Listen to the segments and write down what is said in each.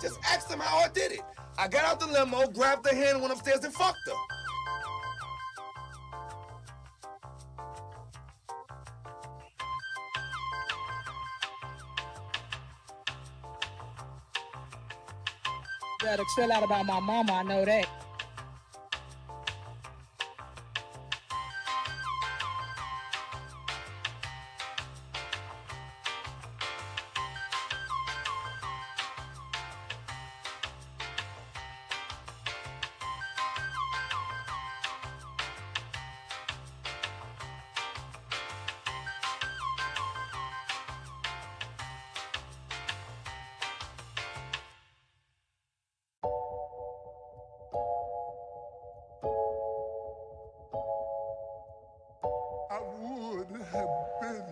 Just ask them how I did it. I got out the limo, grabbed her hand, went upstairs and fucked her. Better chill out about my mama, I know that. I would have been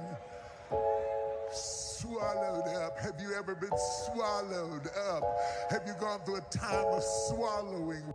swallowed up. Have you ever been swallowed up? Have you gone through a time of swallowing?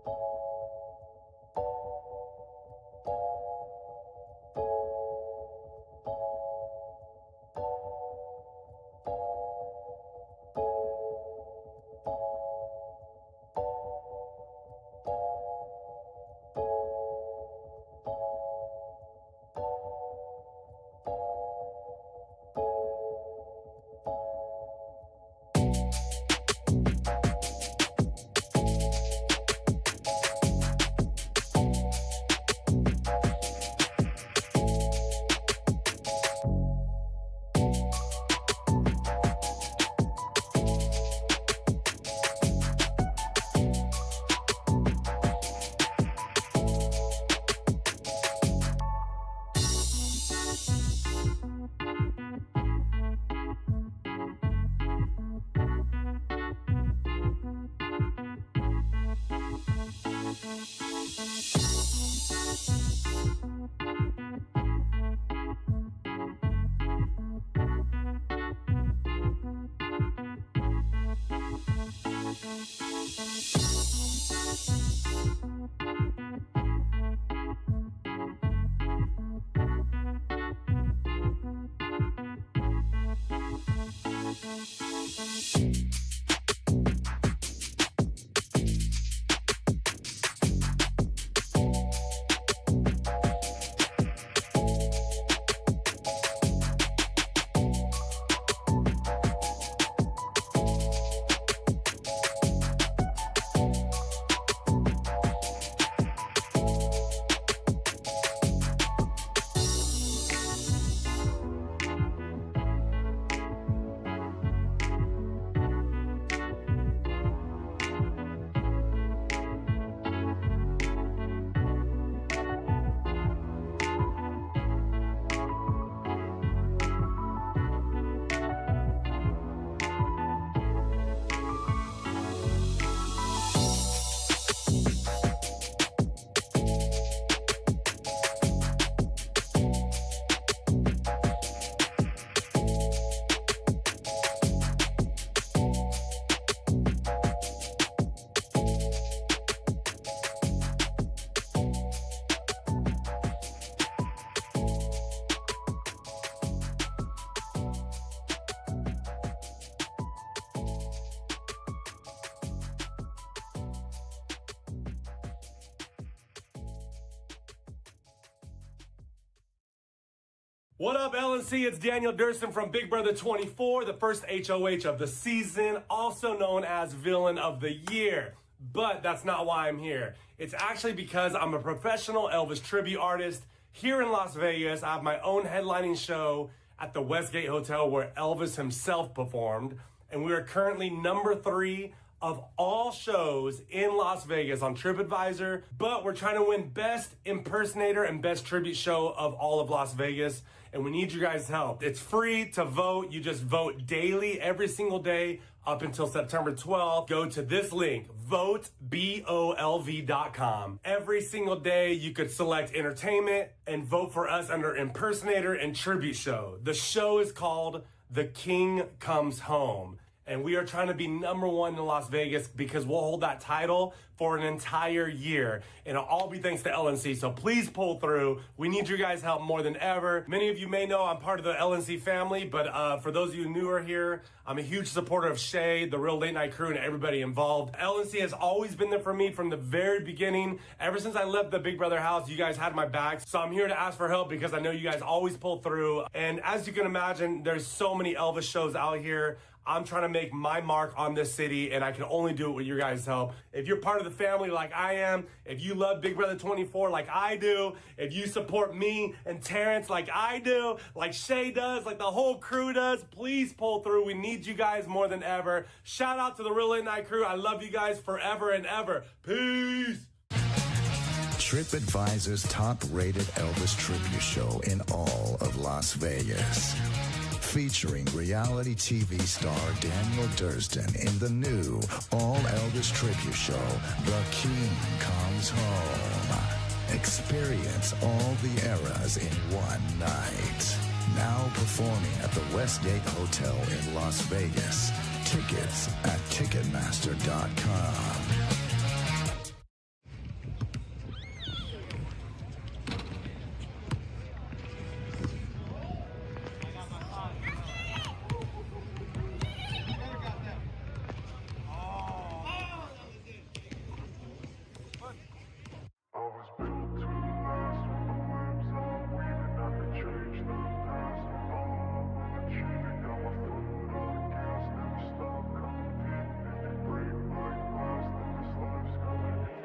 What up, LNC? It's Daniel Durston from Big Brother 24, the first HOH of the season, also known as Villain of the Year. But that's not why I'm here. It's actually because I'm a professional Elvis tribute artist here in Las Vegas. I have my own headlining show at the Westgate Hotel where Elvis himself performed. And we are currently number 3 of all shows in Las Vegas on TripAdvisor. But we're trying to win Best Impersonator and Best Tribute Show of all of Las Vegas. And we need you guys' help. It's free to vote. You just vote daily, every single day, up until September 12th. Go to this link, votebolv.com. Every single day, you could select entertainment and vote for us under impersonator and tribute show. The show is called The King Comes Home. And we are trying to be number 1 in Las Vegas because we'll hold that title for an entire year. And it'll all be thanks to LNC. So please pull through. We need your guys' help more than ever. Many of you may know I'm part of the LNC family, but for those of you newer here, I'm a huge supporter of Shay, the Real Late Night Crew, and everybody involved. LNC has always been there for me from the very beginning. Ever since I left the Big Brother house, you guys had my back. So I'm here to ask for help because I know you guys always pull through. And as you can imagine, there's so many Elvis shows out here. I'm trying to make my mark on this city, and I can only do it with your guys' help. If you're part of the family like I am, if you love Big Brother 24 like I do, if you support me and Terrence like I do, like Shay does, like the whole crew does, please pull through. We need you guys more than ever. Shout out to the Real Late Night Crew. I love you guys forever and ever. Peace. TripAdvisor's top-rated Elvis tribute show in all of Las Vegas. Featuring reality TV star Daniel Durston in the new all-Elvis tribute show, The King Comes Home. Experience all the eras in one night. Now performing at the Westgate Hotel in Las Vegas. Tickets at Ticketmaster.com.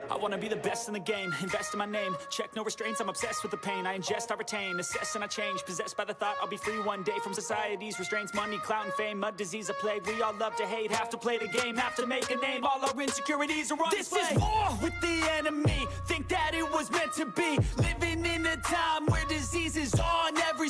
I wanna be the best in the game, invest in my name, check no restraints, I'm obsessed with the pain, I ingest, I retain, assess and I change, possessed by the thought I'll be free one day from society's restraints, money, clout and fame, mud, disease, a plague, we all love to hate, have to play the game, have to make a name, all our insecurities are on display. This is war with the enemy, think that it was meant to be, living in a time where disease is on every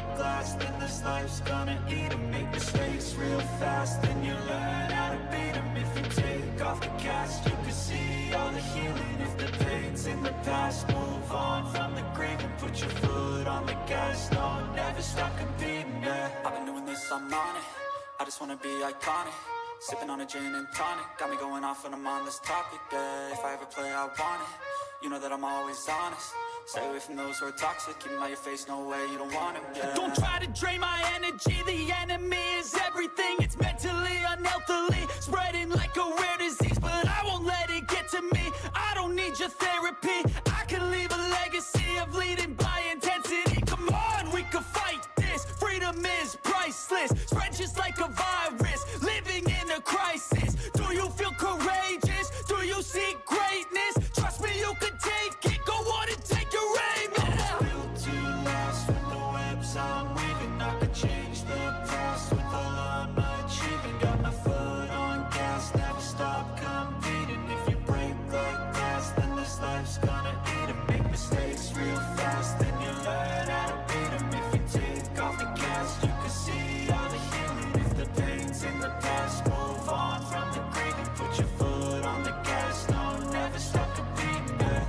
the glass, then this life's gonna eat 'em. Make mistakes real fast, then you learn how to beat 'em. If you take off the cast, you can see all the healing. If the pain's in the past, move on from the grave and put your foot on the gas. No, never stop competing, yeah. I've been doing this, I'm on it. I just wanna be iconic. Sipping on a gin and tonic, got me going off when I'm on this topic, yeah. If I ever play, I want it. You know that I'm always honest. Stay away from those who are toxic. Keep 'em out your face, no way, you don't want 'em, yeah. Don't try to drain my energy. The enemy is everything. It's mentally, unhealthily, spreading like a rare disease. But I won't let it get to me. I don't need your therapy. I can leave a legacy of leading by intensity. Come on, we can fight this. Freedom is priceless. Spread just like a virus. Living in a crisis. Do you feel courageous? Do you seek greatness? Trust me, you can take it. Go on and take your aim. Yeah. I'm built to last with the webs I'm weaving. I could change the past with all I'm achieving. Got my foot on gas, never stop competing. If you break like glass, then this life's gonna eat 'em. Make mistakes real fast, then you learn how to beat 'em. If you take off the cast, you can see all the healing. If the pain's in the past, move on from the grave and put your foot on the gas. No, never stop competing, yeah.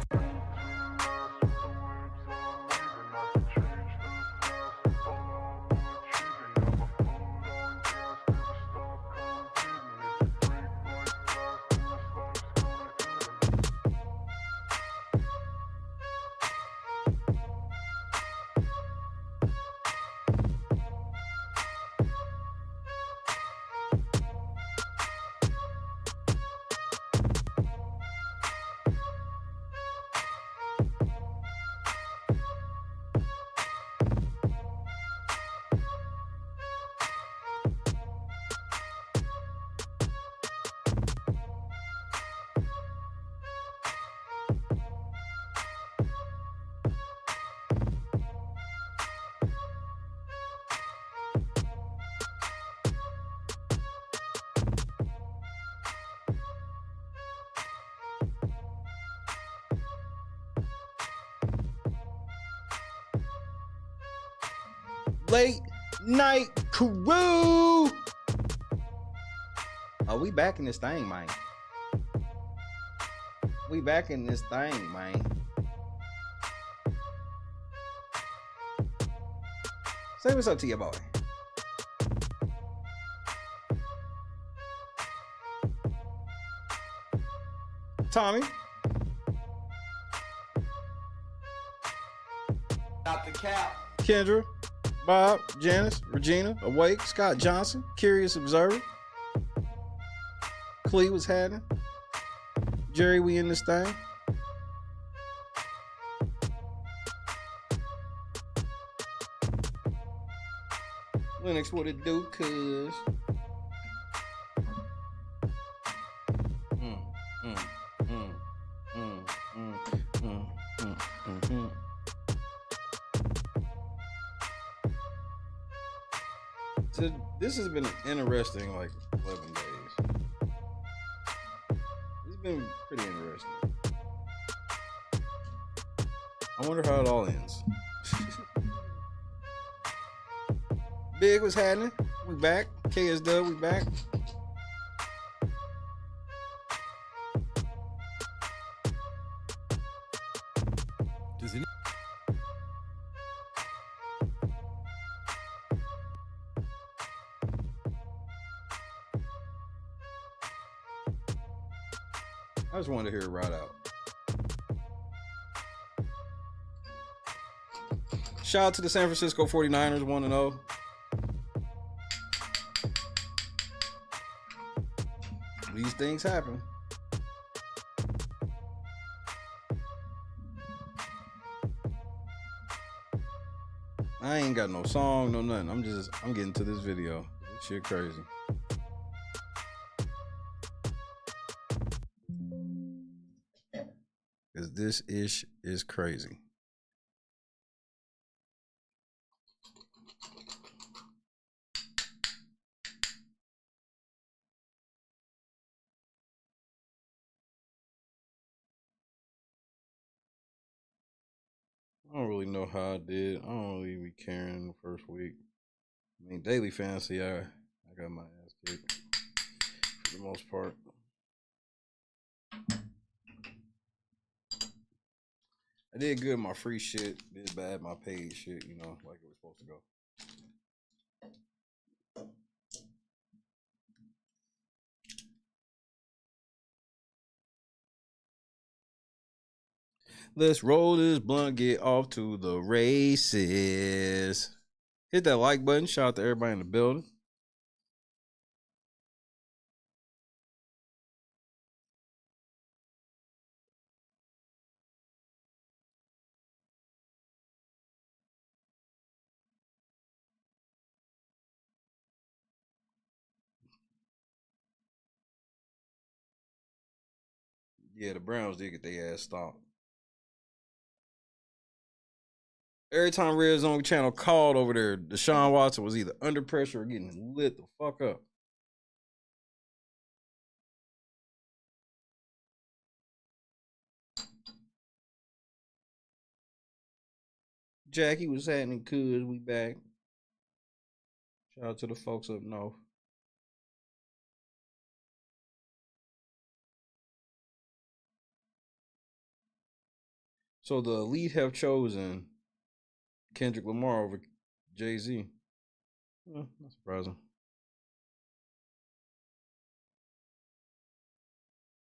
Late night crew. Oh, we back in this thing, man. We back in this thing, man. Say what's up to your boy. Tommy. Not the cap. Kendra. Bob, Janice, Regina, Awake, Scott Johnson, Curious Observer. Clee was happening. Jerry, we in this thing. Linux, what it do, cuz? So this has been an interesting, like, 11 days. It's been pretty interesting. I wonder how it all ends. Big was happening. We back. KSW, we back. Does any I just wanted to hear it right out. Shout out to the San Francisco 49ers, 1-0. These things happen. I ain't got no song, no nothing. I'm getting to this video. This shit crazy. Cause this ish is crazy. I don't really know how I did. I don't really be caring the first week. I mean, daily fantasy, I got my ass kicked for the most part. I did good my free shit, did bad my paid shit, you know, like it was supposed to go. Let's roll this blunt, get off to the races. Hit that like button. Shout out to everybody in the building. Yeah, the Browns did get their ass stomped. Every time Red Zone Channel called over there, Deshaun Watson was either under pressure or getting lit the fuck up. Jackie was happening, cuz we back. Shout out to the folks up north. So the elite have chosen Kendrick Lamar over Jay-Z. Not surprising.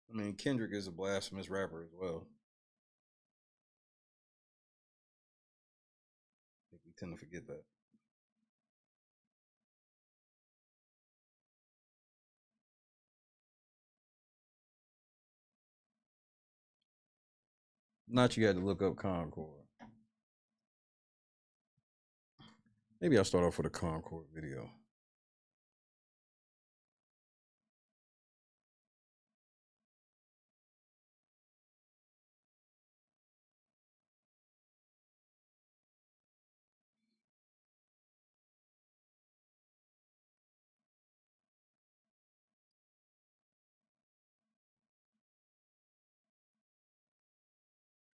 I mean, Kendrick is a blasphemous rapper as well. I think we tend to forget that. Not you had to look up Concord. Maybe I'll start off with a Concord video.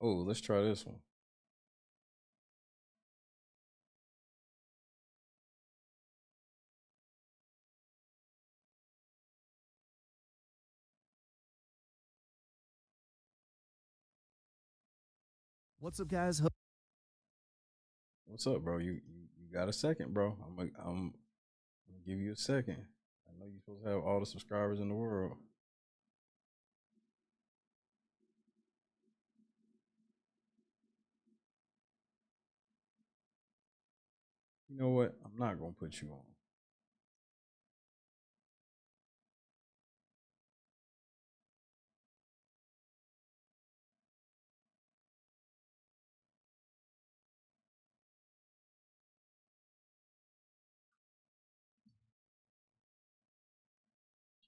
Oh, let's try this one. What's up, guys? What's up, bro? You got a second, bro? I'm gonna give you a second. I know you're supposed to have all the subscribers in the world. You know what? I'm not gonna put you on.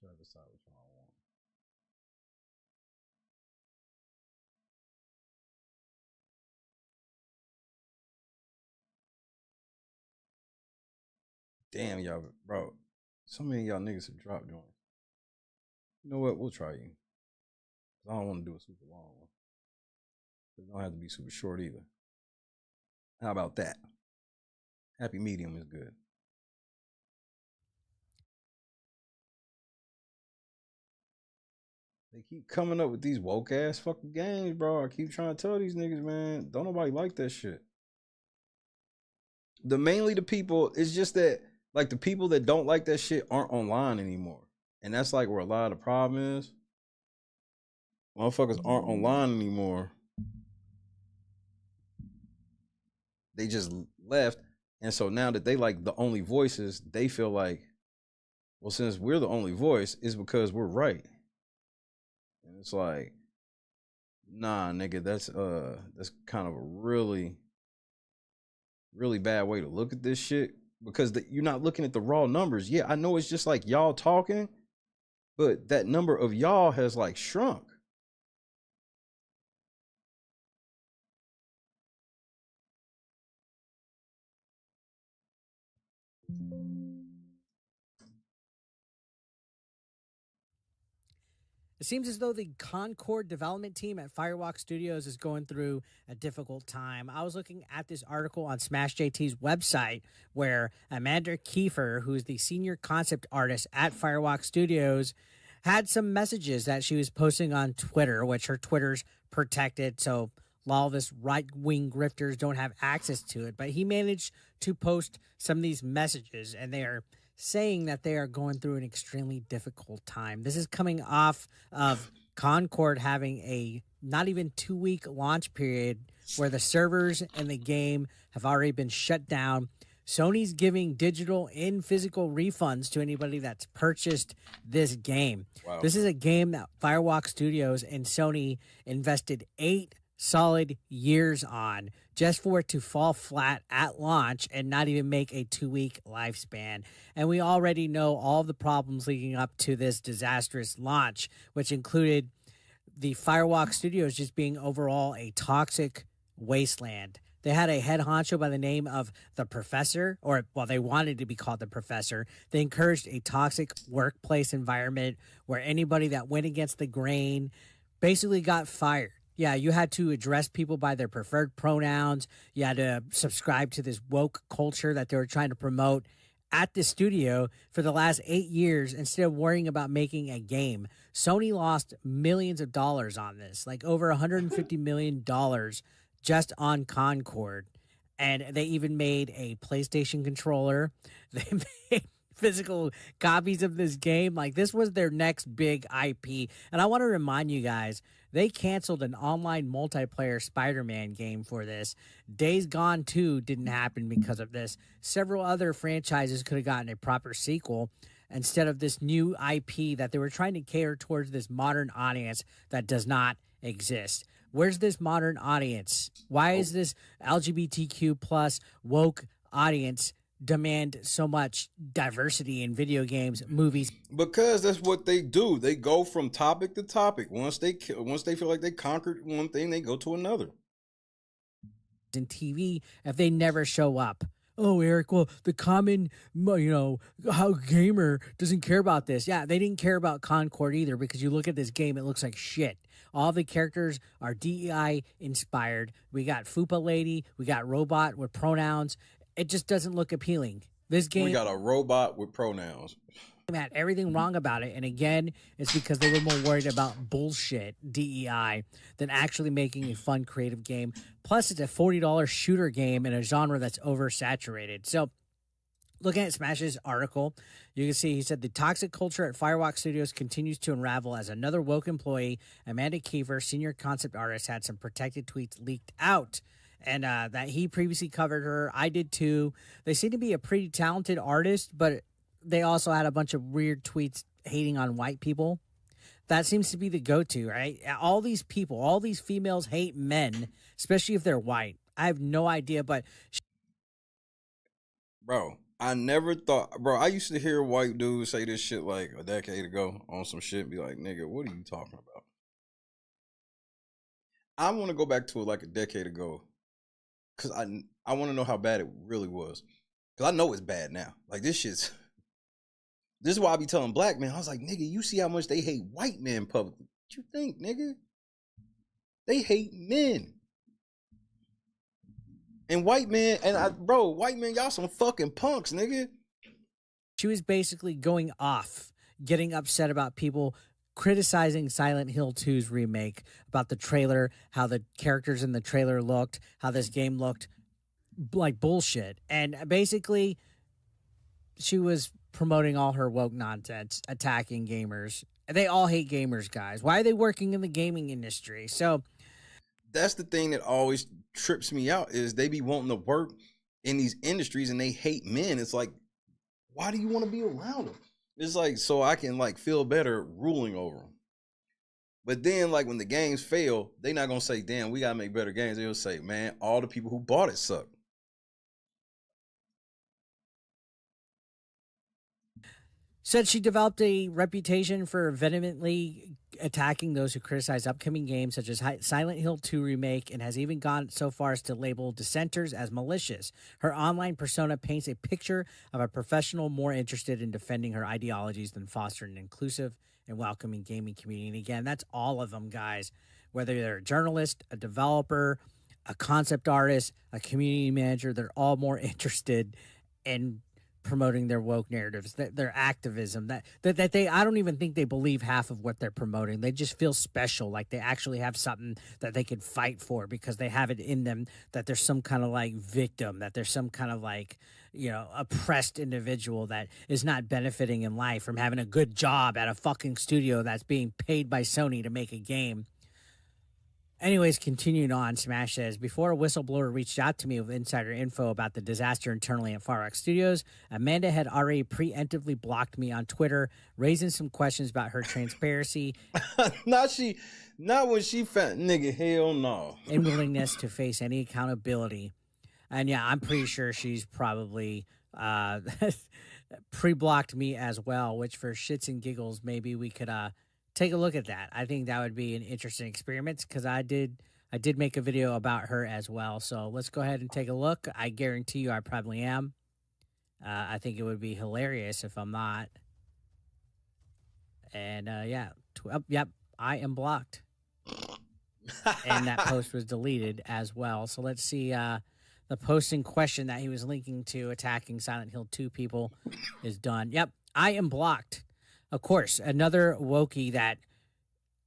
Try to decide which one I want. Damn, y'all, bro. So many of y'all niggas have dropped joints. You know what? We'll try you. I don't want to do a super long one. It don't have to be super short either. How about that? Happy medium is good. They keep coming up with these woke ass fucking games, bro. I keep trying to tell these niggas, man, don't nobody like that shit. Mainly the people, it's just that like the people that don't like that shit aren't online anymore. And that's like where a lot of the problem is. Motherfuckers aren't online anymore. They just left. And so now that they like the only voices, they feel like, well, since we're the only voice, it's because we're right. And it's like, nah, nigga, that's kind of a really, really bad way to look at this shit. Because you're not looking at the raw numbers. Yeah, I know it's just like y'all talking, but that number of y'all has like shrunk. It seems as though the Concord development team at Firewalk Studios is going through a difficult time. I was looking at this article on Smash JT's website where Amanda Kiefer, who is the senior concept artist at Firewalk Studios, had some messages that she was posting on Twitter, which her Twitter's protected, so lawless right-wing grifters don't have access to it. But he managed to post some of these messages, and they are saying that they are going through an extremely difficult time. This is coming off of Concord having a not even 2-week launch period where the servers and the game have already been shut down. Sony's giving digital and physical refunds to anybody that's purchased this game. Wow. This is a game that Firewalk Studios and Sony invested 8 solid years on just for it to fall flat at launch and not even make a 2-week lifespan. And we already know all the problems leading up to this disastrous launch, which included the Firewalk Studios just being overall a toxic wasteland. They had a head honcho by the name of the Professor, or, well, they wanted to be called the Professor. They encouraged a toxic workplace environment where anybody that went against the grain basically got fired. Yeah, you had to address people by their preferred pronouns. You had to subscribe to this woke culture that they were trying to promote at the studio for the last 8 years instead of worrying about making a game. Sony lost millions of dollars on this, like over $150 million just on Concord. And they even made a PlayStation controller. They made physical copies of this game. Like, this was their next big IP. And I want to remind you guys, they canceled an online multiplayer Spider-Man game for this. Days Gone 2 didn't happen because of this. Several other franchises could have gotten a proper sequel instead of this new IP that they were trying to cater towards this modern audience that does not exist. Where's this modern audience? Why is this LGBTQ plus woke audience demand so much diversity in video games, movies? Because that's what they do. They go from topic to topic. Once they feel like they conquered one thing, they go to another. In TV, if they never show up. Oh, Eric, well, the common, how gamer doesn't care about this. Yeah, they didn't care about Concord either, because you look at this game, it looks like shit. All the characters are DEI inspired. We got Fupa Lady. We got robot with pronouns. It just doesn't look appealing. This game, we got a robot with pronouns. Had everything wrong about it. And again, it's because they were more worried about bullshit, DEI, than actually making a fun, creative game. Plus, it's a $40 shooter game in a genre that's oversaturated. So, looking at Smash's article, you can see he said the toxic culture at Firewalk Studios continues to unravel as another woke employee, Amanda Kiefer, senior concept artist, had some protected tweets leaked out. And that he previously covered her. I did too. They seem to be a pretty talented artist, but they also had a bunch of weird tweets hating on white people. That seems to be the go-to, right? All these people, all these females hate men, especially if they're white. I have no idea, but... Bro, I never thought... Bro, I used to hear white dudes say this shit like a decade ago on some shit. Be like, nigga, what are you talking about? I want to go back to it like a decade ago. Because I want to know how bad it really was. Because I know it's bad now. Like, this is why I be telling black men. I was like, nigga, you see how much they hate white men publicly. What you think, nigga? They hate men. And white men, white men, y'all some fucking punks, nigga. She was basically going off, getting upset about people criticizing Silent Hill 2's remake, about the trailer, how the characters in the trailer looked, how this game looked like bullshit. And basically, she was promoting all her woke nonsense, attacking gamers. They all hate gamers, guys. Why are they working in the gaming industry? So that's the thing that always trips me out, is they be wanting to work in these industries and they hate men. It's like, why do you want to be around them? It's like, so I can like feel better ruling over them. But then like when the games fail, they not going to say, damn, we got to make better games. They'll say, man, all the people who bought it suck. Said she developed a reputation for vehemently attacking those who criticize upcoming games such as Silent Hill 2 remake, and has even gone so far as to label dissenters as malicious. Her online persona paints a picture of a professional more interested in defending her ideologies than fostering an inclusive and welcoming gaming community. And again, that's all of them, guys. Whether they're a journalist, a developer, a concept artist, a community manager, they're all more interested in promoting their woke narratives, their activism, that they, I don't even think they believe half of what they're promoting. They just feel special, like they actually have something that they can fight for because they have it in them, that there's some kind of like victim, that there's some kind of like, you know, oppressed individual that is not benefiting in life from having a good job at a fucking studio that's being paid by Sony to make a game. Anyways, continuing on, Smash says, before a whistleblower reached out to me with insider info about the disaster internally at Far Rock Studios, Amanda had already preemptively blocked me on Twitter, raising some questions about her transparency. Not when she found nigga, hell no. And willingness to face any accountability. And yeah, I'm pretty sure she's probably pre-blocked me as well, which for shits and giggles, maybe we could take a look at that. I think that would be an interesting experiment because I did make a video about her as well. So let's go ahead and take a look. I guarantee you I probably am. I think it would be hilarious if I'm not. And yeah, yep, I am blocked. And that post was deleted as well. So let's see. The post in question that he was linking to attacking Silent Hill 2 people is done. Yep, I am blocked. Of course, another wokey that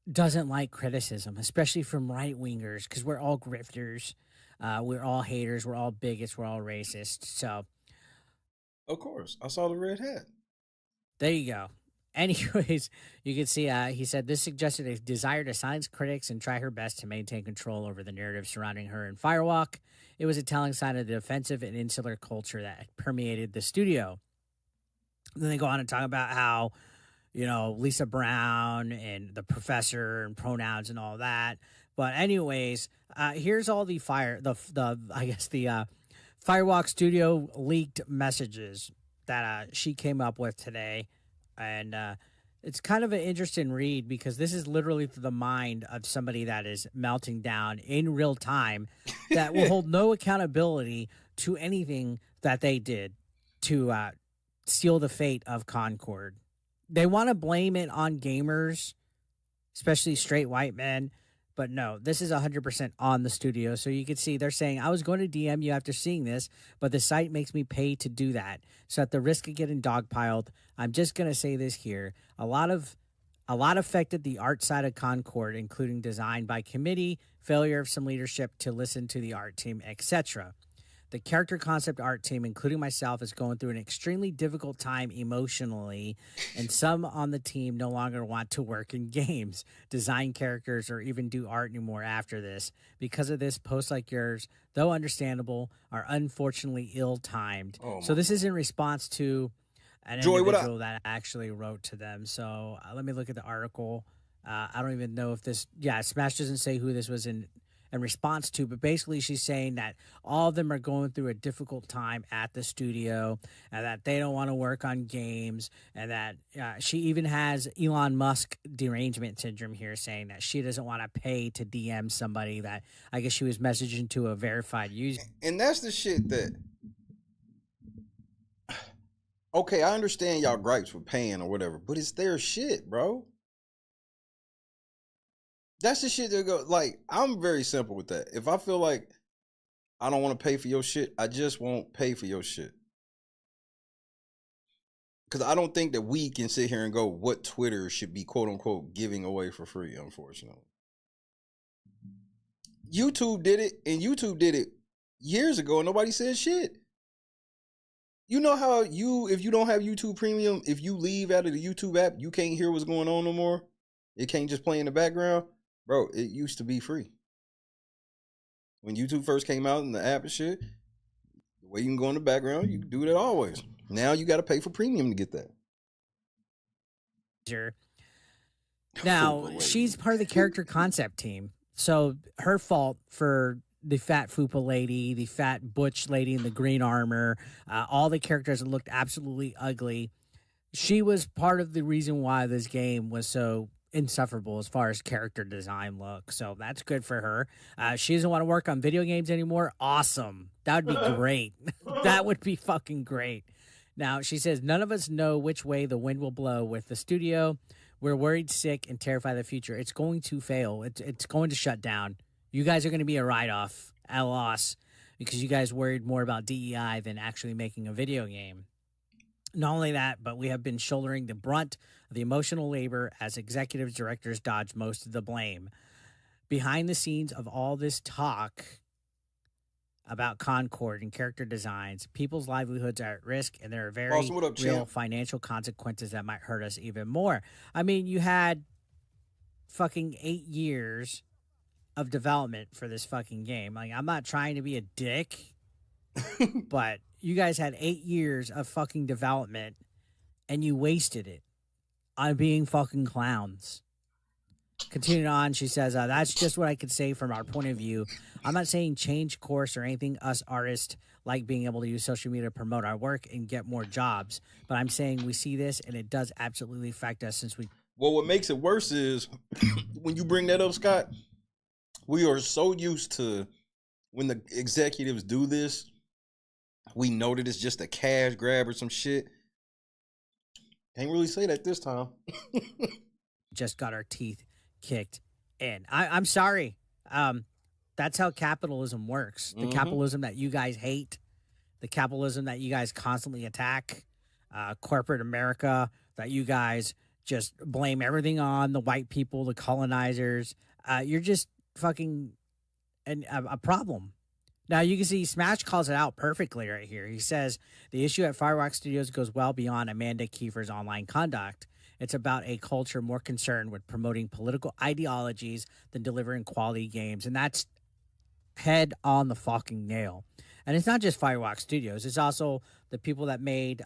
doesn't like criticism, especially from right-wingers, because we're all grifters, we're all haters, we're all bigots, we're all racist. So, of course, I saw the red hat. There you go. Anyways, you can see he said this suggested a desire to silence critics and try her best to maintain control over the narrative surrounding her and Firewalk. It was a telling sign of the defensive and insular culture that permeated the studio. And then they go on and talk about how, you know, Lisa Brown and the professor and pronouns and all that. But anyways, here's all the Firewalk Studio leaked messages that she came up with today. And it's kind of an interesting read because this is literally through the mind of somebody that is melting down in real time that will hold no accountability to anything that they did to seal the fate of Concord. They want to blame it on gamers, especially straight white men. But no, this is 100% on the studio. So you can see they're saying, I was going to DM you after seeing this, but the site makes me pay to do that. So at the risk of getting dogpiled, I'm just going to say this here. A lot affected the art side of Concord, including design by committee, failure of some leadership to listen to the art team, etc. The character concept art team, including myself, is going through an extremely difficult time emotionally, and some on the team no longer want to work in games, design characters, or even do art anymore after this. Because of this, posts like yours, though understandable, are unfortunately ill-timed. So this is in response to an individual that actually wrote to them. So let me look at the article. I don't even know if this... Yeah, Smash doesn't say who this was in response to, but basically she's saying that all of them are going through a difficult time at the studio and that they don't want to work on games, and that she even has Elon Musk derangement syndrome here, saying that she doesn't want to pay to DM somebody that I guess she was messaging to a verified user. And that's the shit that, okay, I understand y'all gripes for paying or whatever, but it's their shit, bro. That's the shit that go, like, I'm very simple with that. If I feel like I don't want to pay for your shit, I just won't pay for your shit. Because I don't think that we can sit here and go what Twitter should be, quote unquote, giving away for free, unfortunately. YouTube did it, and YouTube did it years ago, and nobody said shit. You know how if you don't have YouTube Premium, if you leave out of the YouTube app, you can't hear what's going on no more? It can't just play in the background? Bro, it used to be free. When YouTube first came out in the app and shit, the way you can go in the background, you can do that always. Now you got to pay for premium to get that. Now, she's part of the character concept team. So her fault for the fat fupa lady, the fat butch lady in the green armor, all the characters that looked absolutely ugly. She was part of the reason why this game was so insufferable as far as character design looks. So that's good for her. She doesn't want to work on video games anymore. Awesome. That would be great. That would be fucking great. Now, she says, none of us know which way the wind will blow with the studio. We're worried, sick, and terrified of the future. It's going to fail. It's going to shut down. You guys are going to be a write-off, a loss, because you guys worried more about DEI than actually making a video game. Not only that, but we have been shouldering the brunt of the emotional labor as executive directors dodge most of the blame. Behind the scenes of all this talk about Concord and character designs, people's livelihoods are at risk, and there are very Awesome. What up, real champ? financial consequences that might hurt us even more. I mean, you had fucking 8 years of development for this fucking game. Like, I'm not trying to be a dick, but you guys had 8 years of fucking development, and you wasted it on being fucking clowns. Continuing on, she says, that's just what I could say from our point of view. I'm not saying change course or anything. Us artists like being able to use social media to promote our work and get more jobs. But I'm saying we see this, and it does absolutely affect us since we... Well, what makes it worse is when you bring that up, Scott, we are so used to when the executives do this, we know that it's just a cash grab or some shit. Can't really say that this time. just got our teeth kicked in. I'm sorry. That's how capitalism works. The capitalism that you guys hate, the capitalism that you guys constantly attack, corporate America that you guys just blame everything on, the white people, the colonizers. You're just fucking a problem. Now, you can see Smash calls it out perfectly right here. He says, the issue at Fireworks Studios goes well beyond Amanda Kiefer's online conduct. It's about a culture more concerned with promoting political ideologies than delivering quality games. And that's head on the fucking nail. And it's not just Fireworks Studios. It's also the people that made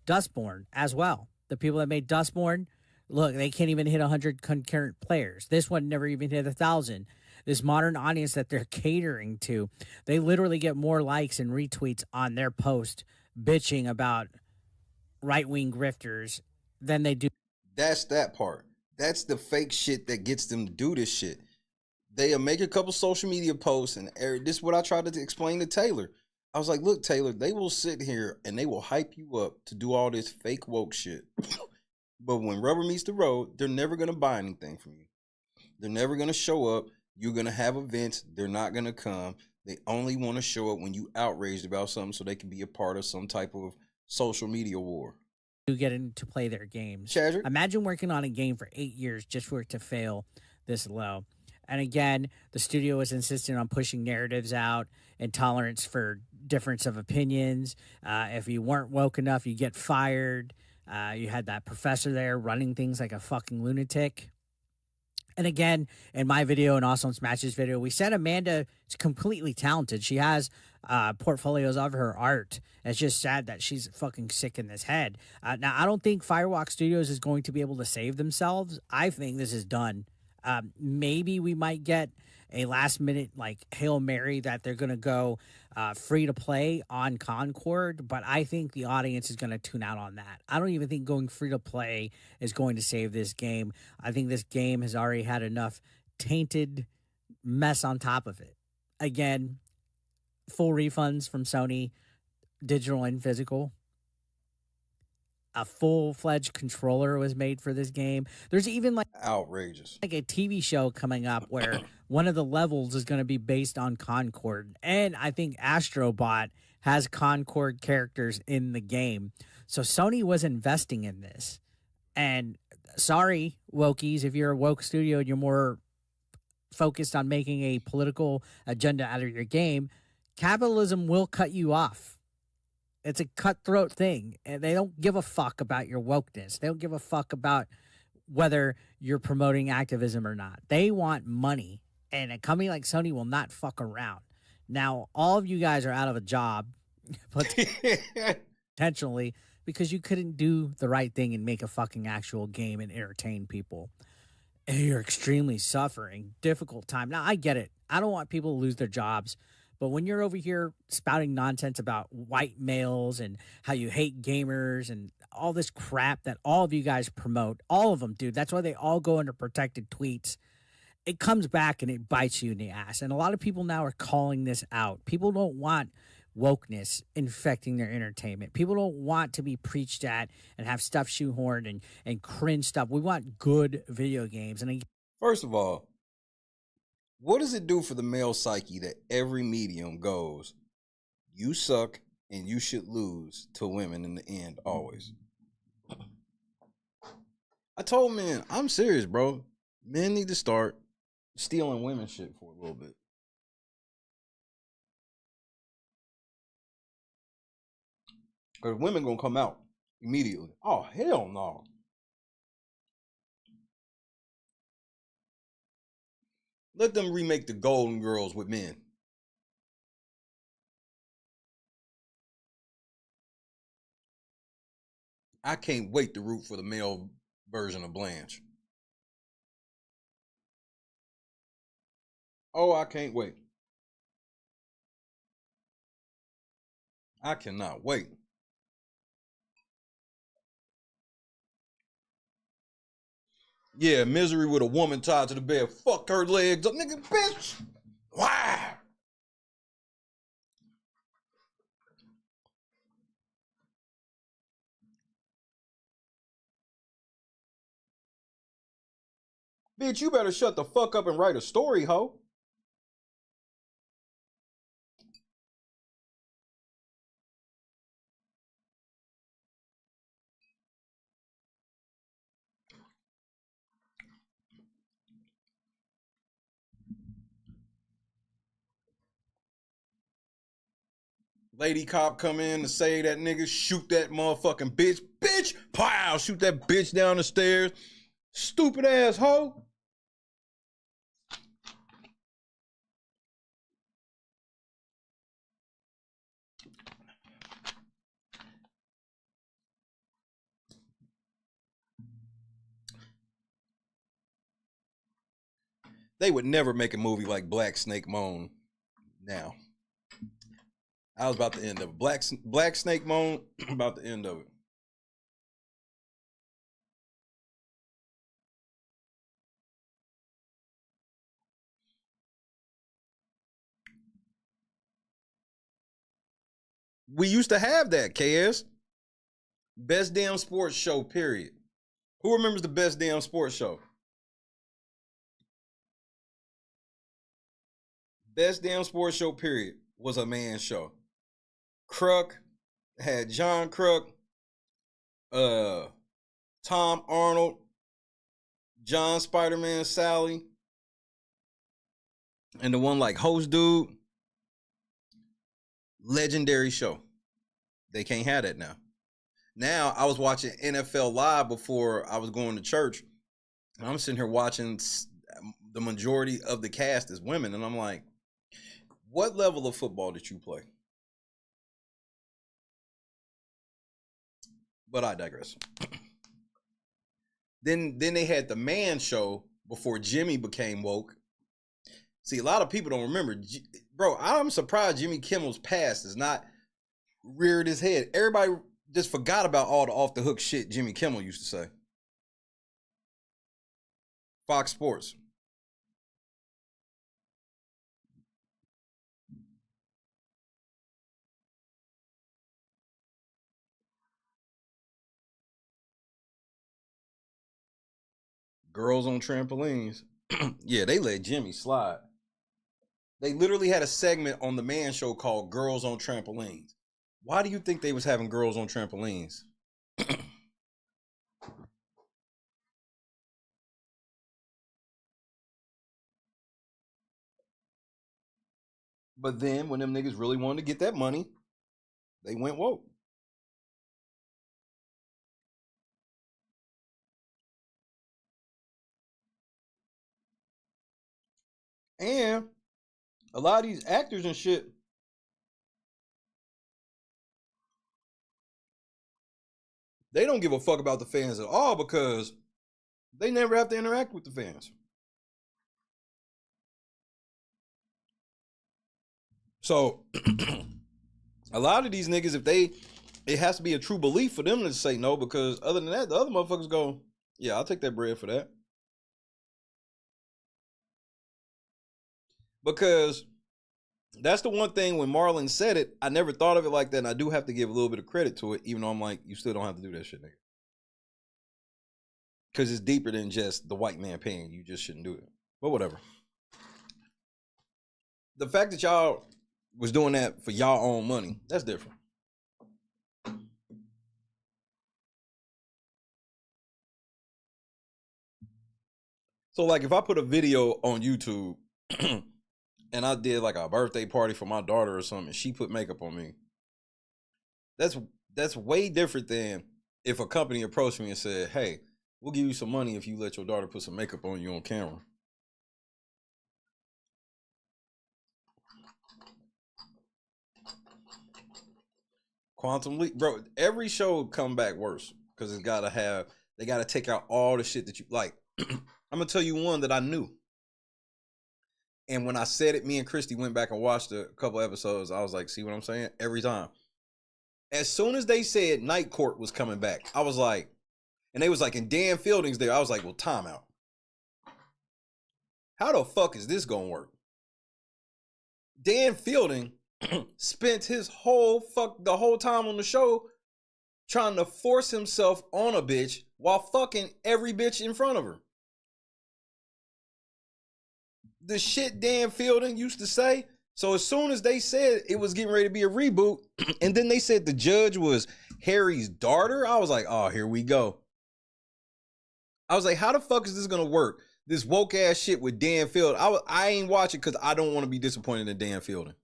Dustborn as well. The people that made Dustborn, look, they can't even hit 100 concurrent players. This one never even hit 1,000. This modern audience that they're catering to, they literally get more likes and retweets on their post bitching about right-wing grifters than they do. That's that part. That's the fake shit that gets them to do this shit. They'll make a couple social media posts, and this is what I tried to explain to Taylor. I was like, look, Taylor, they will sit here and they will hype you up to do all this fake woke shit. But when rubber meets the road, they're never going to buy anything from you. They're never going to show up. You're going to have events. They're not going to come. They only want to show up when you outraged about something so they can be a part of some type of social media war. To get in to play their games. Chadrick? Imagine working on a game for 8 years just for it to fail this low. And again, the studio is insistent on pushing narratives out and tolerance for difference of opinions. If you weren't woke enough, you get fired. You had that professor there running things like a fucking lunatic. And again, in my video and also in Smash's video, we said Amanda is completely talented. She has portfolios of her art. It's just sad that she's fucking sick in this head. Now, I don't think Firewalk Studios is going to be able to save themselves. I think this is done. Maybe we might get a last minute like Hail Mary that they're going to go free to play on Concord, but I think the audience is going to tune out on that. I don't even think going free to play is going to save this game. I think this game has already had enough tainted mess on top of it. Again, full refunds from Sony, digital and physical. A full-fledged controller was made for this game. There's even like outrageous, like a TV show coming up where one of the levels is going to be based on Concord, and I think Astrobot has Concord characters in the game. So Sony was investing in this. And sorry, wokies, if you're a woke studio and you're more focused on making a political agenda out of your game, capitalism will cut you off. It's a cutthroat thing, and they don't give a fuck about your wokeness. They don't give a fuck about whether you're promoting activism or not. They want money, and a company like Sony will not fuck around. Now, all of you guys are out of a job, potentially, because you couldn't do the right thing and make a fucking actual game and entertain people. And you're extremely suffering, difficult time. Now, I get it. I don't want people to lose their jobs, But when you're over here spouting nonsense about white males and how you hate gamers and all this crap that all of you guys promote, all of them, dude, that's why they all go under protected tweets. It comes back and it bites you in the ass. And a lot of people now are calling this out. People don't want wokeness infecting their entertainment. People don't want to be preached at and have stuff shoehorned and cringe stuff. We want good video games. And First of all, what does it do for the male psyche that every medium goes, you suck and you should lose to women in the end always? I told men, I'm serious, bro. Men need to start stealing women shit for a little bit. Because women gonna come out immediately. Oh, hell no. Let them remake the Golden Girls with men. I can't wait to root for the male version of Blanche. Oh, I can't wait. I cannot wait. Yeah, Misery with a woman tied to the bed. Fuck her legs up, nigga, bitch. Wow. Bitch, you better shut the fuck up and write a story, ho. Lady cop come in to say that nigga, shoot that motherfucking bitch. Bitch, pow, shoot that bitch down the stairs. Stupid ass hoe. They would never make a movie like Black Snake Moan now. I was about to end of it. Black Snake Moan, about the end of it. We used to have that, KS. Best damn sports show, period. Who remembers the best damn sports show? Best damn sports show, period, was a man show. Kruk had John Kruk, Tom Arnold, John Spider-Man Sally, and the one like host dude. Legendary show. They can't have that now. Now, I was watching NFL Live before I was going to church, and I'm sitting here watching the majority of the cast is women, and I'm like, what level of football did you play? But I digress. Then they had the man show before Jimmy became woke. See, a lot of people don't remember. Bro, I'm surprised Jimmy Kimmel's past is not reared his head. Everybody just forgot about all the off-the-hook shit Jimmy Kimmel used to say. Fox Sports. Girls on trampolines. Yeah, they let Jimmy slide. They literally had a segment on the man show called Girls on Trampolines. Why do you think they was having girls on trampolines? But then when them niggas really wanted to get that money, they went woke. And a lot of these actors and shit, they don't give a fuck about the fans at all because they never have to interact with the fans. So a lot of these niggas, it has to be a true belief for them to say no, because other than that, the other motherfuckers go, yeah, I'll take that bread for that. Because that's the one thing when Marlon said it, I never thought of it like that, and I do have to give a little bit of credit to it, even though I'm like, you still don't have to do that shit, nigga. Because it's deeper than just the white man paying. You just shouldn't do it. But whatever. The fact that y'all was doing that for y'all own money, that's different. So like if I put a video on YouTube and I did like a birthday party for my daughter or something, and she put makeup on me, that's way different than if a company approached me and said, hey, we'll give you some money if you let your daughter put some makeup on you on camera. Quantum Leap, bro, every show come back worse because they gotta take out all the shit that you like. I'm gonna tell you one that I knew. And when I said it, me and Christy went back and watched a couple episodes. I was like, see what I'm saying? Every time. As soon as they said Night Court was coming back, I was like, and they was like, and Dan Fielding's there. I was like, well, time out. How the fuck is this gonna work? Dan Fielding spent his the whole time on the show trying to force himself on a bitch while fucking every bitch in front of her. The shit Dan Fielding used to say. So as soon as they said it was getting ready to be a reboot, and then they said the judge was Harry's daughter, I was like, oh, here we go. I was like, how the fuck is this gonna work? This woke ass shit with Dan Fielding. I ain't watching because I don't want to be disappointed in Dan Fielding.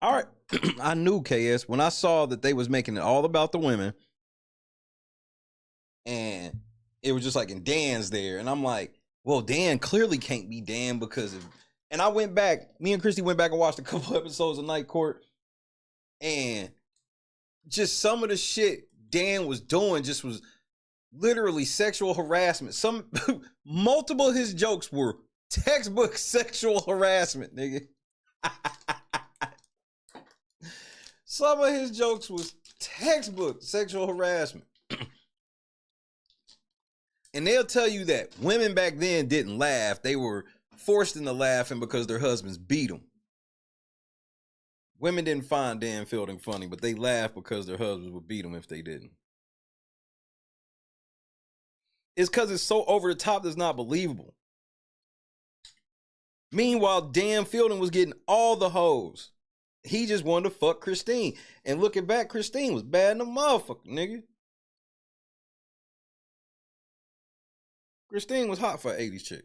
All right. I knew, KS, when I saw that they was making it all about the women, and it was just like, and Dan's there, and I'm like, well, Dan clearly can't be Dan because of, and I went back, me and Christy went back and watched a couple episodes of Night Court, and just some of the shit Dan was doing just was literally sexual harassment. Multiple of his jokes were textbook sexual harassment, nigga. Some of his jokes was textbook sexual harassment. And they'll tell you that women back then didn't laugh. They were forced into laughing because their husbands beat them. Women didn't find Dan Fielding funny, but they laughed because their husbands would beat them if they didn't. It's because it's so over the top that's not believable. Meanwhile, Dan Fielding was getting all the hoes. He just wanted to fuck Christine. And looking back, Christine was bad in the motherfucker, nigga. Christine was hot for an 80s chick.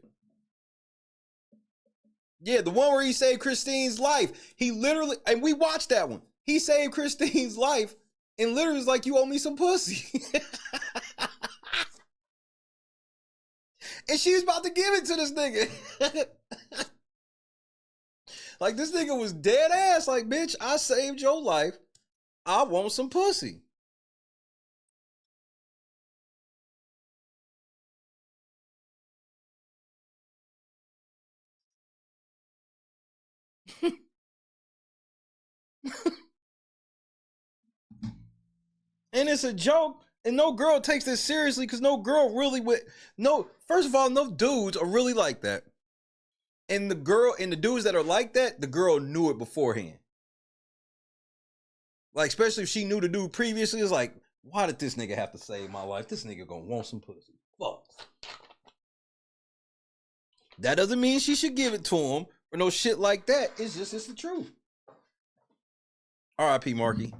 Yeah, the one where he saved Christine's life. He literally, and we watched that one. He saved Christine's life and literally was like, you owe me some pussy. And she was about to give it to this nigga. Like, this nigga was dead ass. Like, bitch, I saved your life. I want some pussy. And it's a joke. And no girl takes this seriously because no girl really would. No, first of all, no dudes are really like that. And the dudes that are like that, the girl knew it beforehand. Like, especially if she knew the dude previously, it's like, why did this nigga have to save my life? This nigga gonna want some pussy. Fuck. That doesn't mean she should give it to him or no shit like that. It's the truth. R.I.P. Marky.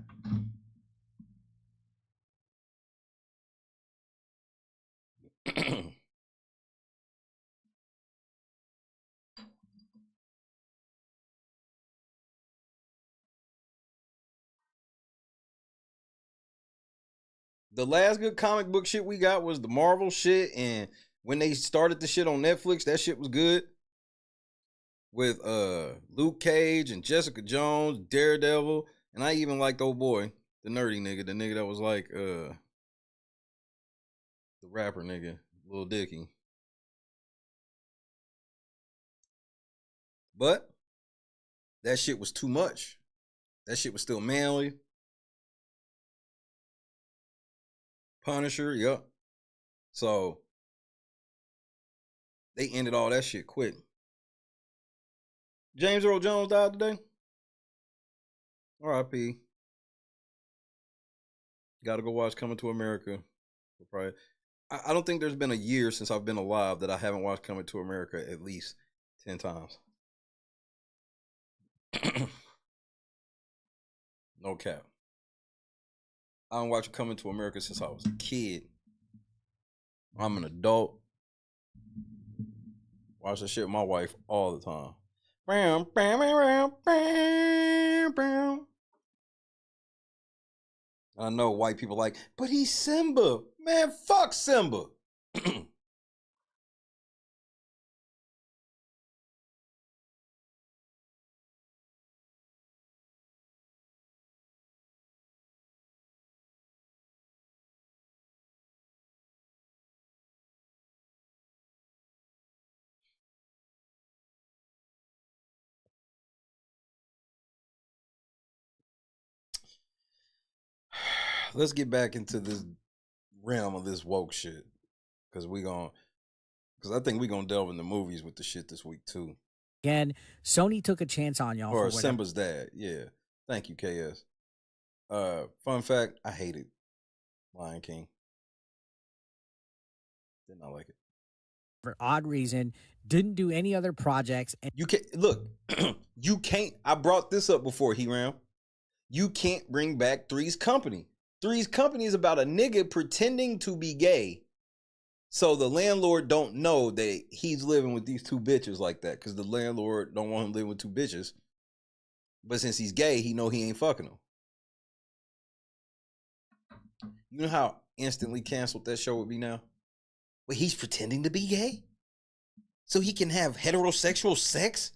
The last good comic book shit we got was the Marvel shit, and when they started the shit on Netflix, that shit was good. with Luke Cage and Jessica Jones, Daredevil, and I even liked old boy, the nerdy nigga, the nigga that was like the rapper nigga, Lil Dicky. But that shit was too much. That shit was still manly. Punisher, yep. So they ended all that shit quick. James Earl Jones died today. R.I.P. Got to go watch Coming to America. Probably. I don't think there's been a year since I've been alive that I haven't watched Coming to America at least 10 times. No cap. I don't watch Coming to America since I was a kid. I'm an adult. Watch that shit with my wife all the time. I know white people like, but he's Simba. Man, fuck Simba. Let's get back into this realm of this woke shit. Because I think we're gonna delve into movies with the shit this week too. Again, Sony took a chance on y'all. Or Simba's dad. Yeah. Thank you, KS. Fun fact, I hated Lion King. Did not like it. For odd reason, didn't do any other projects. And you can't look, you can't. I brought this up before, He-Ram. You can't bring back Three's Company. Three's Company is about a nigga pretending to be gay. So the landlord don't know that he's living with these two bitches like that. Because the landlord don't want him living with two bitches. But since he's gay, he know he ain't fucking them. You know how instantly canceled that show would be now? Wait, he's pretending to be gay? So he can have heterosexual sex?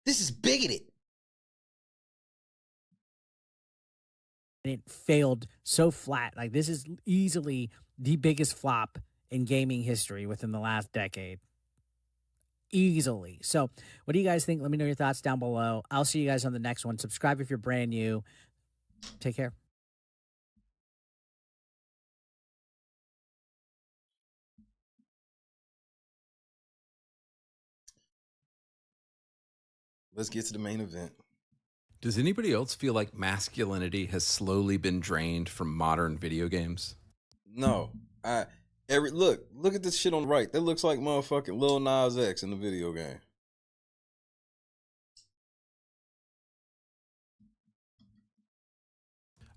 This is bigoted. it failed so flat. Like, this is easily the biggest flop in gaming history within the last decade. Easily. So what do you guys think? Let me know your thoughts down below. I'll see you guys on the next one. Subscribe if you're brand new. Take care. Let's get to the main event. Does anybody else feel like masculinity has slowly been drained from modern video games? No. Look at this shit on the right. That looks like motherfucking Lil Nas X in the video game.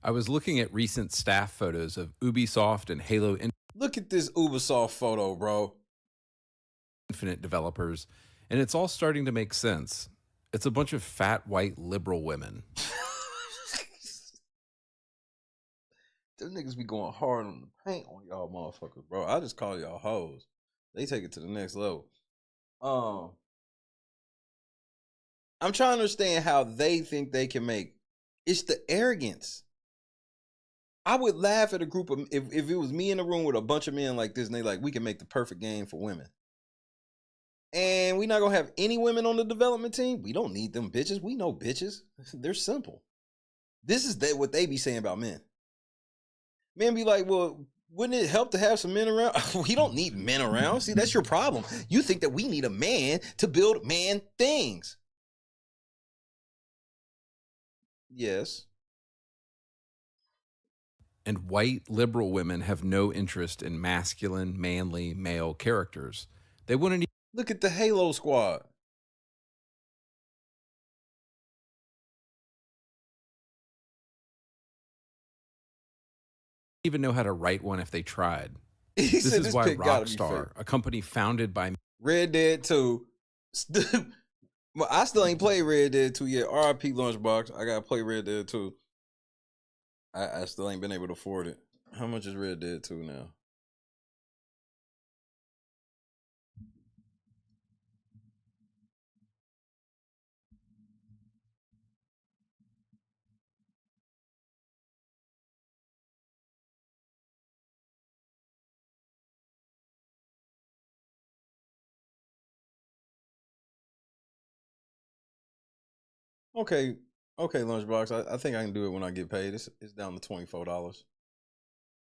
I was looking at recent staff photos of Ubisoft and Halo Look at this Ubisoft photo, bro. Infinite developers, and it's all starting to make sense. It's a bunch of fat, white, liberal women. Them niggas be going hard on the paint on y'all motherfuckers, bro. I just call y'all hoes. They take it to the next level. I'm trying to understand how they think they can make. It's the arrogance. I would laugh at a group of, if it was me in a room with a bunch of men like this, and they like, we can make the perfect game for women. And we're not going to have any women on the development team. We don't need them bitches. We know bitches. They're simple. This is what they be saying about men. Men be like, well, wouldn't it help to have some men around? We don't need men around. See, that's your problem. You think that we need a man to build man things. Yes. And white liberal women have no interest in masculine, manly, male characters. They wouldn't look at the Halo squad. even know how to write one if they tried. This is why Rockstar, a company founded by Red Dead 2. Well, I still ain't played Red Dead 2 yet. RIP Lunchbox. I gotta play Red Dead 2. I still ain't been able to afford it. How much is Red Dead 2 now? Okay, Lunchbox. I think I can do it when I get paid. It's down to $24,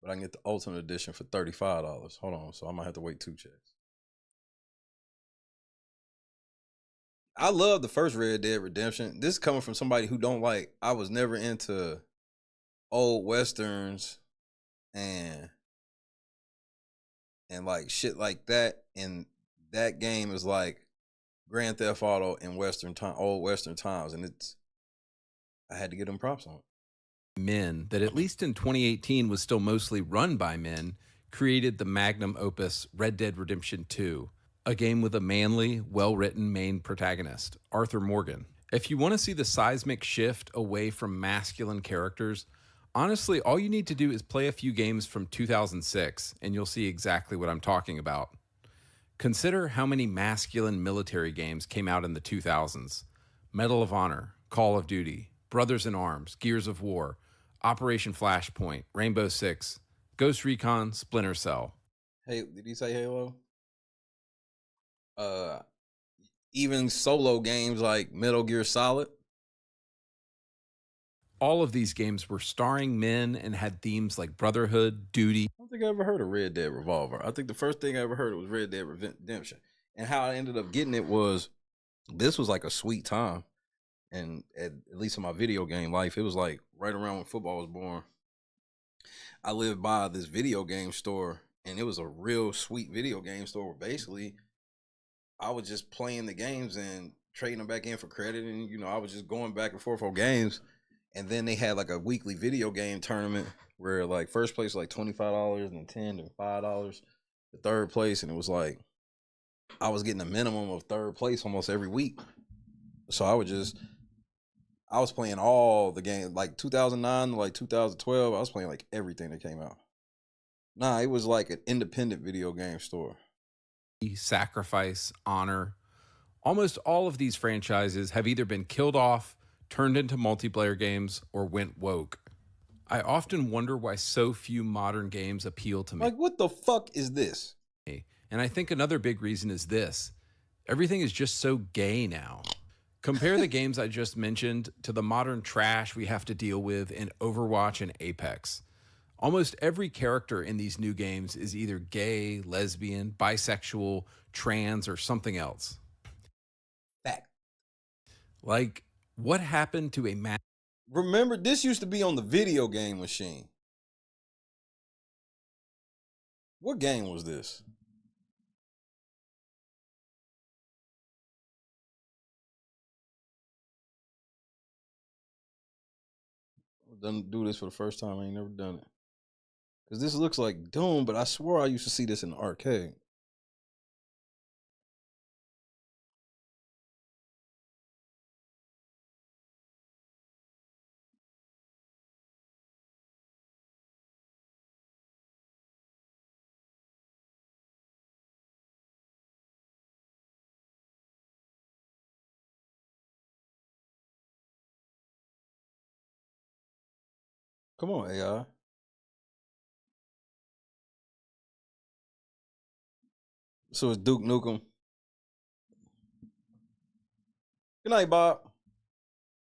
but I can get the Ultimate Edition for $35. Hold on, so I might have to wait 2 checks. I love the first Red Dead Redemption. This is coming from somebody who don't like. I was never into old westerns and like shit like that. And that game is like Grand Theft Auto in old Western times, and I had to get them props on it. Men that, at least in 2018, was still mostly run by men, created the magnum opus Red Dead Redemption 2, a game with a manly, well-written main protagonist, Arthur Morgan. If you want to see the seismic shift away from masculine characters, honestly, all you need to do is play a few games from 2006, and you'll see exactly what I'm talking about. Consider how many masculine military games came out in the 2000s. Medal of Honor, Call of Duty, Brothers in Arms, Gears of War, Operation Flashpoint, Rainbow Six, Ghost Recon, Splinter Cell. Hey, did he say Halo? Even solo games like Metal Gear Solid. All of these games were starring men and had themes like brotherhood, duty. I don't think I ever heard of Red Dead Revolver. I think the first thing I ever heard was Red Dead Redemption. And how I ended up getting it was, this was like a sweet time. And at least in my video game life, it was like right around when football was born. I lived by this video game store, and it was a real sweet video game store where basically I was just playing the games and trading them back in for credit. And, you know, I was just going back and forth on games. And then they had like a weekly video game tournament where like first place was like $25 and $10 and $5 the third place. And it was like, I was getting a minimum of third place almost every week. So I was playing all the games, like 2009 to like 2012. I was playing like everything that came out. Nah, it was like an independent video game store. Sacrifice, honor. Almost all of these franchises have either been killed off, turned into multiplayer games, or went woke. I often wonder why so few modern games appeal to me. Like, what the fuck is this? And I think another big reason is this. Everything is just so gay now. Compare the games I just mentioned to the modern trash we have to deal with in Overwatch and Apex. Almost every character in these new games is either gay, lesbian, bisexual, trans, or something else. Fact. Like, what happened to a man? Remember, this used to be on the video game machine. What game was this? Done do this for the first time. I ain't never done it. Because this looks like Doom, but I swore I used to see this in the arcade. Come on, AI. So it's Duke Nukem. Good night, Bob.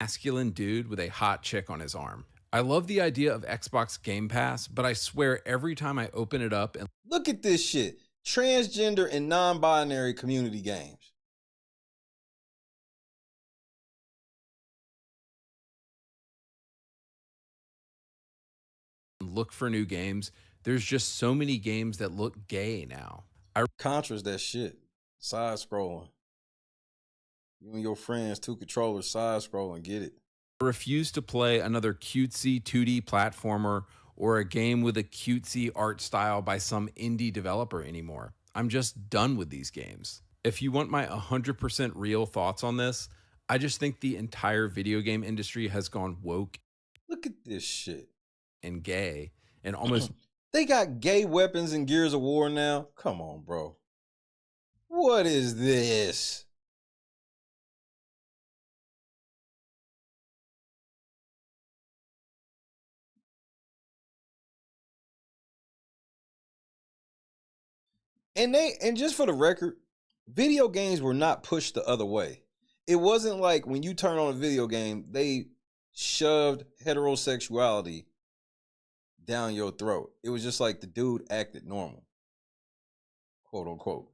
Masculine dude with a hot chick on his arm. I love the idea of Xbox Game Pass, but I swear every time I open it up and look at this shit. Transgender and non-binary community games. look for new games, there's just so many games that look gay now. Contra's that shit. Side scrolling. You and your friends, 2 controllers, side scrolling, get it. I refuse to play another cutesy 2D platformer or a game with a cutesy art style by some indie developer anymore. I'm just done with these games. If you want my 100% real thoughts on this, I just think the entire video game industry has gone woke. Look at this shit. And gay and almost... They got gay weapons in Gears of War now? Come on, bro. What is this? And just for the record, video games were not pushed the other way. it wasn't like when you turn on a video game, they shoved heterosexuality down your throat. It was just like the dude acted normal, quote unquote.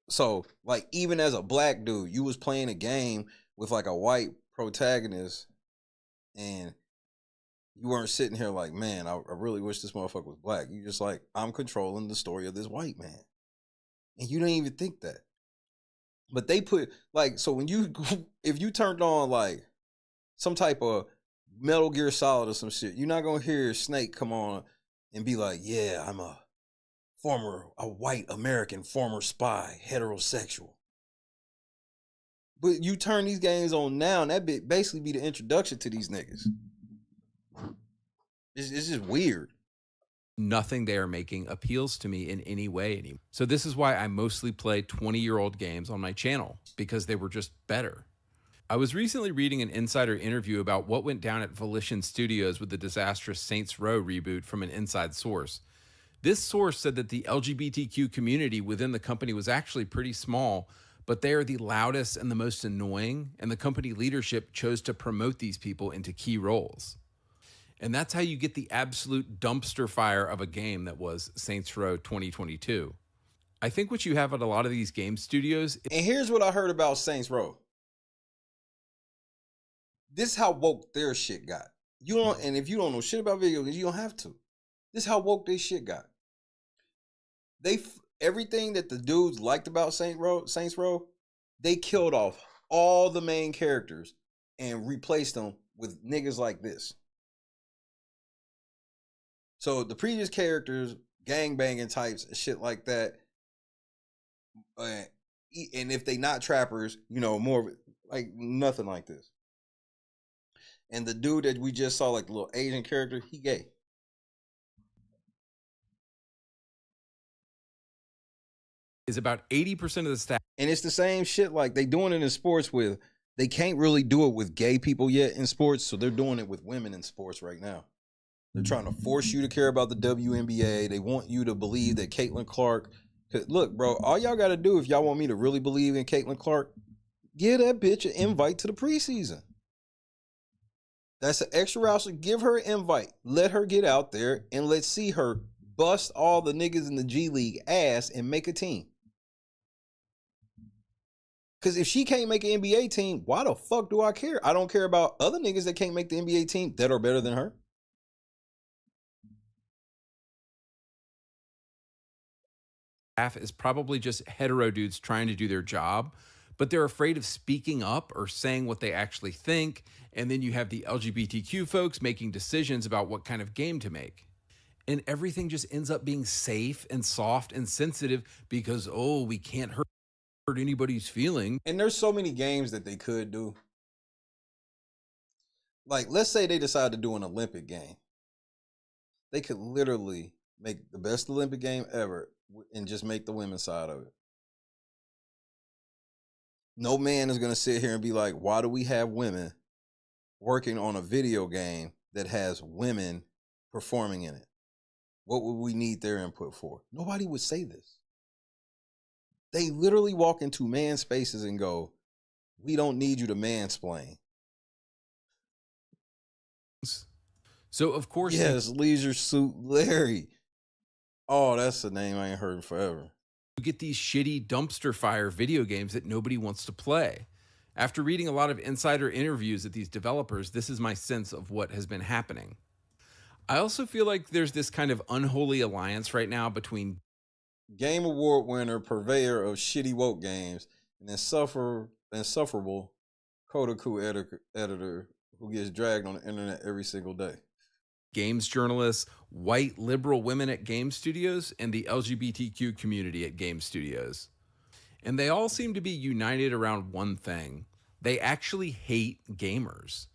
So, like, even as a black dude, you was playing a game with like a white protagonist, and you weren't sitting here like, man, I really wish this motherfucker was black. You just like, I'm controlling the story of this white man. And you didn't even think that. But they put, like, so when you, if you turned on like some type of Metal Gear Solid or some shit, you're not gonna hear Snake come on and be like, yeah, I'm a white American former spy, heterosexual. But you turn these games on now, and that basically be the introduction to these niggas. It's just weird. Nothing they are making appeals to me in any way anymore. So this is why I mostly play 20-year-old games on my channel, because they were just better. I was recently reading an insider interview about what went down at Volition Studios with the disastrous Saints Row reboot from an inside source. This source said that the LGBTQ community within the company was actually pretty small, but they are the loudest and the most annoying, and the company leadership chose to promote these people into key roles. And that's how you get the absolute dumpster fire of a game that was Saints Row 2022. I think what you have at a lot of these game studios... And here's what I heard about Saints Row. This is how woke their shit got. You don't, and if you don't know shit about video games, you don't have to. This is how woke their shit got. Everything that the dudes liked about Saints Row, they killed off all the main characters and replaced them with niggas like this. So the previous characters, gangbanging types, shit like that, and if they not trappers, you know, more like nothing like this. And the dude that we just saw, like the little Asian character, he gay. Is about 80% of the staff. And it's the same shit like they doing it in sports with, they can't really do it with gay people yet in sports, so they're doing it with women in sports right now. They're trying to force you to care about the WNBA. They want you to believe that Caitlin Clark, look, bro, all y'all got to do if y'all want me to really believe in Caitlin Clark, give that bitch an invite to the preseason. That's an extra route. So give her an invite. Let her get out there and let's see her bust all the niggas in the G League ass and make a team. Because if she can't make an NBA team, why the fuck do I care? I don't care about other niggas that can't make the NBA team that are better than her. Is probably just hetero dudes trying to do their job, but they're afraid of speaking up or saying what they actually think. And then you have the LGBTQ folks making decisions about what kind of game to make. And everything just ends up being safe and soft and sensitive because, oh, we can't hurt anybody's feeling. And there's so many games that they could do. Like, let's say they decide to do an Olympic game. They could literally make the best Olympic game ever and just make the women's side of it. No man is going to sit here and be like, why do we have women working on a video game that has women performing in it? What would we need their input for? Nobody would say this. They literally walk into man spaces and go, we don't need you to mansplain. So, of course... Yes, Leisure Suit Larry. Oh, that's a name I ain't heard in forever. You get these shitty dumpster fire video games that nobody wants to play. After reading a lot of insider interviews at these developers, this is my sense of what has been happening. I also feel like there's this kind of unholy alliance right now between Game Award winner, purveyor of shitty woke games, and insufferable Kotaku editor who gets dragged on the internet every single day. Games journalists, white liberal women at game studios, and the LGBTQ community at game studios. And they all seem to be united around one thing. They actually hate gamers.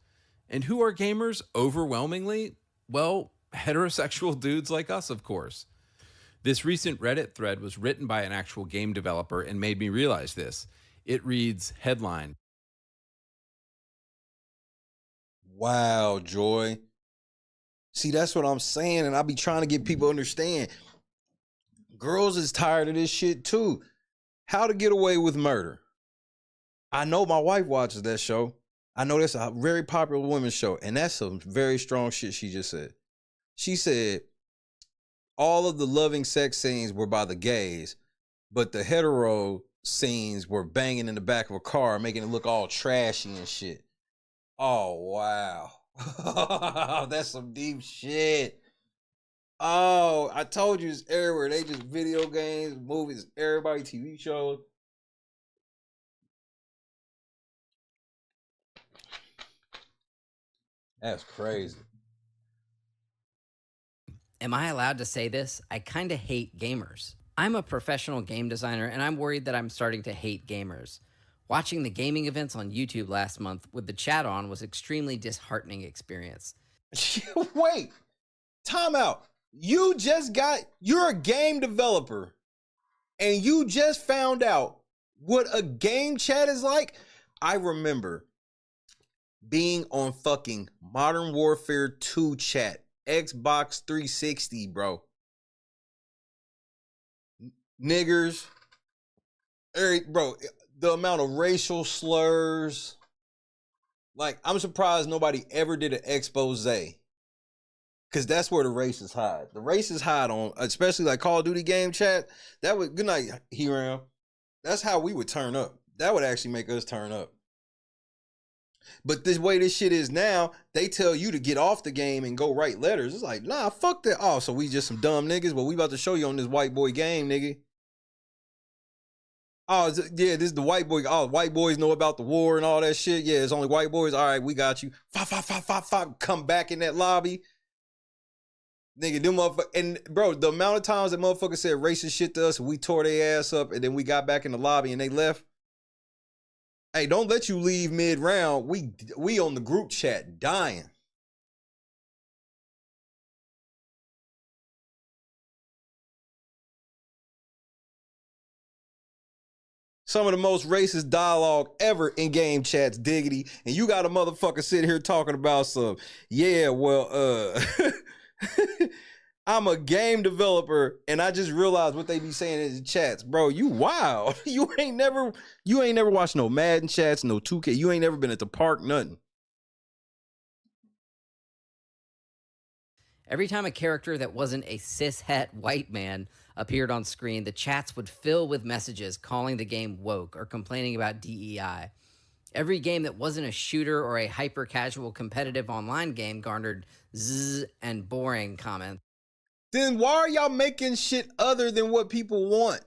And who are gamers overwhelmingly? Well, heterosexual dudes like us, of course. This recent Reddit thread was written by an actual game developer and made me realize this. It reads, headline. Wow, Joy. See, that's what I'm saying, and I be trying to get people to understand. Girls is tired of this shit too. How to Get Away with Murder. I know my wife watches that show. I know that's a very popular women's show, and that's some very strong shit she just said. She said all of the loving sex scenes were by the gays, but the hetero scenes were banging in the back of a car, making it look all trashy and shit. Oh, wow. That's some deep shit. Oh, I told you it's everywhere. They just video games, movies, everybody, TV shows. That's crazy. Am I allowed to say this? I kind of hate gamers. I'm a professional game designer, and I'm worried that I'm starting to hate gamers. Watching the gaming events on YouTube last month with the chat on was extremely disheartening experience. Wait, time out. You're a game developer, and you just found out what a game chat is like? I remember being on fucking Modern Warfare 2 chat, Xbox 360, bro. Niggers, bro, the amount of racial slurs. Like, I'm surprised nobody ever did an expose. Because that's where the racists hide. The racists hide on, especially like Call of Duty game chat. That would, good night, Hiram. That's how we would turn up. That would actually make us turn up. But this way this shit is now, they tell you to get off the game and go write letters. It's like, nah, fuck that. Oh, so we just some dumb niggas? Well, we about to show you on this white boy game, nigga. Oh, yeah, this is the white boy. Oh, white boys know about the war and all that shit. Yeah, it's only white boys. All right, we got you. Come back in that lobby. Nigga, them motherfuckers. And, bro, the amount of times that motherfuckers said racist shit to us and we tore their ass up and then we got back in the lobby and they left. Hey, don't let you leave mid-round. We on the group chat dying. Some of the most racist dialogue ever in game chats, diggity. And you got a motherfucker sitting here talking about some, yeah, well, I'm a game developer and I just realized what they be saying in the chats. Bro, you wild. You ain't never watched no Madden chats, no 2K. You ain't never been at the park, nothing. Every time a character that wasn't a cishet white man appeared on screen, the chats would fill with messages calling the game woke or complaining about DEI. Every game that wasn't a shooter or a hyper-casual competitive online game garnered zzz and boring comments. Then why are y'all making shit other than what people want?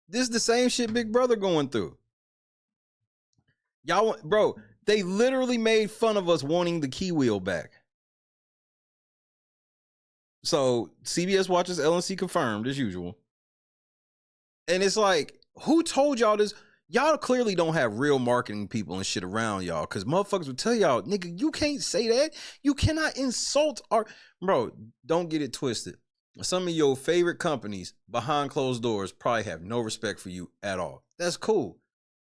This is the same shit Big Brother going through. Y'all want, bro, they literally made fun of us wanting the key wheel back. So CBS watches LNC confirmed as usual. And it's like, who told y'all this? Y'all clearly don't have real marketing people and shit around y'all, because motherfuckers would tell y'all, nigga, you can't say that. You cannot insult our... Bro, don't get it twisted. Some of your favorite companies behind closed doors probably have no respect for you at all. That's cool.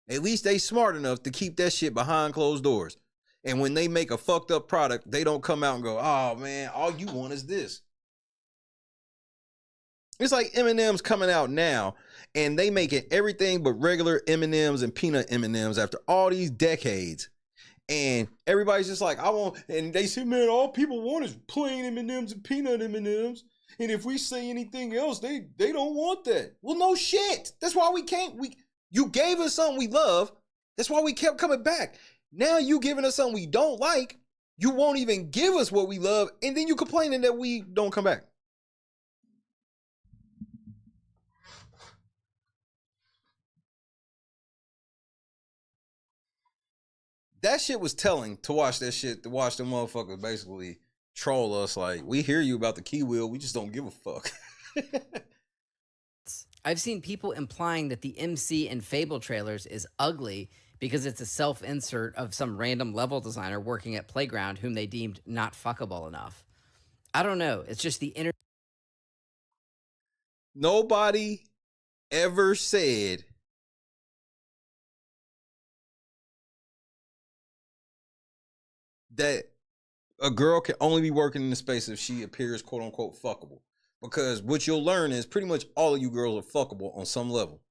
At least they smart enough to keep that shit behind closed doors. And when they make a fucked up product, they don't come out and go, oh man, all you want is this. It's like M&M's coming out now, and they making everything but regular M&M's and peanut M&M's after all these decades. And everybody's just like, I want, and they say, man, all people want is plain M&M's and peanut M&M's. And if we say anything else, they don't want that. Well, no shit. That's why we can't. You gave us something we love. That's why we kept coming back. Now you giving us something we don't like. You won't even give us what we love, and then you complaining that we don't come back. That shit was telling to watch that shit, to watch them motherfuckers basically troll us like, we hear you about the key wheel, we just don't give a fuck. I've seen people implying that the MC in Fable trailers is ugly because it's a self-insert of some random level designer working at Playground whom they deemed not fuckable enough. I don't know. It's just the inner... Nobody ever said that a girl can only be working in the space if she appears quote unquote fuckable. Because what you'll learn is pretty much all of you girls are fuckable on some level.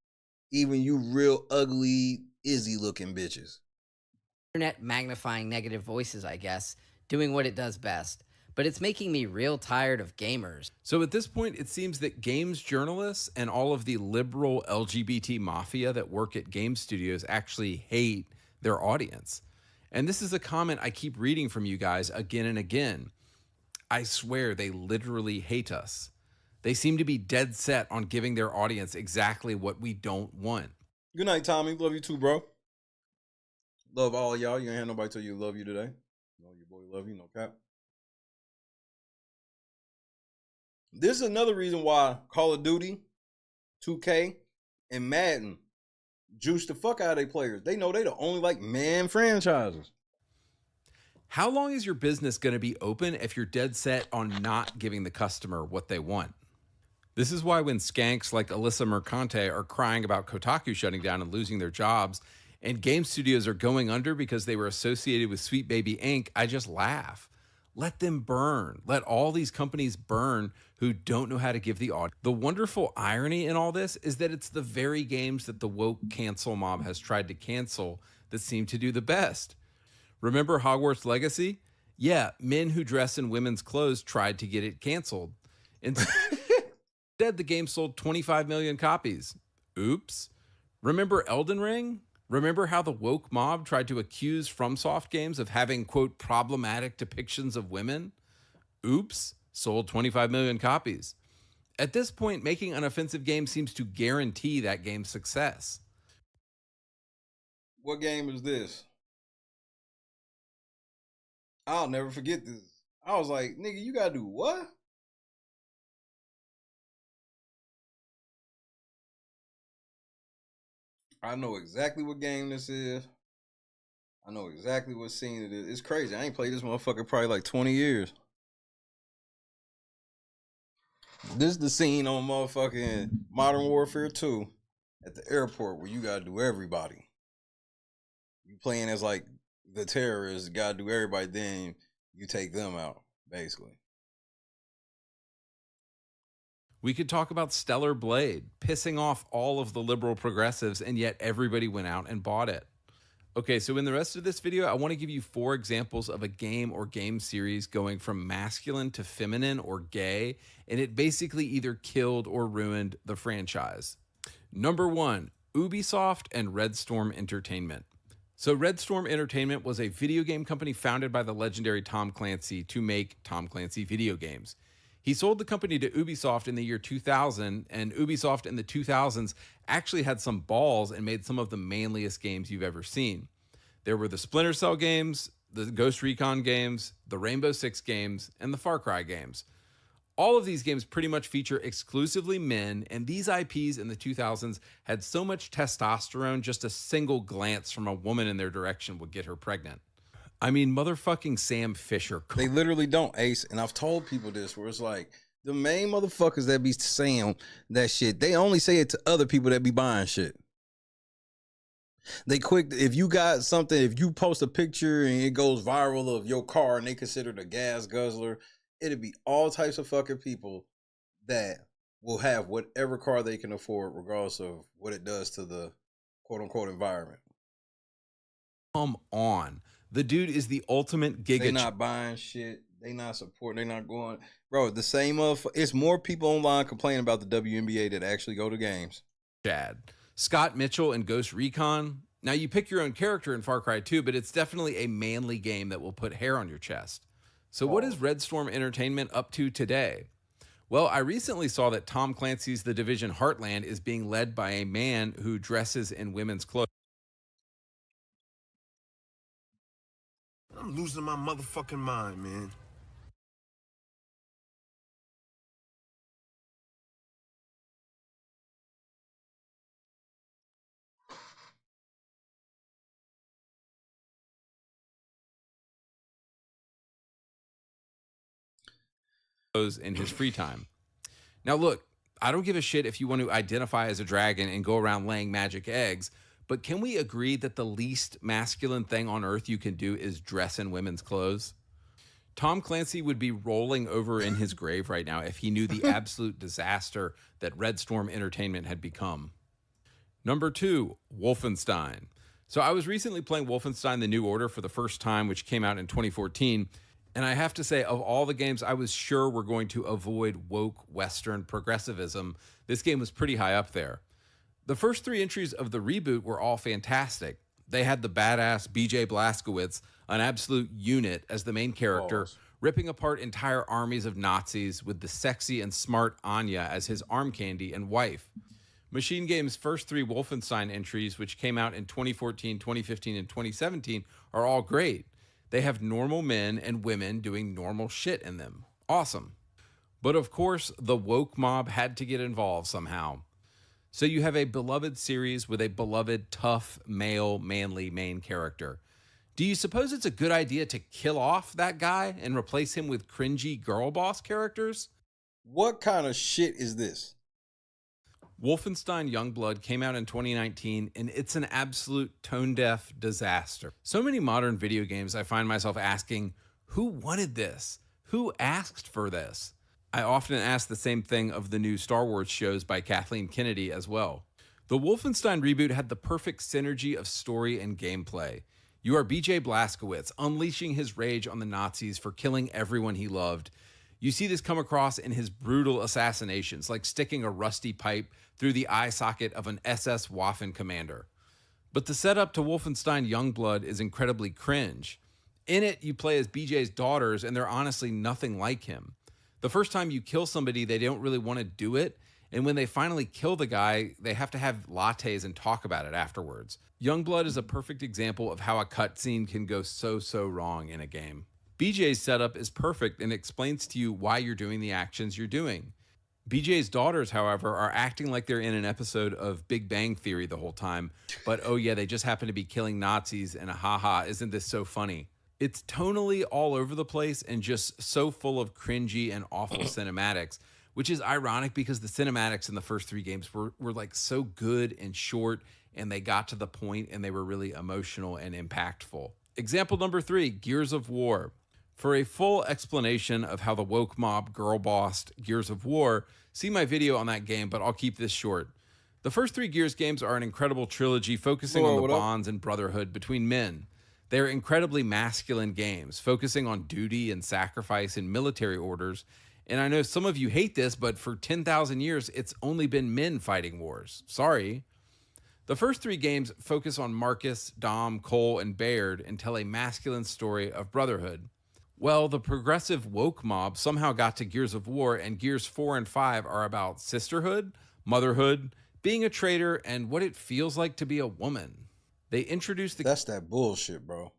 Even you real ugly, Izzy looking bitches. Internet magnifying negative voices, I guess, doing what it does best. But it's making me real tired of gamers. So at this point, it seems that games journalists and all of the liberal LGBT mafia that work at game studios actually hate their audience. And this is a comment I keep reading from you guys again and again. I swear they literally hate us. They seem to be dead set on giving their audience exactly what we don't want. Good night, Tommy. Love you too, bro. Love all of y'all. You ain't had nobody tell you love you today. No, your boy love you, no cap. This is another reason why Call of Duty, 2K, and Madden juice the fuck out of their players. They know they the only like man franchises. How long is your business going to be open if you're dead set on not giving the customer what they want? This is why when skanks like Alyssa Mercante are crying about Kotaku shutting down and losing their jobs, and game studios are going under because they were associated with Sweet Baby Inc., I just laugh. Let them burn. Let all these companies burn who don't know how to give the audience. The wonderful irony in all this is that it's the very games that the woke cancel mob has tried to cancel that seem to do the best. Remember Hogwarts Legacy? Yeah, men who dress in women's clothes tried to get it canceled. Instead, the game sold 25 million copies. Oops. Remember Elden Ring? Remember how the woke mob tried to accuse FromSoft games of having, quote, problematic depictions of women? Oops, sold 25 million copies. At this point, making an offensive game seems to guarantee that game's success. What game is this? I'll never forget this. I was like, nigga, you gotta do what? I know exactly what game this is. I know exactly what scene it is. It's crazy. I ain't played this motherfucker probably like 20 years. This is the scene on motherfucking Modern Warfare 2 at the airport where you gotta do everybody. You playing as like the terrorists, gotta do everybody, then you take them out, basically. We could talk about Stellar Blade, pissing off all of the liberal progressives, and yet everybody went out and bought it. Okay, so in the rest of this video, I want to give you 4 examples of a game or game series going from masculine to feminine or gay, and it basically either killed or ruined the franchise. Number 1, Ubisoft and Red Storm Entertainment. So Red Storm Entertainment was a video game company founded by the legendary Tom Clancy to make Tom Clancy video games. He sold the company to Ubisoft in the year 2000, and Ubisoft in the 2000s actually had some balls and made some of the manliest games you've ever seen. There were the Splinter Cell games, the Ghost Recon games, the Rainbow Six games, and the Far Cry games. All of these games pretty much feature exclusively men, and these IPs in the 2000s had so much testosterone, just a single glance from a woman in their direction would get her pregnant. I mean, motherfucking Sam Fisher. They literally don't, Ace. And I've told people this, where it's like, the main motherfuckers that be saying that shit, they only say it to other people that be buying shit. They quick, if you got something, if you post a picture and it goes viral of your car and they consider it a gas guzzler, it'll be all types of fucking people that will have whatever car they can afford, regardless of what it does to the quote unquote environment. Come on. The dude is the ultimate giga. They not buying shit. They not supporting. They not going. Bro, the same of it's more people online complaining about the WNBA that actually go to games. Chad. Scott Mitchell and Ghost Recon. Now you pick your own character in Far Cry 2, but it's definitely a manly game that will put hair on your chest. So what is Red Storm Entertainment up to today? Well, I recently saw that Tom Clancy's The Division Heartland is being led by a man who dresses in women's clothes. I'm losing my motherfucking mind, man. In his free time. Now look, I don't give a shit if you want to identify as a dragon and go around laying magic eggs, but can we agree that the least masculine thing on earth you can do is dress in women's clothes? Tom Clancy would be rolling over in his grave right now if he knew the absolute disaster that Red Storm Entertainment had become. Number 2, Wolfenstein. So I was recently playing Wolfenstein The New Order for the first time, which came out in 2014. And I have to say, of all the games I was sure were going to avoid woke Western progressivism, this game was pretty high up there. The first 3 entries of the reboot were all fantastic. They had the badass BJ Blazkowicz, an absolute unit, as the main character, ripping apart entire armies of Nazis with the sexy and smart Anya as his arm candy and wife. Machine Game's first 3 Wolfenstein entries, which came out in 2014, 2015, and 2017, are all great. They have normal men and women doing normal shit in them. Awesome. But of course, the woke mob had to get involved somehow. So you have a beloved series with a beloved, tough, male, manly main character. Do you suppose it's a good idea to kill off that guy and replace him with cringy girl boss characters? What kind of shit is this? Wolfenstein Youngblood came out in 2019, and it's an absolute tone-deaf disaster. So many modern video games, I find myself asking, who wanted this? Who asked for this? I often ask the same thing of the new Star Wars shows by Kathleen Kennedy as well. The Wolfenstein reboot had the perfect synergy of story and gameplay. You are BJ Blazkowicz, unleashing his rage on the Nazis for killing everyone he loved. You see this come across in his brutal assassinations, like sticking a rusty pipe through the eye socket of an SS Waffen commander. But the setup to Wolfenstein Youngblood is incredibly cringe. In it, you play as BJ's daughters, and they're honestly nothing like him. The first time you kill somebody, they don't really want to do it, and when they finally kill the guy, they have to have lattes and talk about it afterwards. Youngblood is a perfect example of how a cutscene can go so wrong in a game. BJ's setup is perfect and explains to you why you're doing the actions you're doing. BJ's daughters, however, are acting like they're in an episode of Big Bang Theory the whole time, but oh yeah, they just happen to be killing Nazis, and haha, isn't this so funny? It's tonally all over the place and just so full of cringy and awful cinematics, which is ironic because the cinematics in the first 3 games were like so good and short, and they got to the point and they were really emotional and impactful. Example number 3, Gears of War. For a full explanation of how the woke mob girl-bossed Gears of War, see my video on that game, but I'll keep this short. The first 3 Gears games are an incredible trilogy focusing on the bonds and brotherhood between men. They are incredibly masculine games, focusing on duty and sacrifice and military orders. And I know some of you hate this, but for 10,000 years, it's only been men fighting wars. Sorry. The first 3 games focus on Marcus, Dom, Cole, and Baird and tell a masculine story of brotherhood. Well, the progressive woke mob somehow got to Gears of War, and Gears 4 and 5 are about sisterhood, motherhood, being a traitor, and what it feels like to be a woman. They introduced That's that bullshit, bro.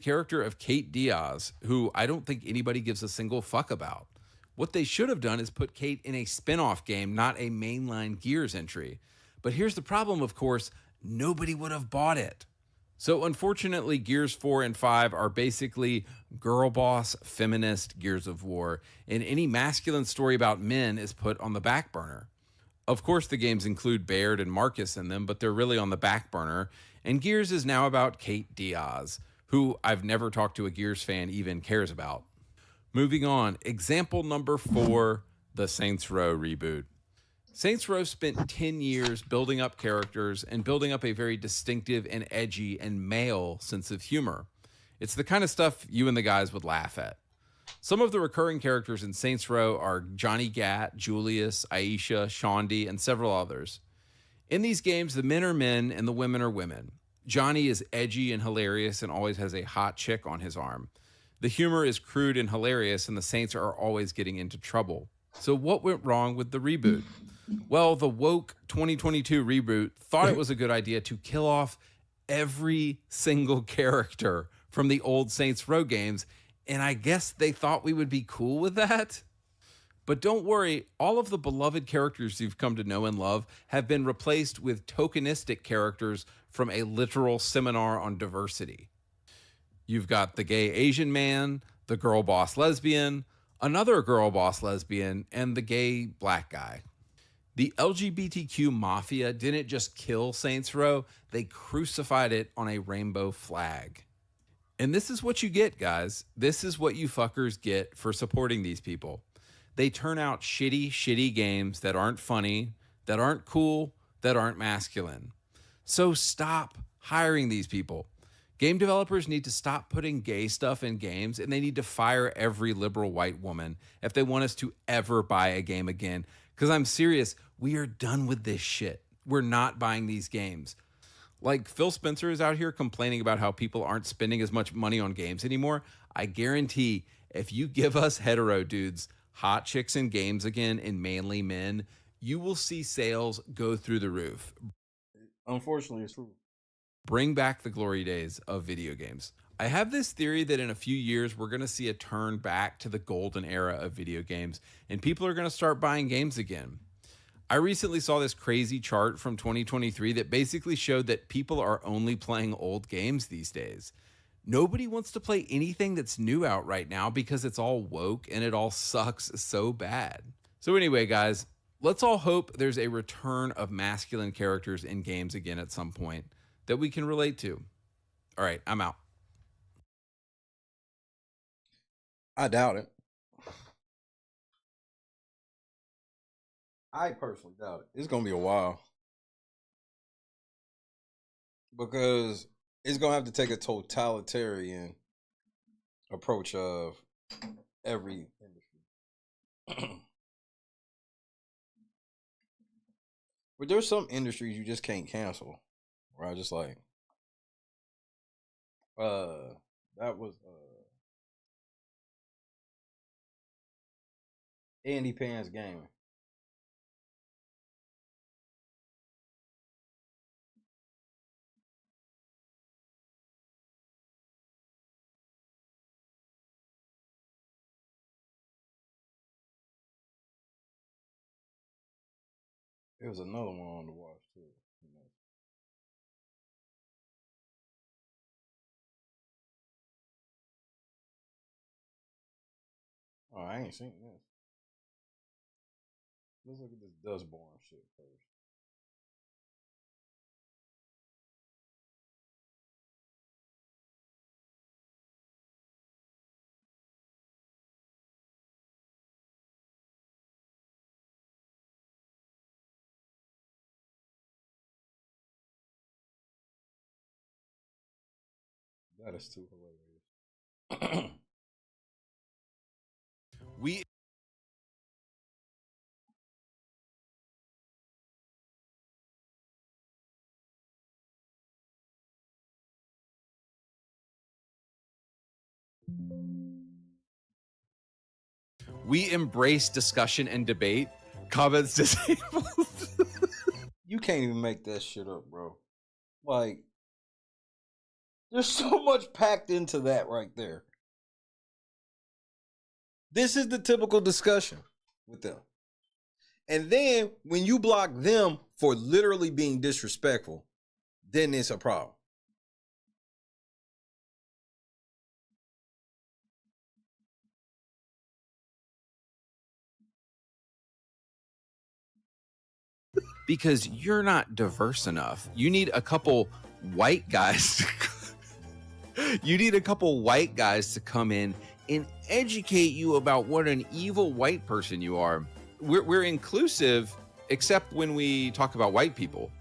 Character of Kate Diaz, who I don't think anybody gives a single fuck about. What they should have done is put Kate in a spin-off game, not a mainline Gears entry. But here's the problem, of course, nobody would have bought it. So unfortunately, Gears 4 and 5 are basically girl boss, feminist Gears of War, and any masculine story about men is put on the back burner. Of course, the games include Baird and Marcus in them, but they're really on the back burner, and Gears is now about Kate Diaz, who I've never talked to a Gears fan even cares about. Moving on, example number 4, the Saints Row reboot. Saints Row spent 10 years building up characters and building up a very distinctive and edgy and male sense of humor. It's the kind of stuff you and the guys would laugh at. Some of the recurring characters in Saints Row are Johnny Gat, Julius, Aisha, Shondi, and several others. In these games, the men are men and the women are women. Johnny is edgy and hilarious and always has a hot chick on his arm. The humor is crude and hilarious, and the Saints are always getting into trouble. So what went wrong with the reboot? Well, the woke 2022 reboot thought it was a good idea to kill off every single character from the old Saints Row games, and I guess they thought we would be cool with that. But don't worry, all of the beloved characters you've come to know and love have been replaced with tokenistic characters from a literal seminar on diversity. You've got the gay Asian man, the girl boss lesbian, another girl boss lesbian, and the gay black guy. The LGBTQ mafia didn't just kill Saints Row, they crucified it on a rainbow flag. And this is what you get, guys. This is what you fuckers get for supporting these people. They turn out shitty games that aren't funny, that aren't cool, that aren't masculine. So stop hiring these people. Game developers need to stop putting gay stuff in games, and they need to fire every liberal white woman if they want us to ever buy a game again. Because I'm serious, we are done with this shit. We're not buying these games. Like Phil Spencer is out here complaining about how people aren't spending as much money on games anymore. I guarantee if you give us hetero dudes hot chicks in games again and manly men, you will see sales go through the roof. Unfortunately, it's true. Bring back the glory days of video games. I have this theory that in a few years, we're going to see a turn back to the golden era of video games, and people are going to start buying games again. I recently saw this crazy chart from 2023 that basically showed that people are only playing old games these days. Nobody wants to play anything that's new out right now because it's all woke and it all sucks so bad. So anyway, guys, let's all hope there's a return of masculine characters in games again at some point that we can relate to. All right, I'm out. I doubt it. I personally doubt it. It's going to be a while. Because it's going to have to take a totalitarian approach of every industry. But there's some industries you just can't cancel. Where I just like, that was Andy Pan's Gaming. There was another one on the watch too. Oh, I ain't seen this. Let's look at this Dustborn shit first. That is too hilarious. We embrace discussion and debate. Comments disabled. You can't even make that shit up, bro. Like, there's so much packed into that right there. This is the typical discussion with them. And then when you block them for literally being disrespectful, then it's a problem. Because you're not diverse enough. You need a couple white guys. You need a couple white guys to come in and educate you about what an evil white person you are. We're inclusive, except when we talk about white people.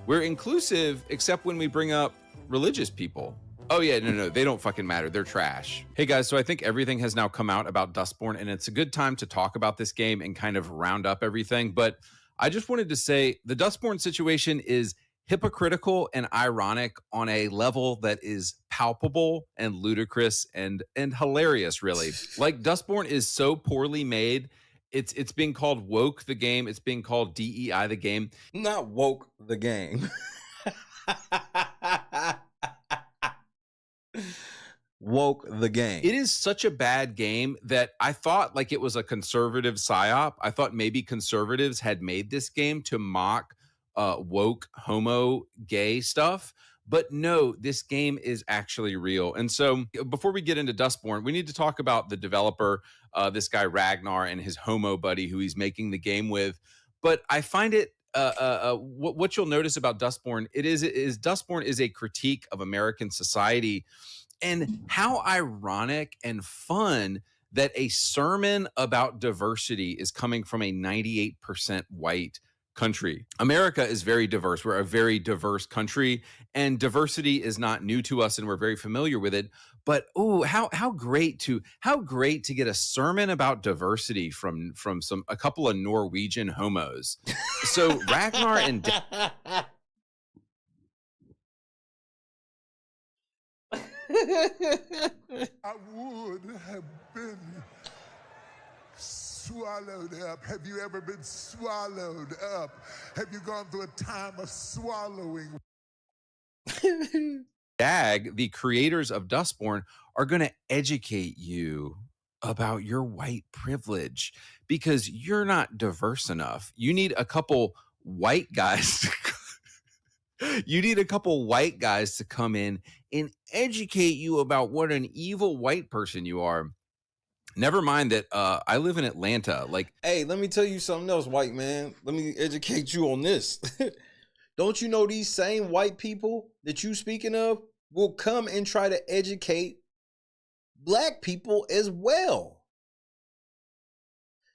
We're inclusive, except when we bring up religious people. Oh yeah, no, they don't fucking matter. They're trash. Hey guys, so I think everything has now come out about Dustborn, and it's a good time to talk about this game and kind of round up everything. But I just wanted to say the Dustborn situation is hypocritical and ironic on a level that is palpable and ludicrous and hilarious, really. Like, Dustborn is so poorly made. It's being called woke the game. It's being called DEI the game. Not woke the game. Woke the game. It is such a bad game that I thought like it was a conservative psyop. I thought maybe conservatives had made this game to mock woke, homo, gay stuff. But no, this game is actually real. And so before we get into Dustborn, we need to talk about the developer, this guy Ragnar, and his homo buddy who he's making the game with. But I find it, what you'll notice about Dustborn, Dustborn is a critique of American society. And how ironic and fun that a sermon about diversity is coming from a 98% white country. America is very diverse. We're a very diverse country, and diversity is not new to us, and we're very familiar with it. But how great to get a sermon about diversity from a couple of Norwegian homos. So Ragnar and I would have been swallowed up. Have you ever been swallowed up? Have you gone through a time of swallowing? Dag, the creators of Dustborn, are going to educate you about your white privilege because you're not diverse enough. You need a couple white guys to come in and educate you about what an evil white person you are. Never mind that I live in Atlanta. Like, hey, let me tell you something else, white man. Let me educate you on this. Don't you know these same white people that you speaking of will come and try to educate black people as well?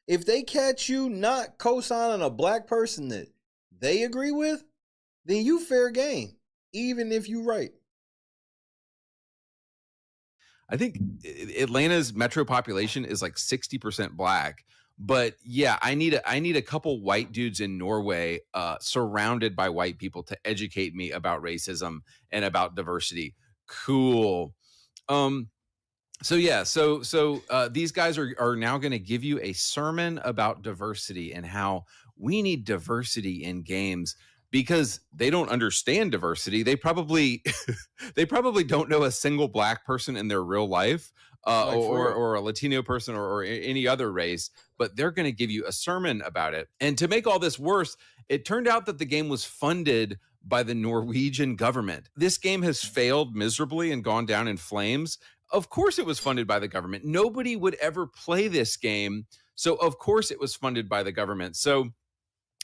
If they catch you not co-signing a black person that they agree with, then you fair game, even if you right. I think Atlanta's metro population is like 60% black. But yeah, I need a couple white dudes in Norway surrounded by white people to educate me about racism and about diversity. Cool. So these guys are now going to give you a sermon about diversity and how we need diversity in games because they don't understand diversity. They probably don't know a single black person in their real life. Or a Latino person or any other race, but they're going to give you a sermon about it. And to make all this worse, it turned out that the game was funded by the Norwegian government. This game has failed miserably and gone down in flames. Of course it was funded by the government. Nobody would ever play this game, so of course it was funded by the government. So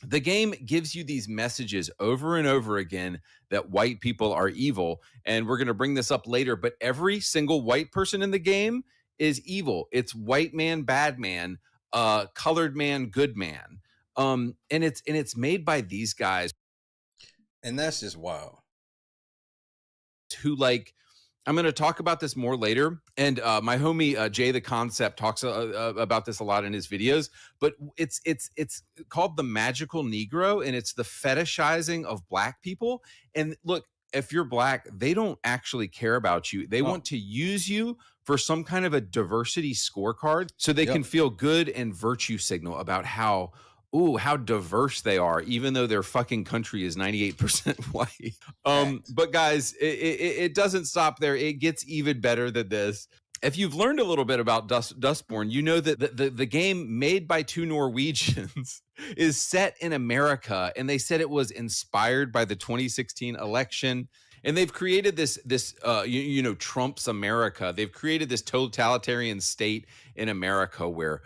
the game gives you these messages over and over again that white people are evil. And we're going to bring this up later, but every single white person in the game is evil. It's white man, bad man, colored man, good man. And it's made by these guys. And that's just wild. Who like, I'm going to talk about this more later. And my homie, Jay the Concept talks about this a lot in his videos, but it's called the magical Negro, and it's the fetishizing of black people. And look, if you're black, they don't actually care about you. They want to use you for some kind of a diversity scorecard so they can feel good and virtue signal about how diverse they are, even though their fucking country is 98% white. But guys, it doesn't stop there. It gets even better than this. If you've learned a little bit about Dustborn, you know that the game made by two Norwegians is set in America, and they said it was inspired by the 2016 election. And they've created this Trump's America. They've created this totalitarian state in America where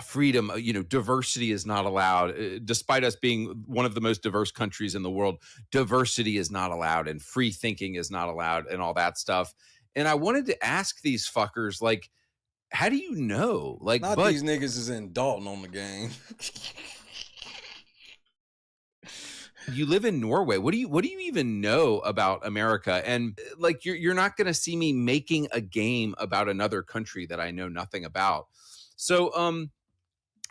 freedom, diversity is not allowed. Despite us being one of the most diverse countries in the world, diversity is not allowed and free thinking is not allowed and all that stuff. And I wanted to ask these fuckers, like, how do you know? Like, these niggas is in Dalton on the game. You live in Norway. What do you even know about America? And like, you're not going to see me making a game about another country that I know nothing about. So,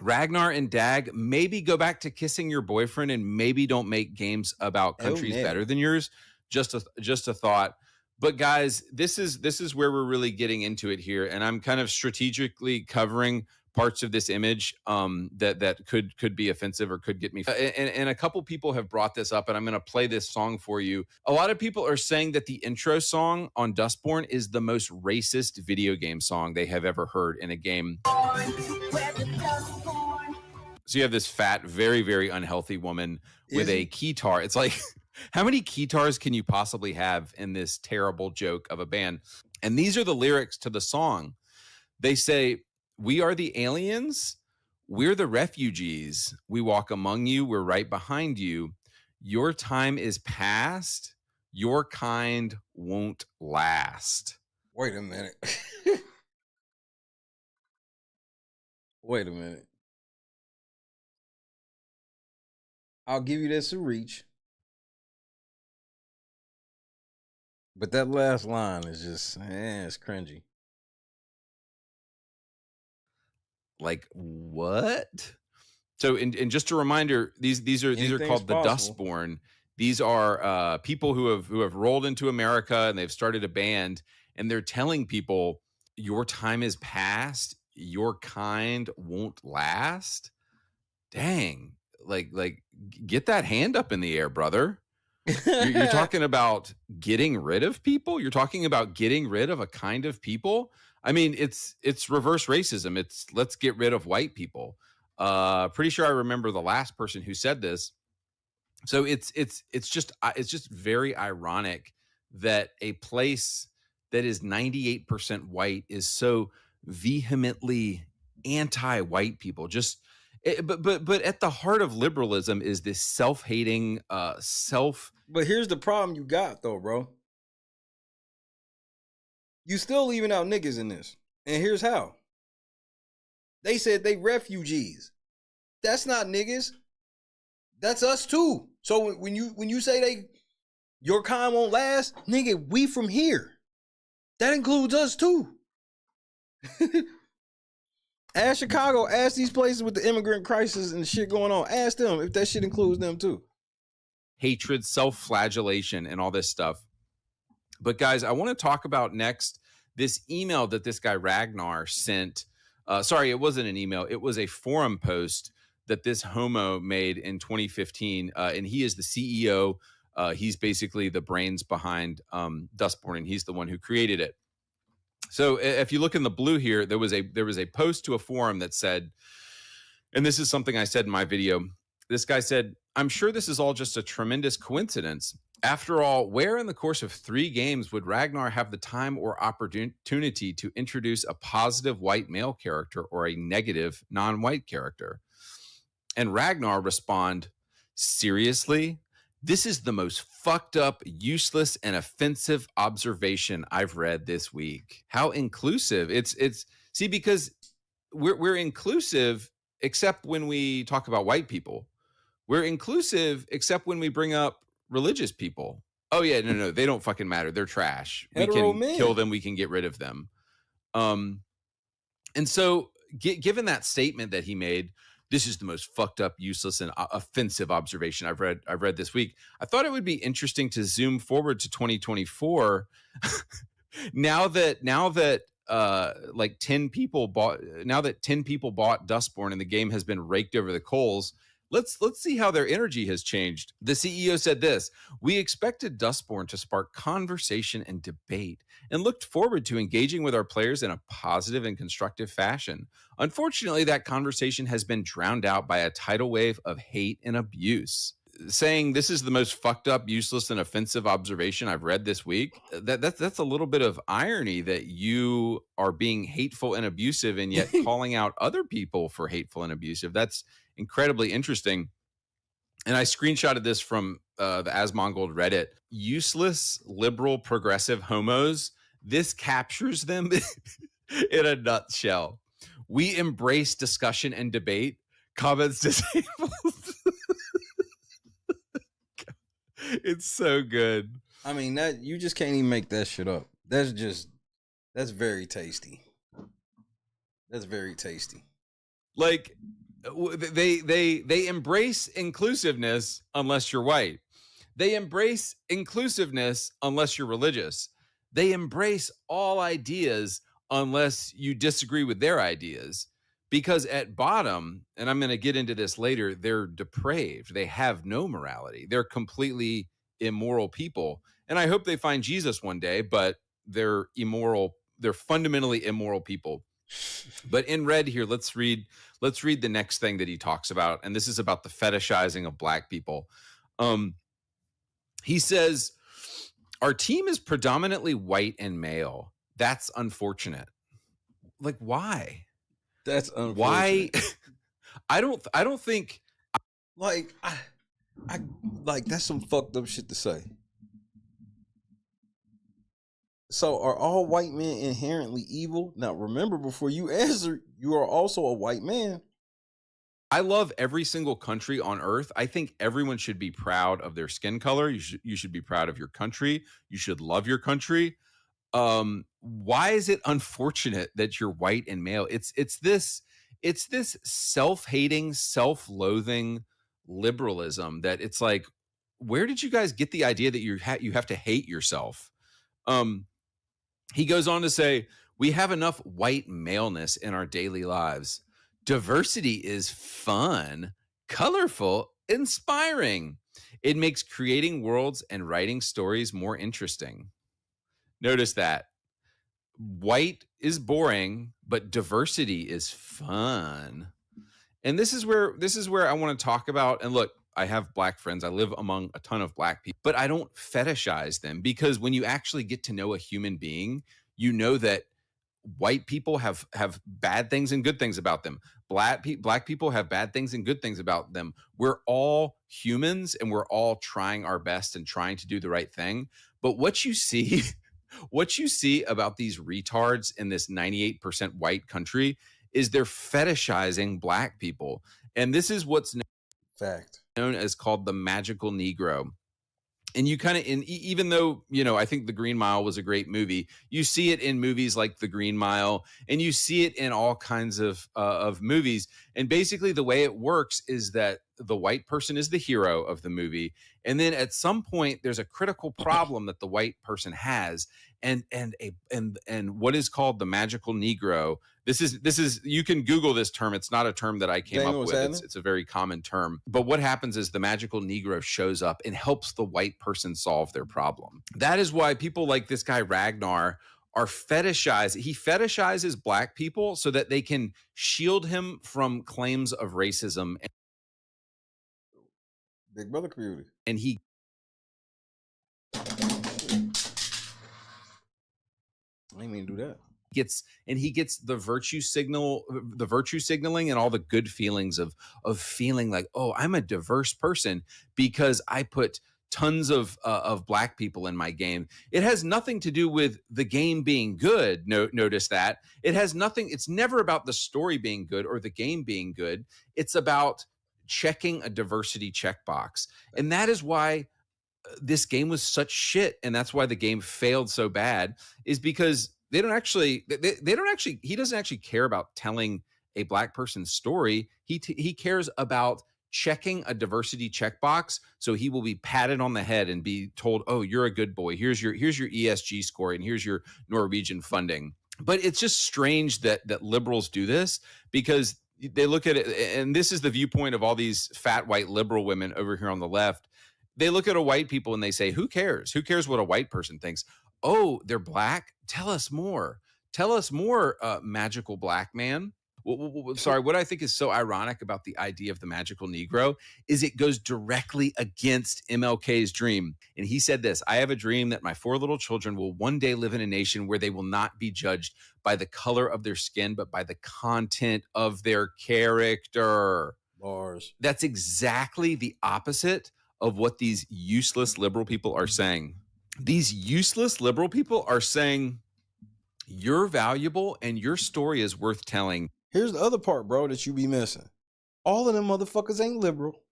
Ragnar and Dag, maybe go back to kissing your boyfriend and maybe don't make games about countries better than yours. Just a thought. But guys, this is where we're really getting into it here, and I'm kind of strategically covering parts of this image that could be offensive or could get me. And a couple people have brought this up, and I'm going to play this song for you. A lot of people are saying that the intro song on Dustborn is the most racist video game song they have ever heard in a game. So you have this fat, very, very unhealthy woman with a keytar. It's like, how many keytars can you possibly have in this terrible joke of a band? And these are the lyrics to the song. They say, "We are the aliens. We're the refugees. We walk among you. We're right behind you. Your time is past. Your kind won't last." Wait a minute. Wait a minute. I'll give you this a reach. But that last line is just, it's cringy. Like what? So, and just a reminder, these are called the Dustborn. These are people who have rolled into America and they've started a band, and they're telling people your time is past, your kind won't last. Dang, like get that hand up in the air, brother. You're talking about getting rid of people. You're talking about getting rid of a kind of people. I mean, it's reverse racism. It's let's get rid of white people. Pretty sure I remember the last person who said this. So it's just very ironic that a place that is 98% white is so vehemently anti-white people. But at the heart of liberalism is this self-hating But here's the problem you got though, bro. You still leaving out niggas in this. And here's how. They said they refugees. That's not niggas. That's us too. So when you say your kind won't last, nigga, we from here. That includes us too. Ask Chicago, ask these places with the immigrant crisis and shit going on. Ask them if that shit includes them too. Hatred, self-flagellation, and all this stuff. But guys, I want to talk about next this email that this guy Ragnar sent. Sorry, it wasn't an email. It was a forum post that this homo made in 2015. And he is the CEO. He's basically the brains behind Dustborn, and he's the one who created it. So if you look in the blue here, there was a post to a forum that said, and this is something I said in my video. This guy said, "I'm sure this is all just a tremendous coincidence. After all, where in the course of 3 games would Ragnar have the time or opportunity to introduce a positive white male character or a negative non-white character?" And Ragnar respond, "Seriously? This is the most fucked up, useless, and offensive observation I've read this week." How inclusive. It's see, because we're inclusive except when we talk about white people. We're inclusive except when we bring up religious people. Oh yeah, no, they don't fucking matter. They're trash. We can kill them. We can get rid of them. And so given that statement that he made, this is the most fucked up, useless, and offensive observation I've read this week. I thought it would be interesting to zoom forward to 2024. now that like 10 people bought Dustborn and the game has been raked over the coals. Let's see how their energy has changed. The CEO said this: "We expected Dustborn to spark conversation and debate and looked forward to engaging with our players in a positive and constructive fashion. Unfortunately, that conversation has been drowned out by a tidal wave of hate and abuse." Saying this is the most fucked up, useless, and offensive observation I've read this week. That's a little bit of irony that you are being hateful and abusive and yet calling out other people for hateful and abusive. That's incredibly interesting. And I screenshotted this from the Asmongold Reddit. Useless, liberal, progressive homos. This captures them in a nutshell. We embrace discussion and debate. Comments disabled. It's so good. I mean, that you just can't even make that shit up. That's very tasty. That's very tasty. Like they embrace inclusiveness unless you're white. They embrace inclusiveness unless you're religious. They embrace all ideas unless you disagree with their ideas. Because at bottom, and I'm going to get into this later, they're depraved. They have no morality. They're completely immoral people. And I hope they find Jesus one day, but they're immoral. They're fundamentally immoral people. But in red here, let's read the next thing that he talks about. And this is about the fetishizing of black people. He says, "Our team is predominantly white and male. That's unfortunate." Like, why? That's unfortunate. Why? I don't think like I like that's some fucked up shit to say. So are all white men inherently evil? Now remember, before you answer, you are also a white man. I love every single country on earth. I think everyone should be proud of their skin color. You should be proud of your country. You should love your country. Why is it unfortunate that you're white and male? It's this self-hating, self-loathing liberalism that it's like, where did you guys get the idea that you have to hate yourself? He goes on to say, we have enough white maleness in our daily lives. Diversity is fun, colorful, inspiring. It makes creating worlds and writing stories more interesting. Notice that. White is boring, but diversity is fun. And this is where I want to talk about, and look, I have black friends. I live among a ton of black people, but I don't fetishize them, because when you actually get to know a human being, you know that white people have bad things and good things about them. Black people have bad things and good things about them. We're all humans and we're all trying our best and trying to do the right thing. But what you see about these retards in this 98% white country is they're fetishizing black people. And this is what's known as called the magical Negro. And you kind of, even though, I think The Green Mile was a great movie, you see it in movies like The Green Mile, and you see it in all kinds of movies. And basically the way it works is that the white person is the hero of the movie. And then at some point there's a critical problem that the white person has, and what is called the magical Negro. This is you can Google this term. It's not a term that I came up with. It's a very common term. But what happens is the magical Negro shows up and helps the white person solve their problem. That is why people like this guy Ragnar are fetishized. He fetishizes black people so that they can shield him from claims of racism. Big brother community. And he I didn't mean to do that. He gets the virtue signaling and all the good feelings of feeling like, oh, I'm a diverse person because I put tons of black people in my game. It has nothing to do with the game being good. Notice that it has nothing. It's never about the story being good or the game being good. It's about checking a diversity checkbox. And that is why this game was such shit. And that's why the game failed so bad, is because he doesn't actually care about telling a black person's story. He cares about checking a diversity checkbox, so he will be patted on the head and be told, oh, you're a good boy. Here's your ESG score and here's your Norwegian funding. But it's just strange that liberals do this, because they look at it, and this is the viewpoint of all these fat white liberal women over here on the left. They look at a white people and they say, who cares? Who cares what a white person thinks? Oh, they're black? Tell us more. Tell us more, magical black man. Sorry, what I think is so ironic about the idea of the magical Negro is it goes directly against MLK's dream. And he said this: I have a dream that my 4 little children will one day live in a nation where they will not be judged by the color of their skin, but by the content of their character. Bars. That's exactly the opposite of what these useless liberal people are saying. These useless liberal people are saying, you're valuable and your story is worth telling. Here's the other part, bro, that you be missing. All of them motherfuckers ain't liberal.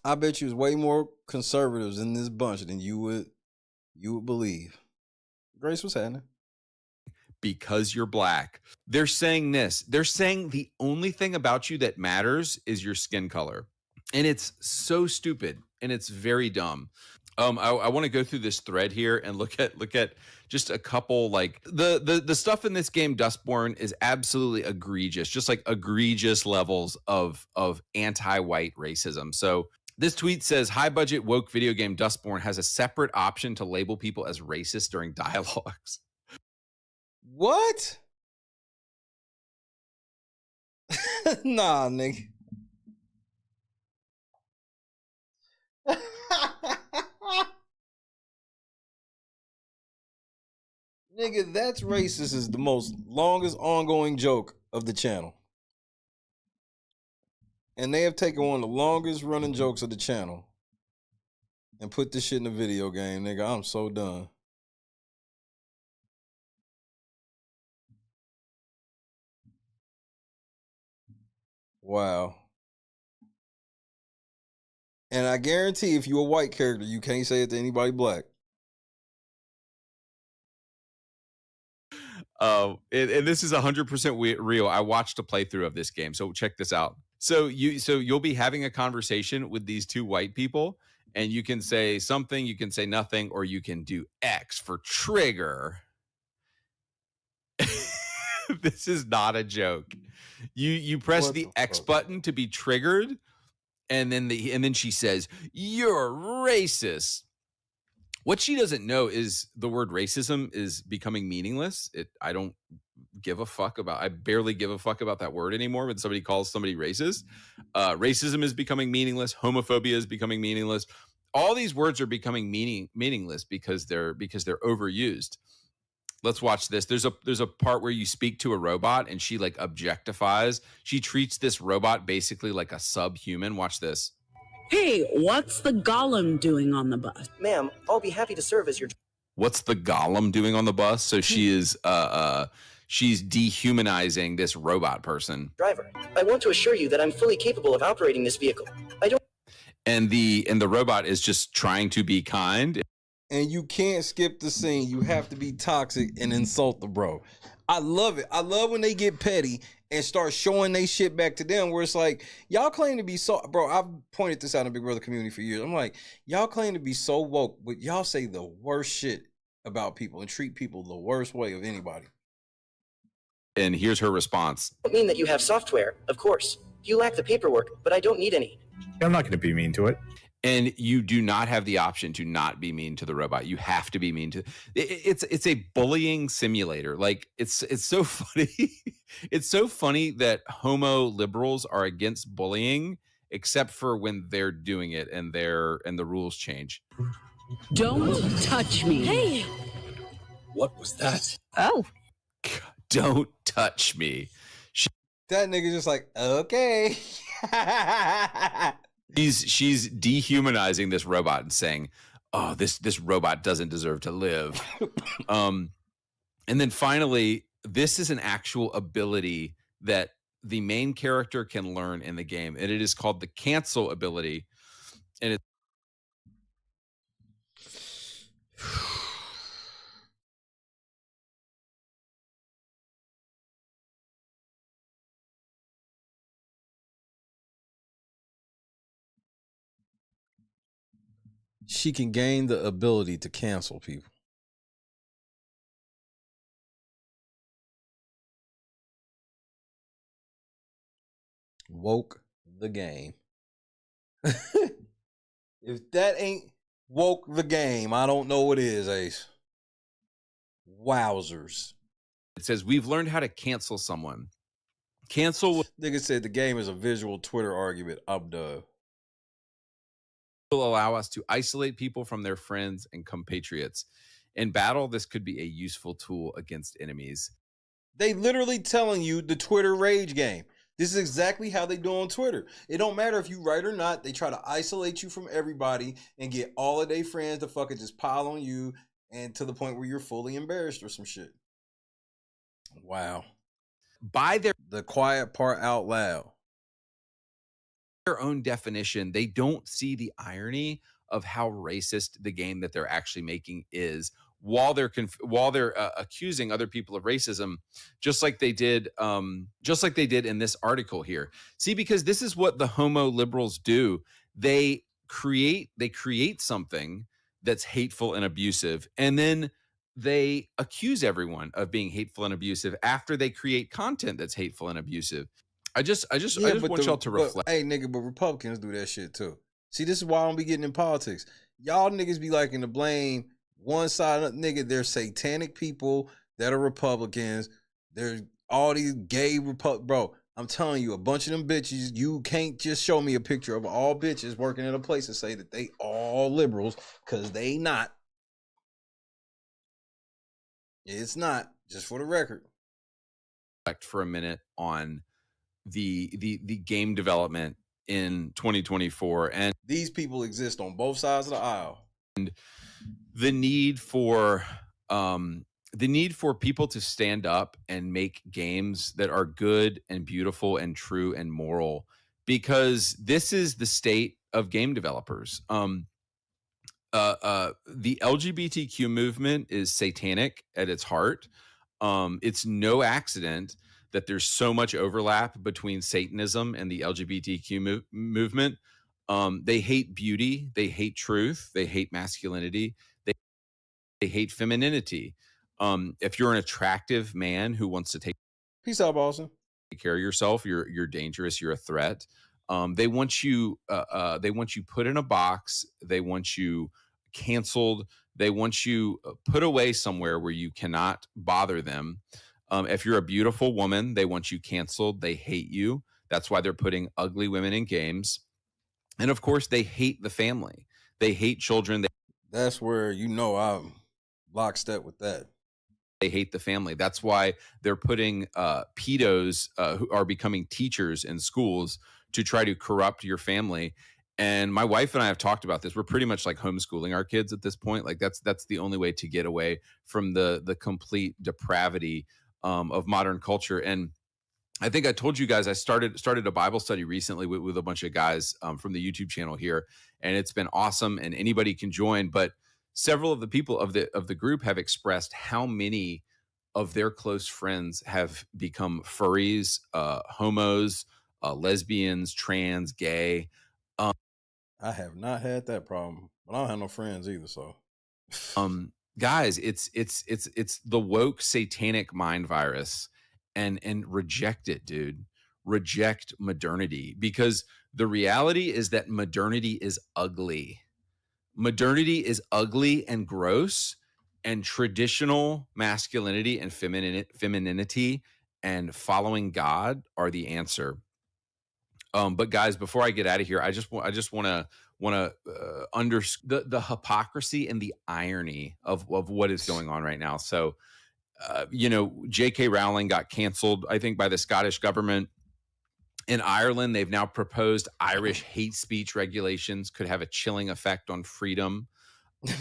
I bet you there's way more conservatives in this bunch than you would believe. Grace, what's happening? Because you're black. They're saying this. They're saying the only thing about you that matters is your skin color. And it's so stupid and it's very dumb. I want to go through this thread here and look at just a couple, like the stuff in this game. Dustborn is absolutely egregious, just like egregious levels of anti-white racism. So this tweet says, high budget woke video game Dustborn has a separate option to label people as racist during dialogues. What? Nah, nigga. Nigga, that's racist is the most longest ongoing joke of the channel. And they have taken one of the longest running jokes of the channel and put this shit in a video game, nigga. I'm so done. Wow. And I guarantee if you're a white character, you can't say it to anybody black. And this is 100% real. I watched a playthrough of this game, so check this out. So you'll be having a conversation with these two white people, and you can say something, you can say nothing, or you can do X for trigger. This is not a joke. You press the X button to be triggered, and then she says, "You're racist." What she doesn't know is the word racism is becoming meaningless. I don't give a fuck about. I barely give a fuck about that word anymore. When somebody calls somebody racist, racism is becoming meaningless. Homophobia is becoming meaningless. All these words are becoming meaningless because they're overused. Let's watch this. There's a part where you speak to a robot and she like objectifies. She treats this robot basically like a subhuman. Watch this. Hey, what's the golem doing on the bus? Ma'am, I'll be happy to serve as your... What's the golem doing on the bus? So she is she's dehumanizing this robot person. Driver, I want to assure you that I'm fully capable of operating this vehicle. I don't... And the robot is just trying to be kind. And you can't skip the scene. You have to be toxic and insult the bro. I love it. I love when they get petty and start showing they shit back to them, where it's like, y'all claim to be so, bro, I've pointed this out in the Big Brother community for years. I'm like, y'all claim to be so woke, but y'all say the worst shit about people and treat people the worst way of anybody. And here's her response. I don't mean that you have software, of course. You lack the paperwork, but I don't need any. I'm not going to be mean to it. And you do not have the option to not be mean to the robot. You have to be mean to it's a bullying simulator. Like it's so funny. It's so funny that homo liberals are against bullying, except for when they're doing it and the rules change. Don't touch me. Hey. What was that? Oh. God, don't touch me. That nigga just like, okay. She's dehumanizing this robot and saying, "Oh, this robot doesn't deserve to live." And then finally, this is an actual ability that the main character can learn in the game, and it is called the cancel ability. And it's she can gain the ability to cancel people. Woke the game. If that ain't woke the game, I don't know what is, Ace. Wowzers. It says we've learned how to cancel someone. Cancel. Nigga said the game is a visual Twitter argument. I'm done. Will allow us to isolate people from their friends and compatriots. In battle, this could be a useful tool against enemies. They literally telling you the Twitter rage game. This is exactly how they do on Twitter. It don't matter if you right or not. They try to isolate you from everybody and get all of their friends to fucking just pile on you, and to the point where you're fully embarrassed or some shit. Wow. By the quiet part out loud. Their own definition, they don't see the irony of how racist the game that they're actually making is, while they're accusing other people of racism, just like they did in this article here. See, because this is what the homo liberals do. They create something that's hateful and abusive, and then they accuse everyone of being hateful and abusive after they create content that's hateful and abusive. I just want y'all to reflect. Hey, nigga, but Republicans do that shit too. See, this is why I don't be getting in politics. Y'all niggas be liking to blame one side of nigga. They're satanic people that are Republicans. They're all these gay bro. I'm telling you, a bunch of them bitches. You can't just show me a picture of all bitches working at a place and say that they all liberals, because they not. It's not, just for the record. For a minute on the game development in 2024, and these people exist on both sides of the aisle, and the need for the need for people to stand up and make games that are good and beautiful and true and moral, because this is the state of game developers. The LGBTQ movement is satanic at its heart. It's no accident that there's so much overlap between Satanism and the LGBTQ movement. They hate beauty, they hate truth, they hate masculinity, they hate femininity. If you're an attractive man who wants to take Peace out, Boston. care of yourself, you're dangerous, you're a threat. They want you put in a box. They want you canceled. They want you put away somewhere where you cannot bother them. If you're a beautiful woman, they want you canceled. They hate you. That's why they're putting ugly women in games. And of course, they hate the family. They hate children. That's where I'm lockstep with that. They hate the family. That's why they're putting pedos who are becoming teachers in schools to try to corrupt your family. And my wife and I have talked about this. We're pretty much like homeschooling our kids at this point. Like that's the only way to get away from the complete depravity of modern culture. And I think I told you guys I started a Bible study recently with a bunch of guys from the YouTube channel here, and it's been awesome. And anybody can join, but several of the people of the group have expressed how many of their close friends have become furries, homos, lesbians, trans, gay. I have not had that problem, but I don't have no friends either. So, guys, it's the woke satanic mind virus, and reject it, dude. Reject modernity, because the reality is that modernity is ugly. Modernity is ugly and gross, and traditional masculinity and femininity and following God are the answer. But guys, before I get out of here, I just want to underscore the hypocrisy and the irony of what is going on right now. So, J.K. Rowling got canceled, I think, by the Scottish government. In Ireland, they've now proposed Irish hate speech regulations could have a chilling effect on freedom.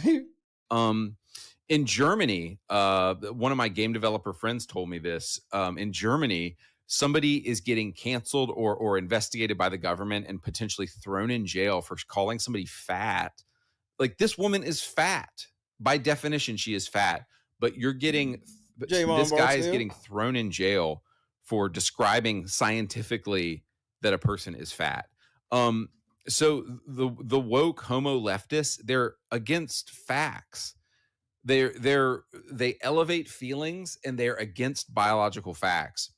In Germany, one of my game developer friends told me this. In Germany, somebody is getting canceled or investigated by the government and potentially thrown in jail for calling somebody fat. Like, this woman is fat. By definition, she is fat. But this guy is getting thrown in jail for describing scientifically that a person is fat. So the woke homo leftists, they're against facts. They elevate feelings, and they're against biological facts.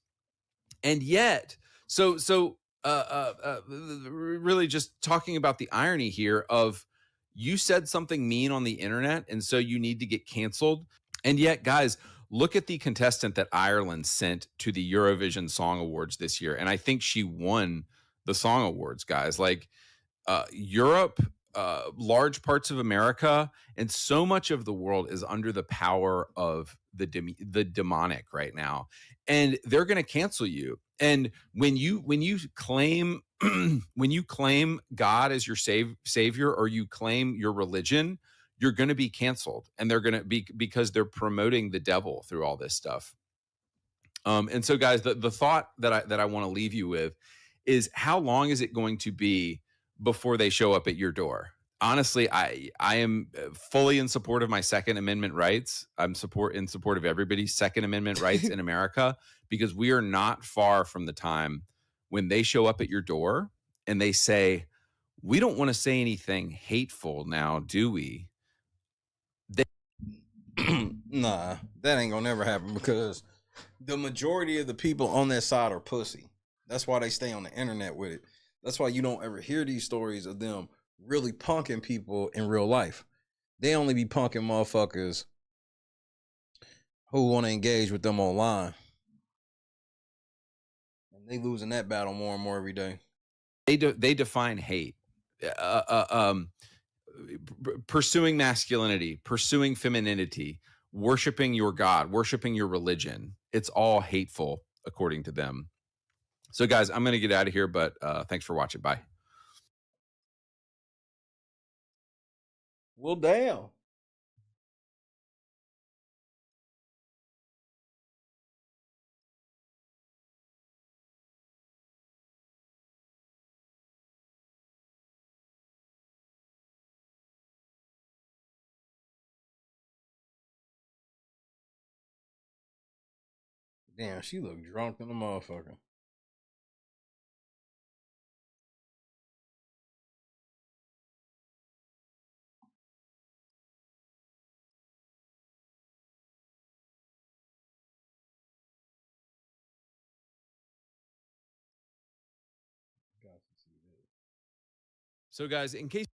And yet, really just talking about the irony here of, you said something mean on the internet, and so you need to get canceled. And yet, guys, look at the contestant that Ireland sent to the Eurovision Song Awards this year. And I think she won the Song Awards, guys. Like, Europe, large parts of America, and so much of the world is under the power of the demonic right now. And they're going to cancel you. And when you claim when you claim God as your savior, or you claim your religion, you're going to be canceled, and they're going to be, because they're promoting the devil through all this stuff. And so, guys, the thought that I want to leave you with is, how long is it going to be before they show up at your door? Honestly, I am fully in support of my Second Amendment rights. I'm in support of everybody's Second Amendment rights in America, because we are not far from the time when they show up at your door and they say, "We don't want to say anything hateful now, do we?" Nah, that ain't gonna never happen, because the majority of the people on that side are pussy. That's why they stay on the internet with it. That's why you don't ever hear these stories of them really punking people in real life. They only be punking motherfuckers who want to engage with them online. And they losing that battle more and more every day. They define hate. Pursuing masculinity, pursuing femininity, worshiping your God, worshiping your religion. It's all hateful according to them. So, guys, I'm going to get out of here, but thanks for watching. Bye. Well, damn. Damn, she looked drunk in the motherfucker. So, guys, in case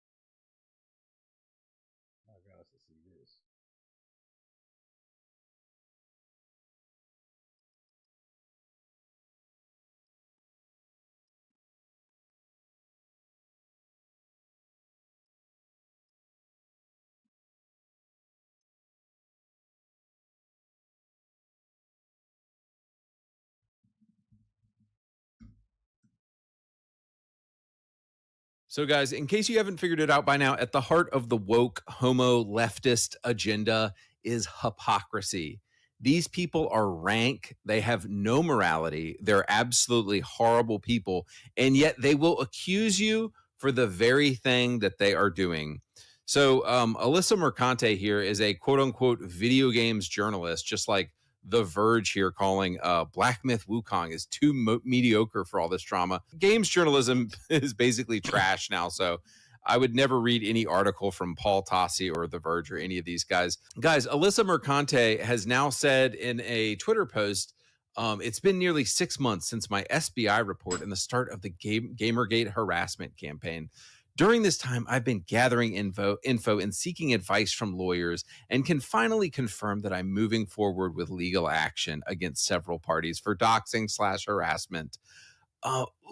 So, guys, in case you haven't figured it out by now, at the heart of the woke homo leftist agenda is hypocrisy. These people are rank. They have no morality. They're absolutely horrible people. And yet they will accuse you for the very thing that they are doing. So, Alyssa Mercante here is a quote unquote video games journalist, just like The Verge here calling Black Myth Wukong is too mediocre for all this drama. Games journalism is basically trash now, so I would never read any article from Paul Tassi or The Verge or any of these guys. Guys, Alyssa Mercante has now said in a Twitter post, it's been nearly 6 months since my SBI report and the start of the Gamergate harassment campaign. During this time, I've been gathering info and seeking advice from lawyers and can finally confirm that I'm moving forward with legal action against several parties for doxing/harassment.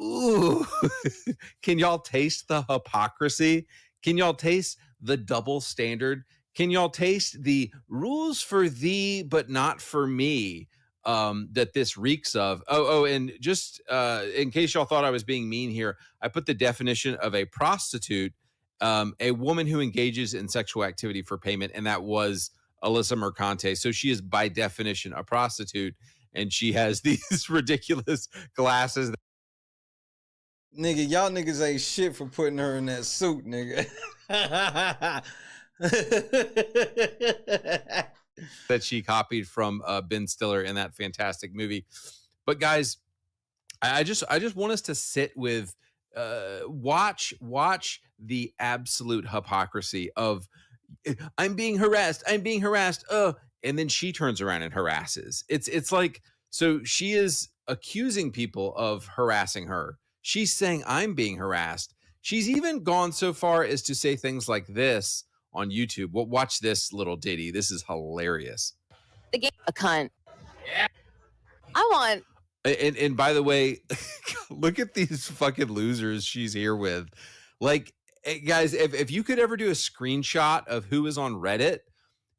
Ooh, can y'all taste the hypocrisy? Can y'all taste the double standard? Can y'all taste the rules for thee, but not for me? That this reeks of. And just in case y'all thought I was being mean here, I put the definition of a prostitute, a woman who engages in sexual activity for payment, and that was Alyssa Mercante. So she is by definition a prostitute, and she has these ridiculous glasses. Nigga, y'all niggas ain't shit for putting her in that suit, nigga. That she copied from Ben Stiller in that fantastic movie. But guys, I just want us to sit with watch the absolute hypocrisy of I'm being harassed, and then she turns around and harasses. It's like, so she is accusing people of harassing her. She's saying I'm being harassed. She's even gone so far as to say things like this on YouTube. Well, watch this little ditty. This is hilarious. The game a cunt. Yeah. I want. And by the way, look at these fucking losers she's here with. Like, guys, if you could ever do a screenshot of who is on Reddit,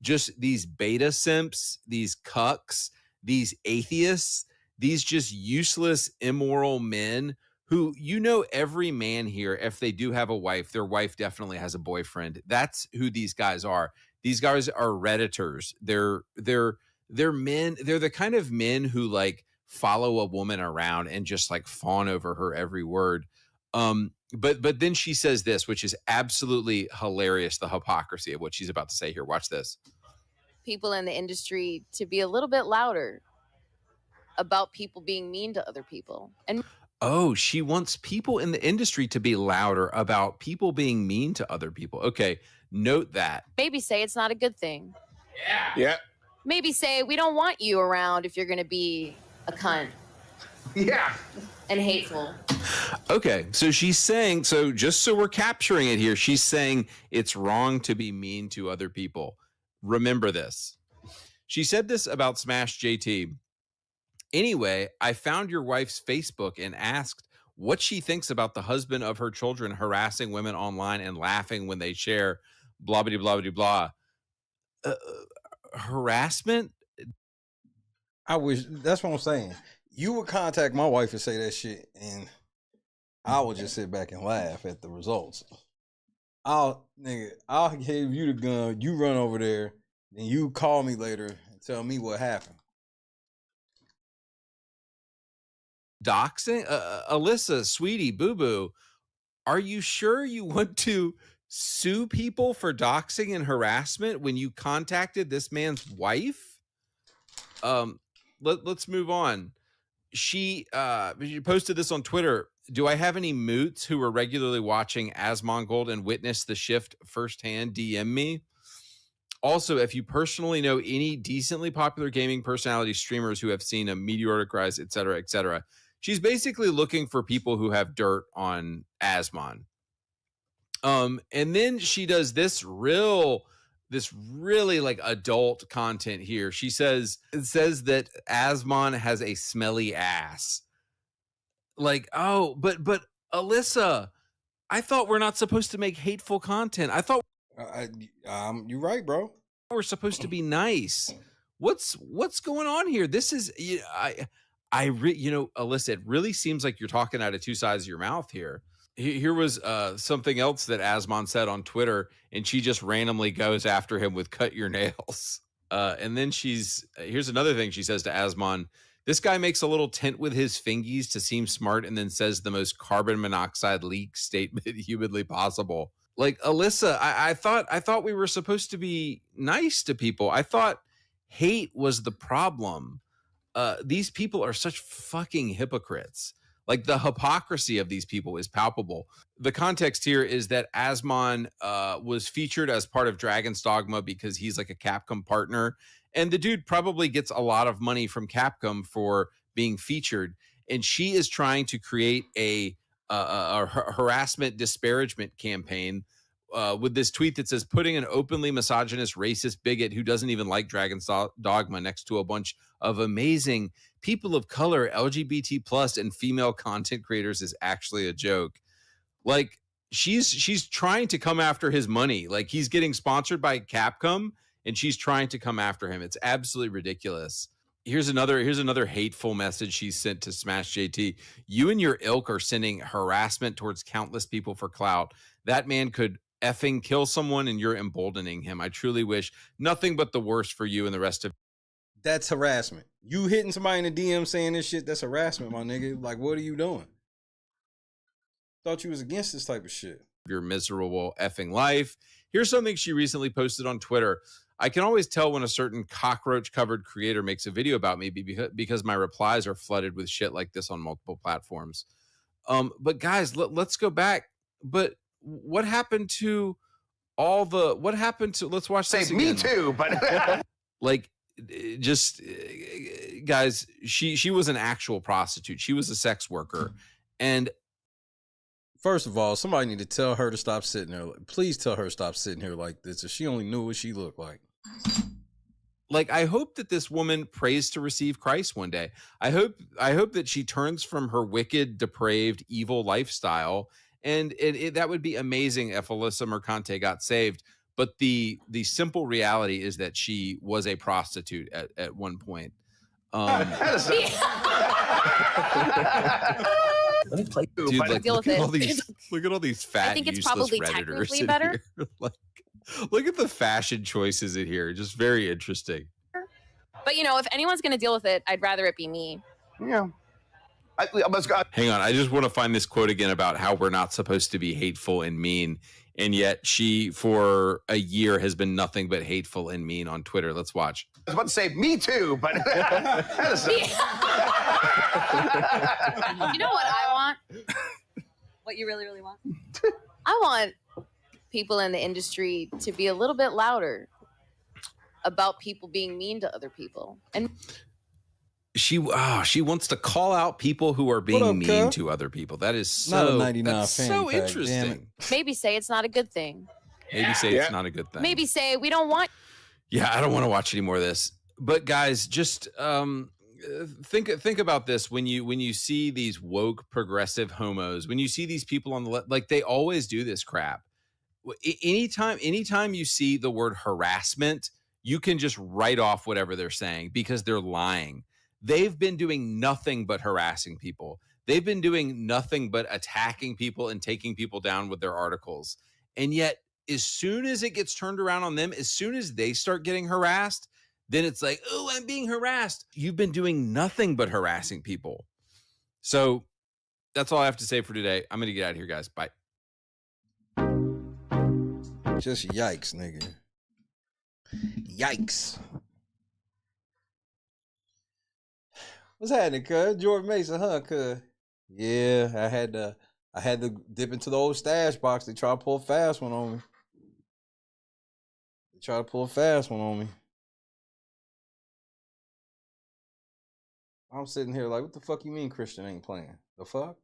just these beta simps, these cucks, these atheists, these just useless, immoral men who, you know, every man here, if they do have a wife, their wife definitely has a boyfriend. That's who these guys are. These guys are Redditors. They're men. They're the kind of men who like follow a woman around and just like fawn over her every word. But then she says this, which is absolutely hilarious, the hypocrisy of what she's about to say here. Watch this. People in the industry to be a little bit louder about people being mean to other people. And oh, she wants people in the industry to be louder about people being mean to other people. Okay, note that. maybe say it's not a good thing. Yeah. Maybe say we don't want you around if you're going to be a cunt. Yeah. And hateful. Okay, so she's saying, so just so we're capturing it here, she's saying it's wrong to be mean to other people. Remember this. She said this about Smash JT. Anyway, I found your wife's Facebook and asked what she thinks about the husband of her children harassing women online and laughing when they share blah, blah, blah, blah, blah. Harassment? I wish, that's what I'm saying. You would contact my wife and say that shit, and I would just sit back and laugh at the results. I'll give you the gun, you run over there, then you call me later and tell me what happened. Doxing? Alyssa, sweetie, boo-boo, are you sure you want to sue people for doxing and harassment when you contacted this man's wife? let's move on. She posted this on Twitter. Do I have any moots who are regularly watching Asmongold and witness the shift firsthand? DM me. Also, if you personally know any decently popular gaming personality streamers who have seen a meteoric rise, et cetera, et cetera. She's basically looking for people who have dirt on Asmon. And then she does this really like adult content here. It says that Asmon has a smelly ass. Like, oh, but Alyssa, I thought we're not supposed to make hateful content. I thought you're right, bro. We're supposed to be nice. What's going on here? This is Alyssa, it really seems like you're talking out of two sides of your mouth here. Here was something else that Asmon said on Twitter, and she just randomly goes after him with "cut your nails." And then here's another thing she says to Asmon. This guy makes a little tint with his fingies to seem smart, and then says the most carbon monoxide leak statement humanly possible. Like, Alyssa, I thought we were supposed to be nice to people. I thought hate was the problem. These people are such fucking hypocrites. Like, the hypocrisy of these people is palpable. The context here is that Asmon was featured as part of Dragon's Dogma because he's like a Capcom partner. And the dude probably gets a lot of money from Capcom for being featured. And she is trying to create a harassment disparagement campaign with this tweet that says, putting an openly misogynist, racist bigot who doesn't even like Dragon's Dogma next to a bunch of amazing people of color, LGBT plus, and female content creators is actually a joke. Like, she's trying to come after his money. Like, he's getting sponsored by Capcom, and she's trying to come after him. It's absolutely ridiculous. Here's another hateful message she sent to Smash JT. You and your ilk are sending harassment towards countless people for clout. That man could effing kill someone, and you're emboldening him. I truly wish nothing but the worst for you and the rest of. That's harassment. You hitting somebody in the DM saying this shit, that's harassment, my nigga. Like, what are you doing? Thought you was against this type of shit. Your miserable effing life. Here's something she recently posted on Twitter. I can always tell when a certain cockroach-covered creator makes a video about me because my replies are flooded with shit like this on multiple platforms. But guys, let's go back. But what happened to let's watch this again. Me too, but like, just guys, she was an actual prostitute. She was a sex worker. And first of all, somebody need to tell her to stop sitting there. Please tell her to stop sitting here like this. If she only knew what she looked like. Like, I hope that this woman prays to receive Christ one day. I hope that she turns from her wicked, depraved, evil lifestyle. And that would be amazing if Alyssa Mercante got saved. But the simple reality is that she was a prostitute at one point. Let me play. Dude, like, look at all these fat, I think it's useless probably Redditors technically in better. here. Like, look at the fashion choices in here. Just very interesting. But if anyone's gonna deal with it, I'd rather it be me. Yeah. Hang on, I just want to find this quote again about how we're not supposed to be hateful and mean, and yet she, for a year, has been nothing but hateful and mean on Twitter. Let's watch. I was about to say me too, but You know what I want? What you really, really want? I want people in the industry to be a little bit louder about people being mean to other people. And she wants to call out people who are being mean to other people. That is so, not a 99 that's fan so pack, interesting. maybe say it's not a good thing. Maybe say it's not a good thing. Maybe say we don't want. Yeah, I don't want to watch any more of this. But guys, just think about this when you see these woke progressive homos, when you see these people on the left, like, they always do this crap. Anytime you see the word harassment, you can just write off whatever they're saying because they're lying. They've been doing nothing but harassing people. They've been doing nothing but attacking people and taking people down with their articles. And yet, as soon as it gets turned around on them, as soon as they start getting harassed, then it's like, oh, I'm being harassed. You've been doing nothing but harassing people. So that's all I have to say for today. I'm going to get out of here, guys. Bye. Just yikes, nigga. Yikes. What's happening, cuz? Jordan Mason, huh, cuz? Yeah, I had to dip into the old stash box. They try to pull a fast one on me. I'm sitting here like, what the fuck you mean Christian ain't playing? The fuck?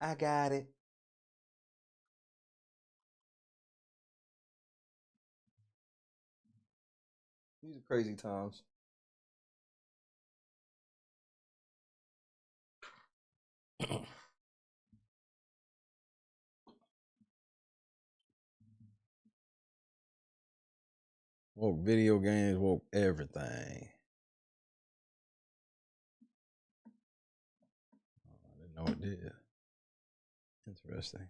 I got it. These are crazy times. Woke video games, woke everything. I didn't know it did. Interesting.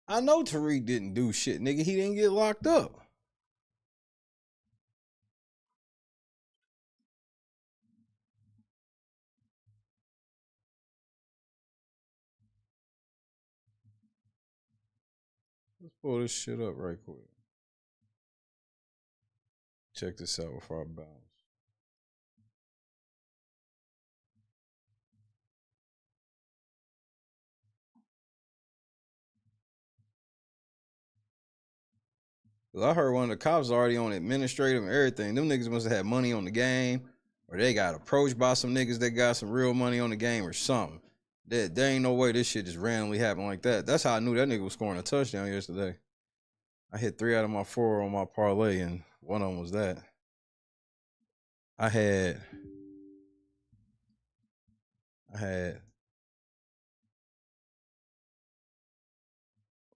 I know Tyreek didn't do shit, nigga. He didn't get locked up. Let's pull this shit up right quick. Check this out before I bounce. Cause I heard one of the cops already on administrative and everything. Them niggas must have had money on the game, or they got approached by some niggas that got some real money on the game or something. There ain't no way this shit just randomly happened like that. That's how I knew that nigga was scoring a touchdown yesterday. I hit 3 out of my 4 on my parlay, and one of them was that. I had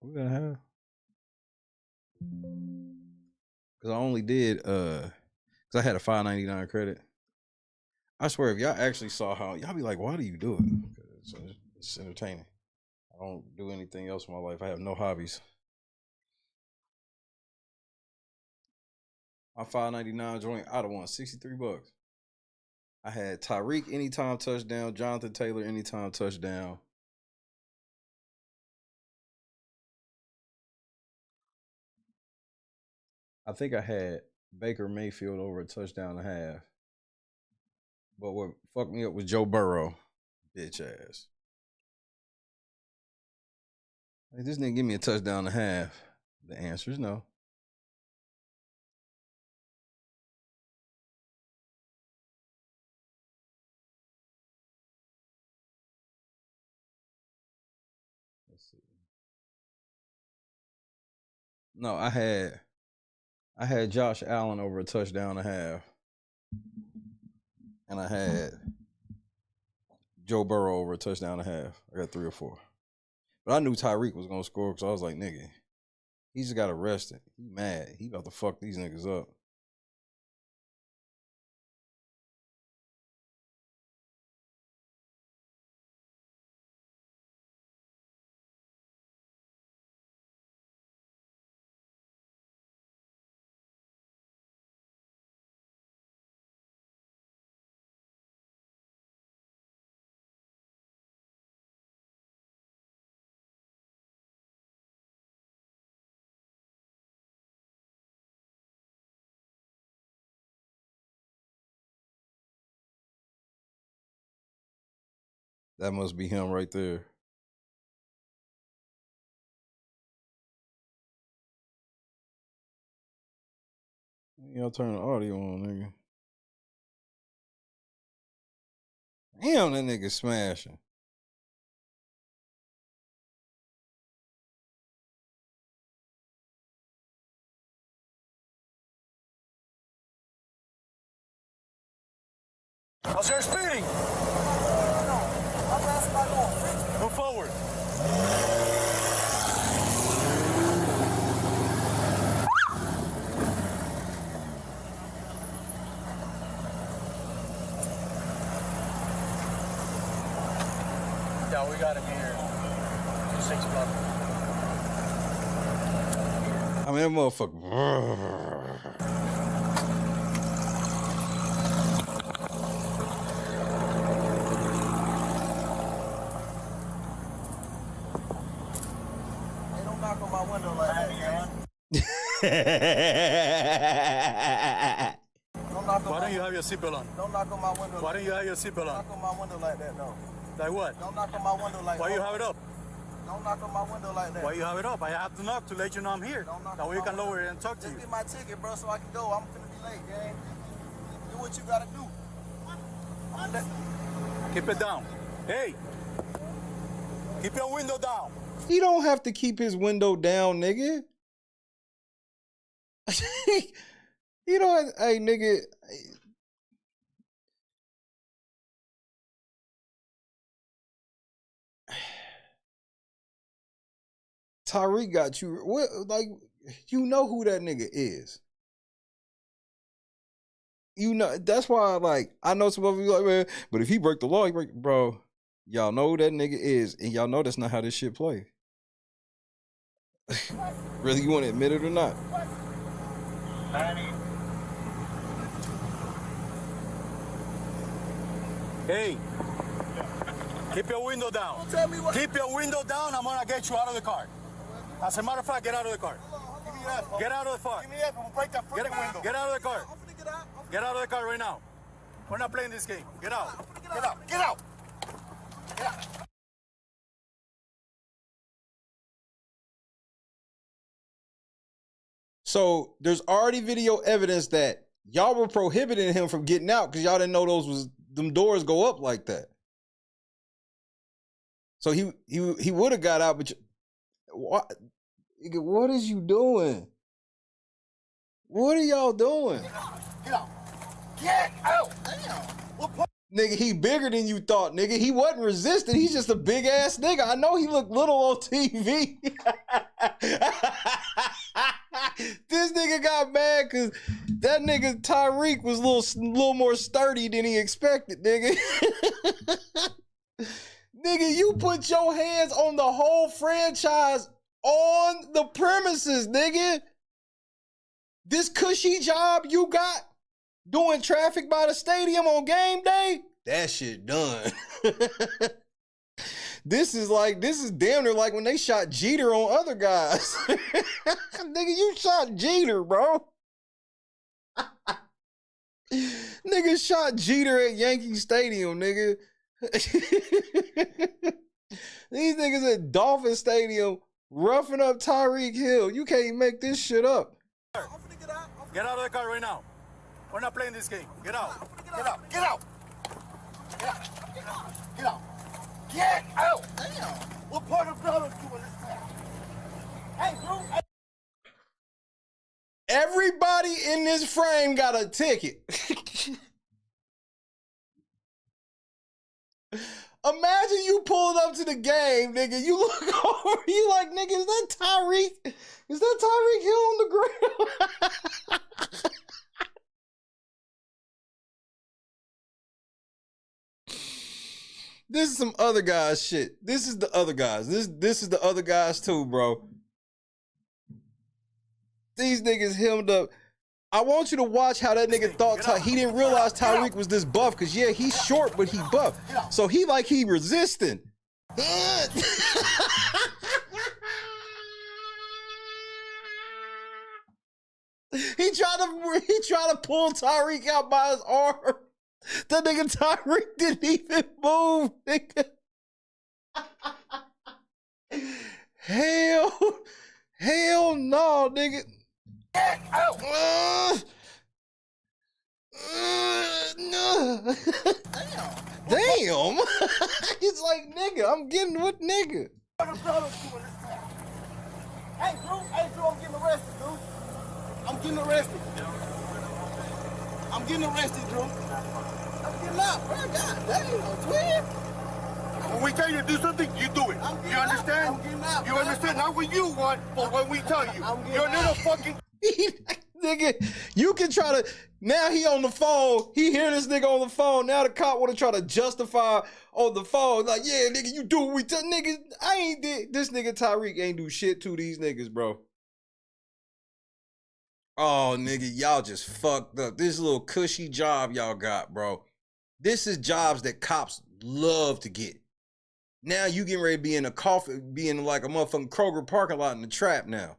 what the hell? Cause I only did cause I had a $5.99 credit. I swear, if y'all actually saw how y'all be like, why do you do it? It's entertaining. I don't do anything else in my life. I have no hobbies. My $5.99 joint, I'd have won $63. I had Tyreek anytime touchdown, Jonathan Taylor anytime touchdown. I think I had Baker Mayfield over a touchdown and a half. But what fucked me up was Joe Burrow, bitch ass. Like, this nigga give me a touchdown and a half. The answer is no. Let's see. No, I had Josh Allen over a touchdown and a half. And I had Joe Burrow over a touchdown and a half. I got 3 or 4. But I knew Tyreek was going to score because I was like, nigga, he just got arrested. He mad. He about to fuck these niggas up. That must be him right there. Y'all turn the audio on, nigga. Damn, that nigga smashing. How's your speeding? No. I'm asking my goal. Move forward. Yeah, we got him here. 2611. I mean, that motherfucker. knock on my window like that, man. Why don't you have your seatbelt on? Don't knock on my window. Why don't you have your seatbelt on? Knock on my window like that, no. Like what? Don't knock on my window like that. Why you have it up? Don't knock on my window like that. Why you have it up? I have to knock to let you know I'm here. That way you can lower it and talk to you. Just get my ticket, bro, so I can go. I'm finna be late, gang. Do what you gotta do. Keep it down. Hey! Keep your window down. He don't have to keep his window down, nigga. You know, hey, nigga. Tyreek got you. What, like, you know who that nigga is. You know, that's why, like, I know some of you like, man, but if he break the law, he break, bro. Y'all know who that nigga is, and y'all know that's not how this shit play. Really, you want to admit it or not? Hey, keep your window down. Keep your window down. I'm gonna get you out of the car. As a matter of fact, get out of the car. Get out of the car. Give me that, I'm gonna break that freaking window. Get out of the car. Get out of the car right now. We're not playing this game. Get out. Get out. Get out. Get out. So there's already video evidence that y'all were prohibiting him from getting out because y'all didn't know them doors go up like that. So he would have got out, but what is you doing? What are y'all doing? Get out. Get out. Damn. Nigga, he bigger than you thought, nigga. He wasn't resisting. He's just a big ass nigga. I know he looked little on TV. This nigga got mad because that nigga Tyreek was a little more sturdy than he expected, nigga. Nigga, you put your hands on the whole franchise on the premises, nigga. This cushy job you got doing traffic by the stadium on game day, that shit done. This is damn near like when they shot Jeter on other guys. Nigga, you shot Jeter, bro. Nigga shot Jeter at Yankee Stadium, nigga. These niggas at Dolphin Stadium roughing up Tyreek Hill. You can't make this shit up. Get out of the car right now. We're not playing this game. Get out. Get out. Get out. Get out. Get out. Get out. Damn. What part of Dallas doing this now? Hey, bro. Hey. Everybody in this frame got a ticket. Imagine you pulling up to the game, nigga. You look over, you like, nigga, is that Tyreek? Is that Tyreek Hill on the ground? This is some other guys shit. This is the other guys. This is the other guys too, bro. These niggas hemmed up. I want you to watch how that nigga thought he didn't realize Tyreek was this buff, because yeah, he's short, but he buff. So he resisting. He tried to pull Tyreek out by his arm. That nigga Tyreek didn't even move, nigga. Hell no, nigga. No. Damn. He's like, nigga, I'm getting with nigga. Hey, Drew, I'm getting arrested, dude. I'm getting arrested. I'm getting arrested, Drew. I'm getting out, bro. God damn, twin. When we tell you to do something, you do it. You understand? I'm getting out, you bro. understand? Not what you want, but what we tell you. You're a little fucking... Nigga, you can try to... Now he on the phone. He hear this nigga on the phone. Now the cop want to try to justify on the phone. Like, yeah, nigga, you do what we tell... Nigga, I ain't did... This nigga Tyreek ain't do shit to these niggas, bro. Oh, nigga, y'all just fucked up. This little cushy job y'all got, bro. This is jobs that cops love to get. Now you getting ready to be in a coffin, be in like a motherfucking Kroger parking lot in the trap now.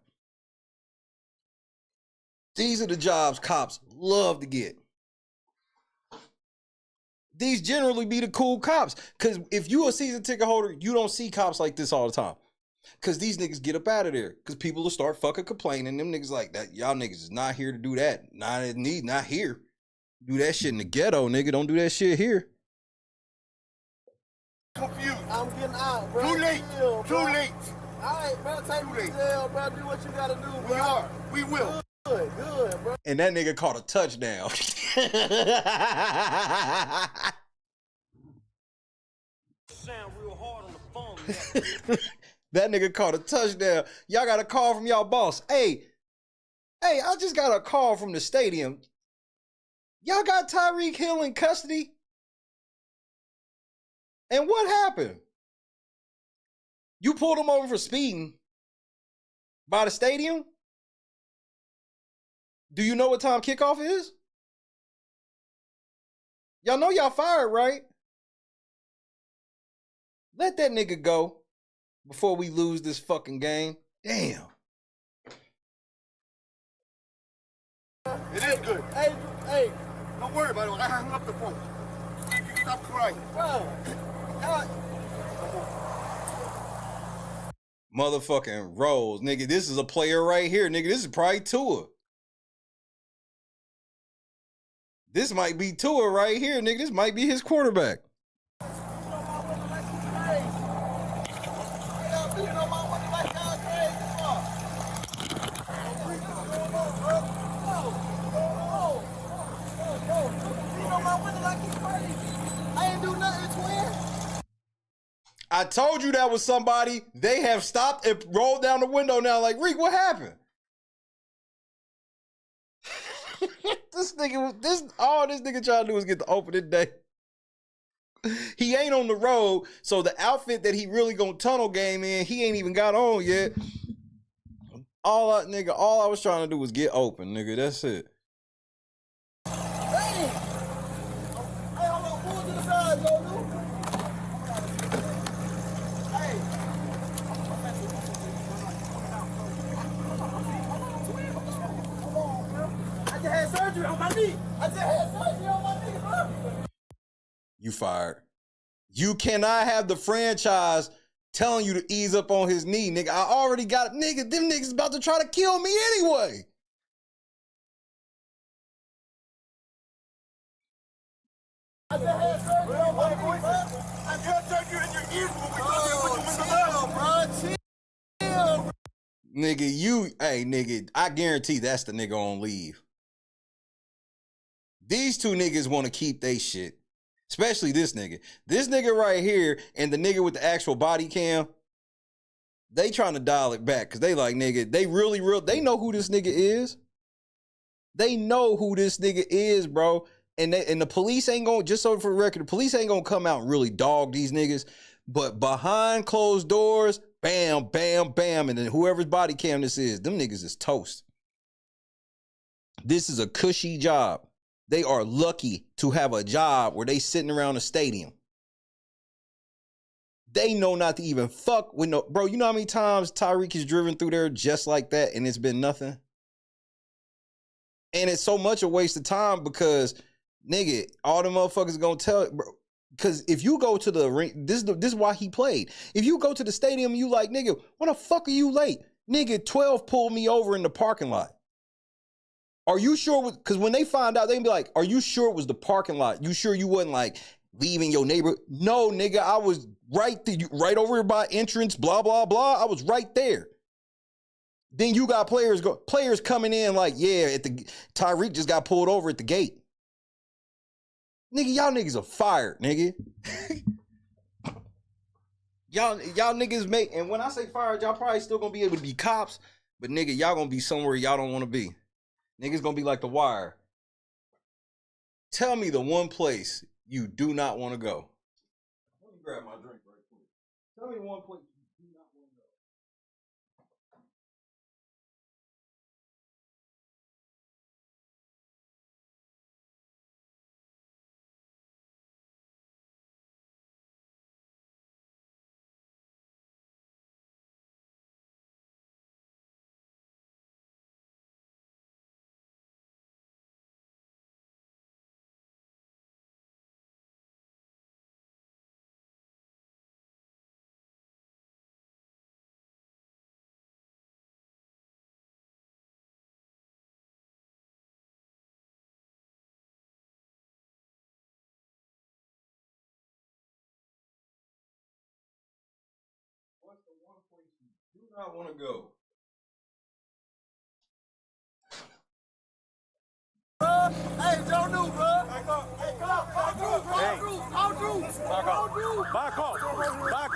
These are the jobs cops love to get. These generally be the cool cops. Because if you a season ticket holder, you don't see cops like this all the time. Because these niggas get up out of there. Because people will start fucking complaining. Them niggas like that. Y'all niggas is not here to do that. Not here. Do that shit in the ghetto, nigga. Don't do that shit here. Confused. I'm getting out, bro. Too late. Chill, Too late. All right, bro. Take me to jail, bro. Do what you gotta do, bro. We are. We will. Good, bro. And that nigga caught a touchdown. Sound real hard on the phone. That nigga caught a touchdown. Y'all got a call from y'all boss. Hey, I just got a call from the stadium. Y'all got Tyreek Hill in custody? And what happened? You pulled him over for speeding by the stadium? Do you know what time kickoff is? Y'all know y'all fired, right? Let that nigga go before we lose this fucking game. Damn. It is good. Hey, don't worry about it. I hung up the phone. You stop crying. Bro. Motherfucking Rose, nigga. This is a player right here, nigga. This is probably Tua. This might be Tua right here, nigga. This might be his quarterback. I told you that was somebody. They have stopped and rolled down the window now like, Reek, what happened? All this nigga trying to do is get the opening day. He ain't on the road, so the outfit that he really gonna tunnel game in, he ain't even got on yet. All I was trying to do was get open, nigga. That's it. Surgery on my knee. I just had surgery on my knee, bro. You fired. You cannot have the franchise telling you to ease up on his knee, nigga. I already got it. Nigga, them niggas about to try to kill me anyway. I just had surgery on my knee, bro. I just had surgery in your ears when we talking, bro. Chill. Nigga, nigga, I guarantee that's the nigga on leave. These two niggas want to keep they shit. Especially this nigga. This nigga right here and the nigga with the actual body cam, they trying to dial it back because they like, nigga, they know who this nigga is. They know who this nigga is, bro. And the police ain't gonna, just so for the record, the police ain't gonna come out and really dog these niggas. But behind closed doors, bam, bam, bam. And then whoever's body cam this is, them niggas is toast. This is a cushy job. They are lucky to have a job where they sitting around a stadium. They know not to even fuck with no, bro, you know how many times Tyreek is driven through there just like that and it's been nothing? And it's so much a waste of time because, nigga, all the motherfuckers gonna tell, bro, because if you go to the ring, this is why he played. If you go to the stadium, you like, nigga, why the fuck are you late? Nigga, 12 pulled me over in the parking lot. Are you sure? Because when they find out, they can be like, are you sure it was the parking lot? You sure you wasn't like leaving your neighbor? No, nigga, I was right over by entrance, blah, blah, blah. I was right there. Then you got players coming in like, yeah, Tyreek just got pulled over at the gate. Nigga, y'all niggas are fired, nigga. y'all niggas and when I say fired, y'all probably still gonna be able to be cops, but nigga, y'all gonna be somewhere y'all don't want to be. Niggas gonna be like The Wire. Tell me the one place you do not want to go. Let me grab my drink right quick. Tell me the one place. Do not want to go. Hey, don't do, bro. Hey, come on. Back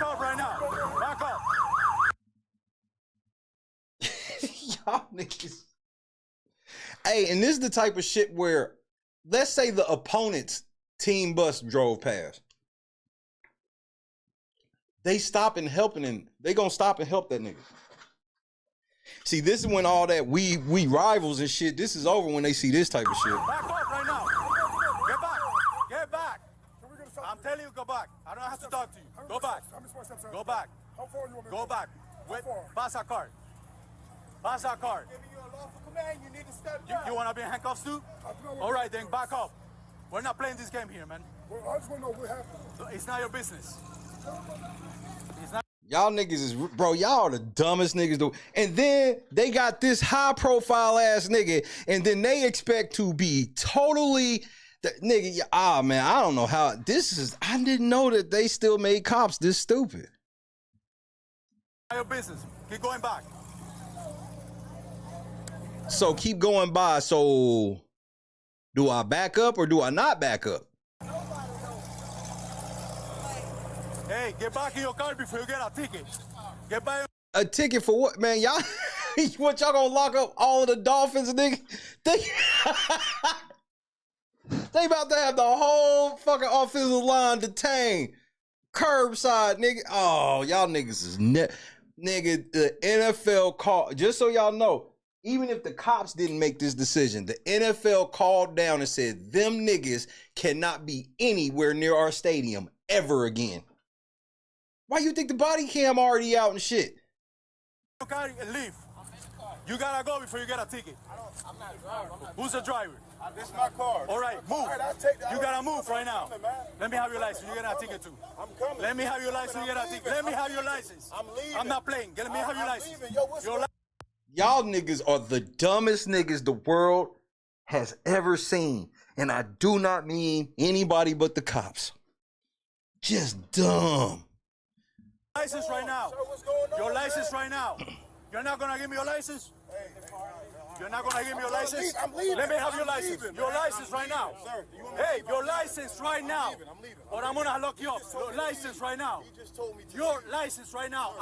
up right now. Back up. Y'all niggas. Hey, and this is the type of shit where, let's say the opponent's team bus drove past. They stop and helping him. They gonna stop and help that nigga. See, this is when all that we rivals and shit, this is over when they see this type of shit. Back up right now. Get back. I'm telling you, go back. I don't have to talk to you. Go back. Go back. Go back. Wait, pass our card. Pass our card. You want to be in handcuffs too? All right, then back up. We're not playing this game here, man. I just want to know what happened. It's not your business. Y'all niggas is, bro, y'all are the dumbest niggas though. And then they got this high profile ass nigga, and then they expect to be totally, nigga, man, I don't know how, this is, I didn't know that they still made cops this stupid. Not your business. Keep going back. So keep going by, so do I back up or do I not back up? Hey, get back in your car before you get a ticket. Get back. A ticket for what, man? Y'all, what, y'all gonna lock up all of the Dolphins, nigga? They about to have the whole fucking offensive line detained. Curbside, nigga. Oh, y'all niggas is nigga, the NFL called, just so y'all know, even if the cops didn't make this decision, the NFL called down and said, them niggas cannot be anywhere near our stadium ever again. Why you think the body cam already out and shit? Leave. You gotta go before you get a ticket. I'm not driving. Who's the driver? This is my car. All right, move. All right, I'll take that. You gotta move right now. Coming, let me have your license. You get a ticket too. I'm coming. Let me have your license. You get a ticket. Let me have your license. I'm leaving. I'm not playing. Let me have your license. Y'all niggas are the dumbest niggas the world has ever seen. And I do not mean anybody but the cops. Just dumb. License right now. Sir, what's going on, your license man? right now. You're not gonna give me your license? You're not gonna give me your license? I'm leaving. Let me have your license. Leaving, your license right now. Sir, hey, your license right now. I'm leaving. Or I'm gonna lock you up. Your license right now. You just told me to your leave. license right now.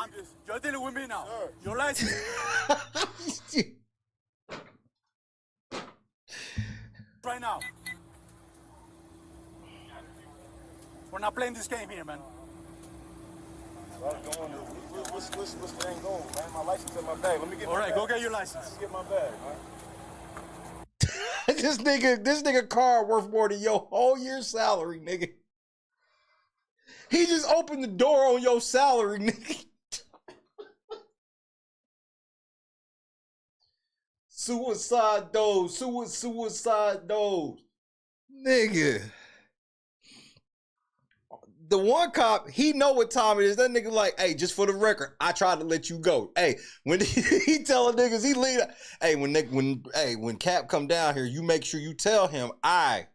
You're dealing with me now. Sir. Your license. right now. We're not playing this game here, man. What's the thing going, man? My license in my bag. Let me get All my right, bag. go get your license. Let me get my bag, man. This nigga car worth more than your whole year's salary, nigga. He just opened the door on your salary, nigga. Suicide dose, suicide dose. Nigga. The one cop, he know what time it is. That nigga like, hey, just for the record, I tried to let you go. Hey, when he telling niggas he leave, hey, when Cap come down here, you make sure you tell him, that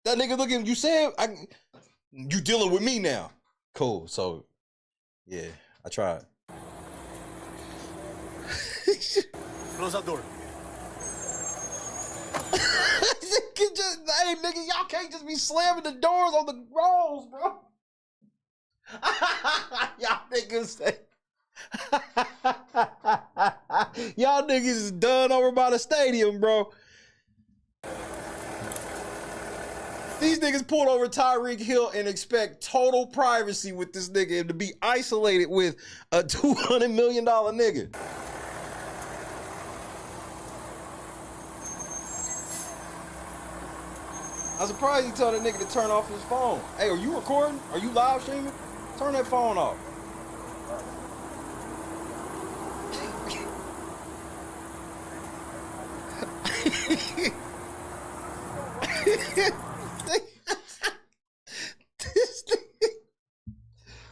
nigga look at him, you said, you dealing with me now. Cool, so, yeah, I tried. Close that door. Hey, nigga, y'all can't just be slamming the doors on the rolls, bro. Y'all niggas say. Y'all niggas is done over by the stadium, bro. These niggas pulled over Tyreek Hill and expect total privacy with this nigga and to be isolated with a $200 million nigga. I'm surprised he told that nigga to turn off his phone. Hey, are you recording? Are you live streaming? Turn that phone off.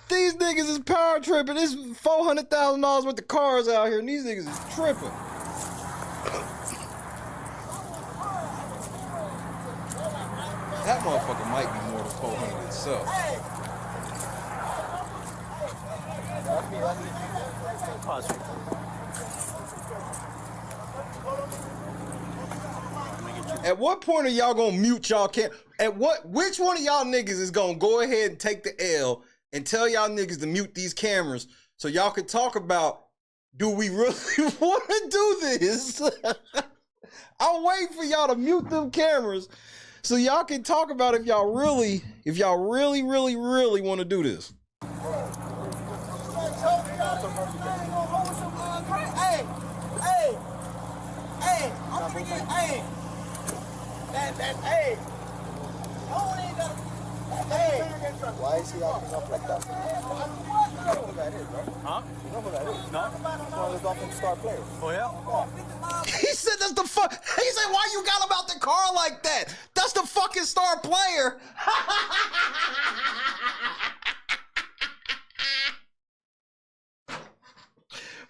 These niggas is power tripping. There's $400,000 worth of cars out here, and these niggas is tripping. That motherfucker might be more than 400 itself. At what point are y'all gonna mute y'all which one of y'all niggas is gonna go ahead and take the L and tell y'all niggas to mute these cameras so y'all can talk about, do we really want to do this? I'm waiting for y'all to mute them cameras so y'all can talk about if y'all really want to do this. Hey, I'm gonna get, hey. Hey. Hey. Why is he acting up like that? You know who that is, right? Huh? You know who that is? No. One of the Dolphins star players. Oh, yeah? He said that's the fuck. He said, why you got him out the car like that? That's the fucking star player.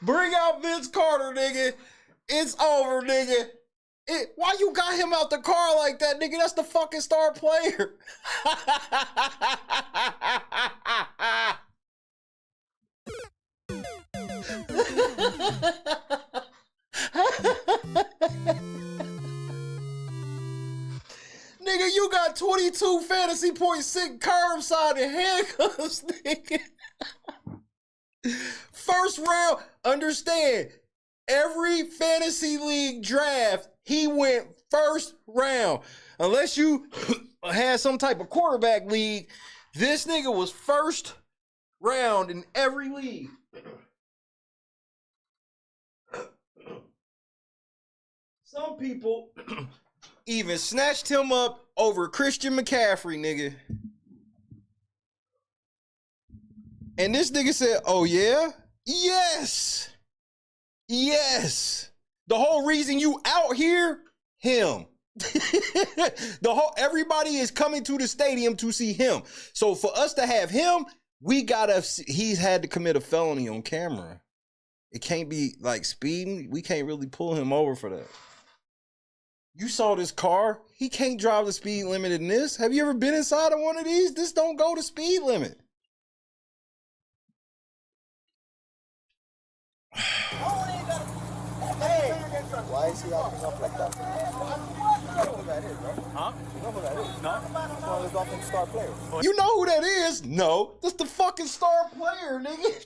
Bring out Vince Carter, nigga. It's over, nigga. Why you got him out the car like that, nigga? That's the fucking star player. Nigga, you got 22 fantasy points sitting curbside and handcuffs, nigga. First round, understand, every fantasy league draft, he went first round. Unless you had some type of quarterback league, this nigga was first round in every league. Some people even snatched him up over Christian McCaffrey, nigga. And this nigga said, oh yeah? Yes. Yes. The whole reason you out here, him. Everybody is coming to the stadium to see him. So for us to have him, he's had to commit a felony on camera. It can't be like speeding. We can't really pull him over for that. You saw this car. He can't drive the speed limit in this. Have you ever been inside of one of these? This don't go to speed limit. Why is he acting up like that? You know who that is, right? Huh? You know who that is? No. One of the Dolphins star players. You know who that is? No. That's the fucking star player, nigga.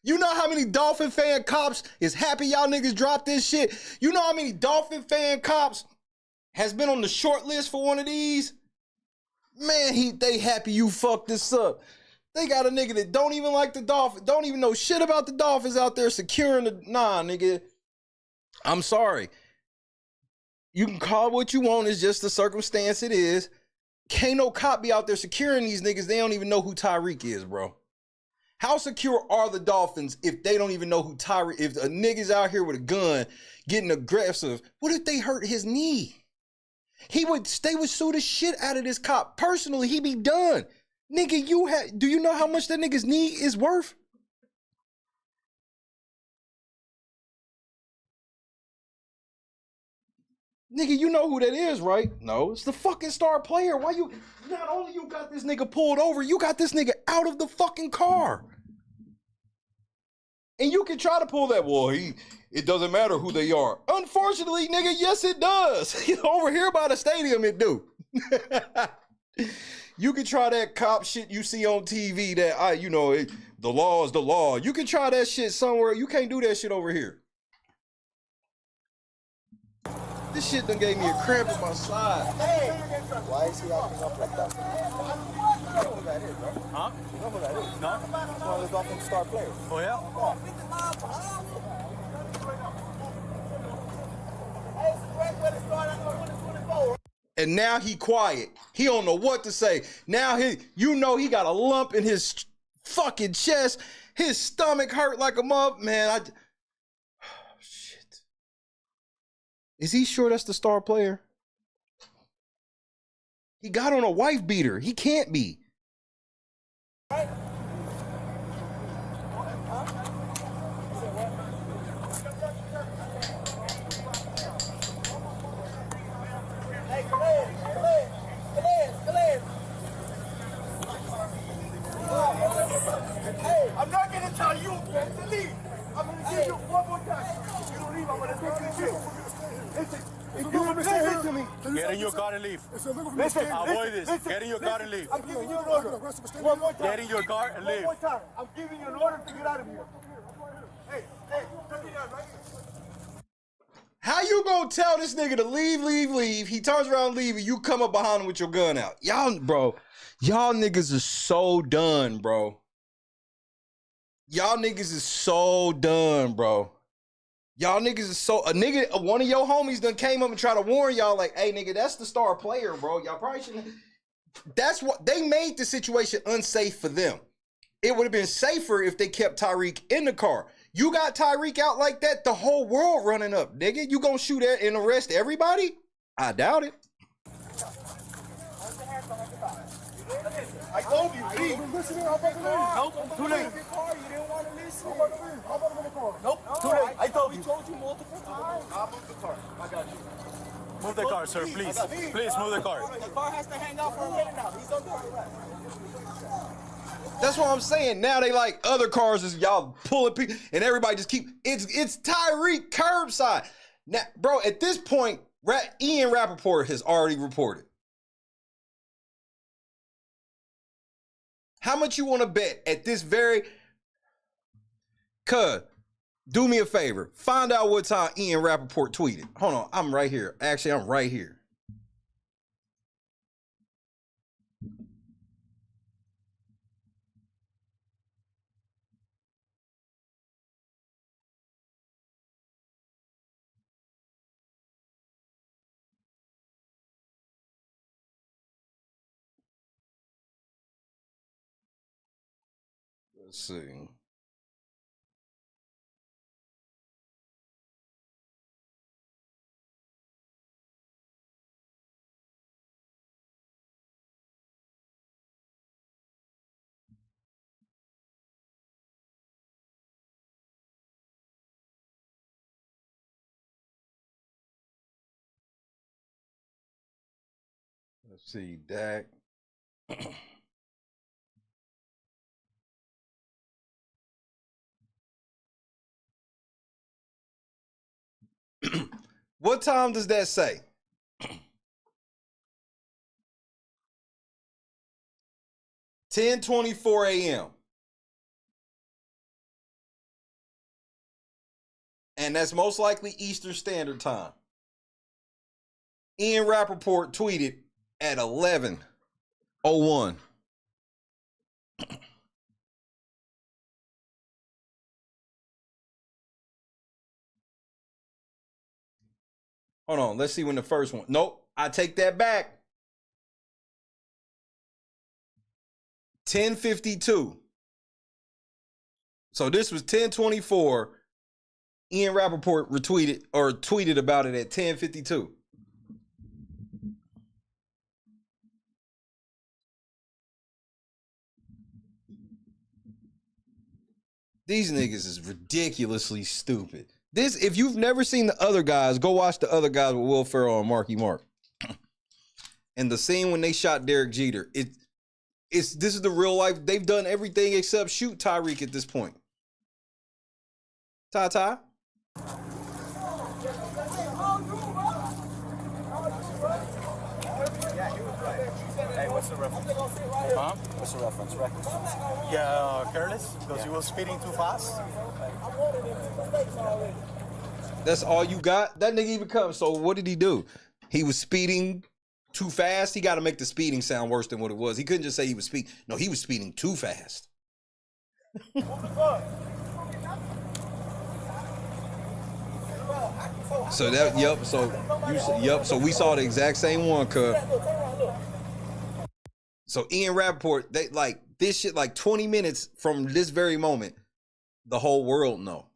You know how many Dolphin fan cops is happy y'all niggas dropped this shit? You know how many Dolphin fan cops has been on the short list for one of these? Man, they happy you fucked this up. They got a nigga that don't even like the Dolphins, don't even know shit about the Dolphins out there securing the... Nah, nigga. I'm sorry. You can call it what you want. It's just the circumstance it is. Can't no cop be out there securing these niggas. They don't even know who Tyreek is, bro. How secure are the Dolphins if they don't even know who Tyreek... If a nigga's out here with a gun getting aggressive, what if they hurt his knee? They would sue the shit out of this cop. Personally, he be done. Nigga, do you know how much that nigga's knee is worth? Nigga, you know who that is, right? No, it's the fucking star player. Why you... Not only you got this nigga pulled over, you got this nigga out of the fucking car. And you can try to pull that, well, it doesn't matter who they are. Unfortunately, nigga, yes it does. Over here by the stadium, it do. You can try that cop shit you see on TV that, the law is the law. You can try that shit somewhere. You can't do that shit over here. This shit done gave me a cramp in my side. Hey! Why is he acting up like that? You know who that is, right? Huh? You know who that is? No. One of the Dolphins star players. Oh, yeah? And now he quiet. He don't know what to say. Now he got a lump in his fucking chest. His stomach hurt like a mother. Man, shit. Is he sure that's the star player? He got on a wife beater. He can't be. I'm not gonna tell you to leave. I'm gonna give you in your car and leave. Listen, Avoid this. Get in your car and leave. I'm giving you an order. One more time. Get in your car and leave. One more time. I'm giving you an order to get out of here. Hey, turn me down right here. How you gonna tell this nigga to leave? He turns around and leave, and you come up behind him with your gun out. Y'all niggas is so done, bro. Y'all niggas is so done, bro. Y'all niggas is so one of your homies done came up and tried to warn y'all like, hey nigga, that's the star player, bro. Y'all probably shouldn't. That's what they made the situation unsafe for them. It would have been safer if they kept Tyreek in the car. You got Tyreek out like that, the whole world running up, nigga. You gonna shoot at and arrest everybody? I doubt it. I told you, leave. Nope, too late. Nope, too late. I told you. We told you multiple times. I'll move the car. I got you. Move the car, sir, please. Please move the car. The car has to hang out for a minute now. He's under arrest. That's what I'm saying. Now they like other cars is y'all pulling people and everybody just keep it's Tyreek curbside. Now, bro, at this point, Ian Rappaport has already reported. How much you want to bet at this very cuz do me a favor. Find out what time Ian Rappaport tweeted. Hold on, I'm right here. Actually, I'm right here. Let's see. Let's see, Dak. What time does that say? 10:24 a.m. And that's most likely Eastern Standard Time. Ian Rappaport tweeted at 11:01. Hold on, let's see when the first one. Nope, I take that back. 10:52. So this was 10:24. Ian Rappaport retweeted or tweeted about it at 10:52. These niggas is ridiculously stupid. This, if you've never seen the other guys, go watch the other guys with Will Ferrell and Marky Mark. And the scene when they shot Derek Jeter, this is the real life. They've done everything except shoot Tyreek at this point. Ty. Hey, what's the reference? Huh? What's the reference? Yeah, careless because he was speeding too fast. That's all you got? That nigga even comes. So what did he do? He was speeding too fast. He got to make the speeding sound worse than what it was. He couldn't just say he was speeding. No, he was speeding too fast. So that, yep. So we saw the exact same one, cuz. So Ian Rappaport, they like this shit like 20 minutes from this very moment, the whole world know.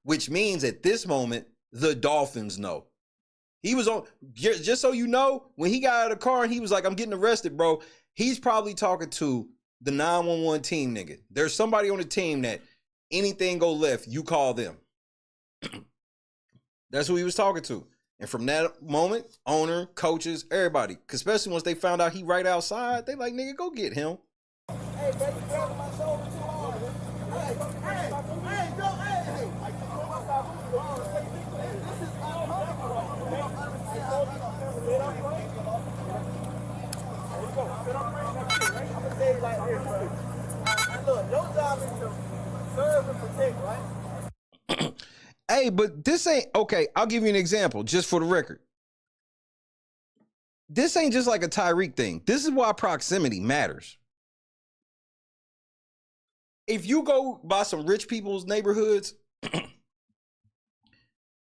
Which means at this moment, the Dolphins know. He was on, just so you know, when he got out of the car and he was like, I'm getting arrested, bro. He's probably talking to the 911 team nigga. There's somebody on the team that anything go left, you call them. That's who he was talking to. And from that moment, owner, coaches, everybody, especially once they found out he right outside, they like, nigga, go get him. Hey, baby, grab my shoulder too hard. Hey, go, hey. This is I'm gonna say it like this, bro. And look, your job is to serve and protect, right? Hey, but this ain't okay. I'll give you an example just for the record. This ain't just like a Tyreek thing. This is why proximity matters. If you go by some rich people's neighborhoods,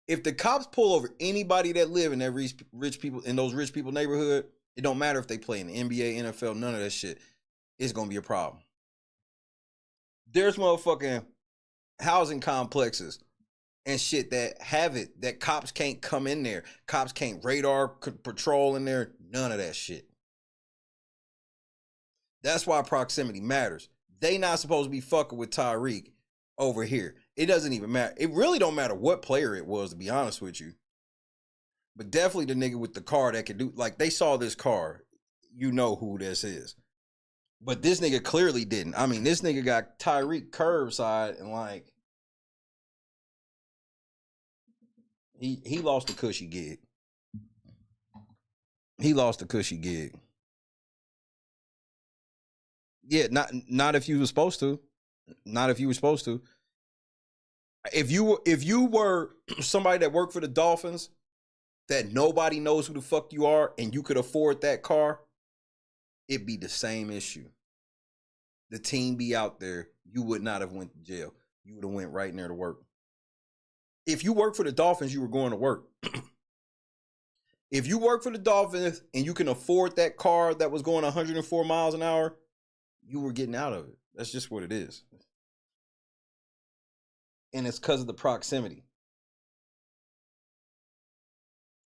if the cops pull over anybody that live in that rich people in those rich people neighborhood, it don't matter if they play in the NBA, NFL, none of that shit. It's gonna be a problem. There's motherfucking housing complexes and shit that have it that cops can't come in there. Cops can't radar patrol in there. None of that shit. That's why proximity matters. They not supposed to be fucking with Tyreek over here. It doesn't even matter. It really don't matter what player it was, to be honest with you. But definitely the nigga with the car that could do, like, they saw this car. You know who this is. But this nigga clearly didn't. I mean, this nigga got Tyreek curbside and like, he lost a cushy gig. He lost a cushy gig. Yeah, not if you were supposed to. Not if you were supposed to. If you were somebody that worked for the Dolphins, that nobody knows who the fuck you are, and you could afford that car, it'd be the same issue. The team be out there, you would not have went to jail. You would have went right in there to work. If you work for the Dolphins, you were going to work. If you work for the Dolphins and you can afford that car that was going 104 miles an hour, you were getting out of it. That's just what it is. And it's because of the proximity.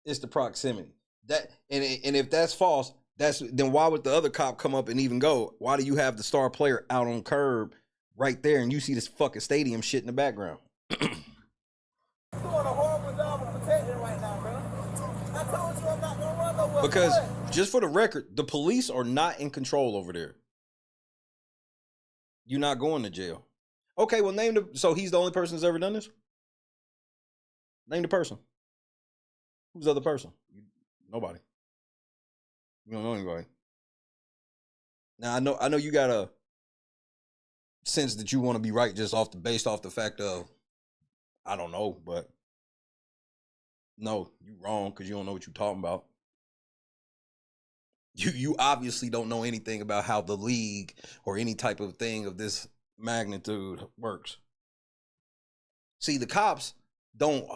It's the proximity. That and if that's false, then why would the other cop come up and even go? Why do you have the star player out on curb right there and you see this fucking stadium shit in the background? You're doing a horrible job of protecting right now, bro. I told you I'm not gonna run nowhere. Because just for the record, the police are not in control over there. You're not going to jail. Okay, well, so he's the only person that's ever done this? Name the person. Who's the other person? Nobody. You don't know anybody. Now, I know you got a sense that you want to be right just based off the fact of, I don't know, but no, you wrong because you don't know what you're talking about. You obviously don't know anything about how the league or any type of thing of this magnitude works. See, the cops don't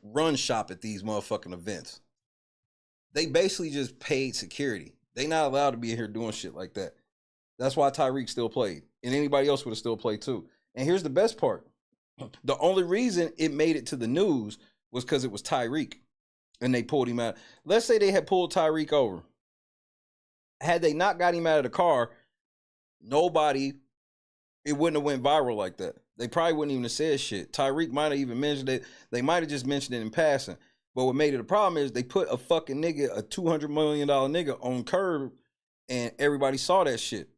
run shop at these motherfucking events. They basically just paid security. They not allowed to be in here doing shit like that. That's why Tyreek still played. And anybody else would have still played too. And here's the best part. The only reason it made it to the news was because it was Tyreek. And they pulled him out. Let's say they had pulled Tyreek over. Had they not got him out of the car, it wouldn't have went viral like that. They probably wouldn't even have said shit. Tyreek might have even mentioned it. They might have just mentioned it in passing. But what made it a problem is they put a fucking nigga, a $200 million nigga on curb, and everybody saw that shit.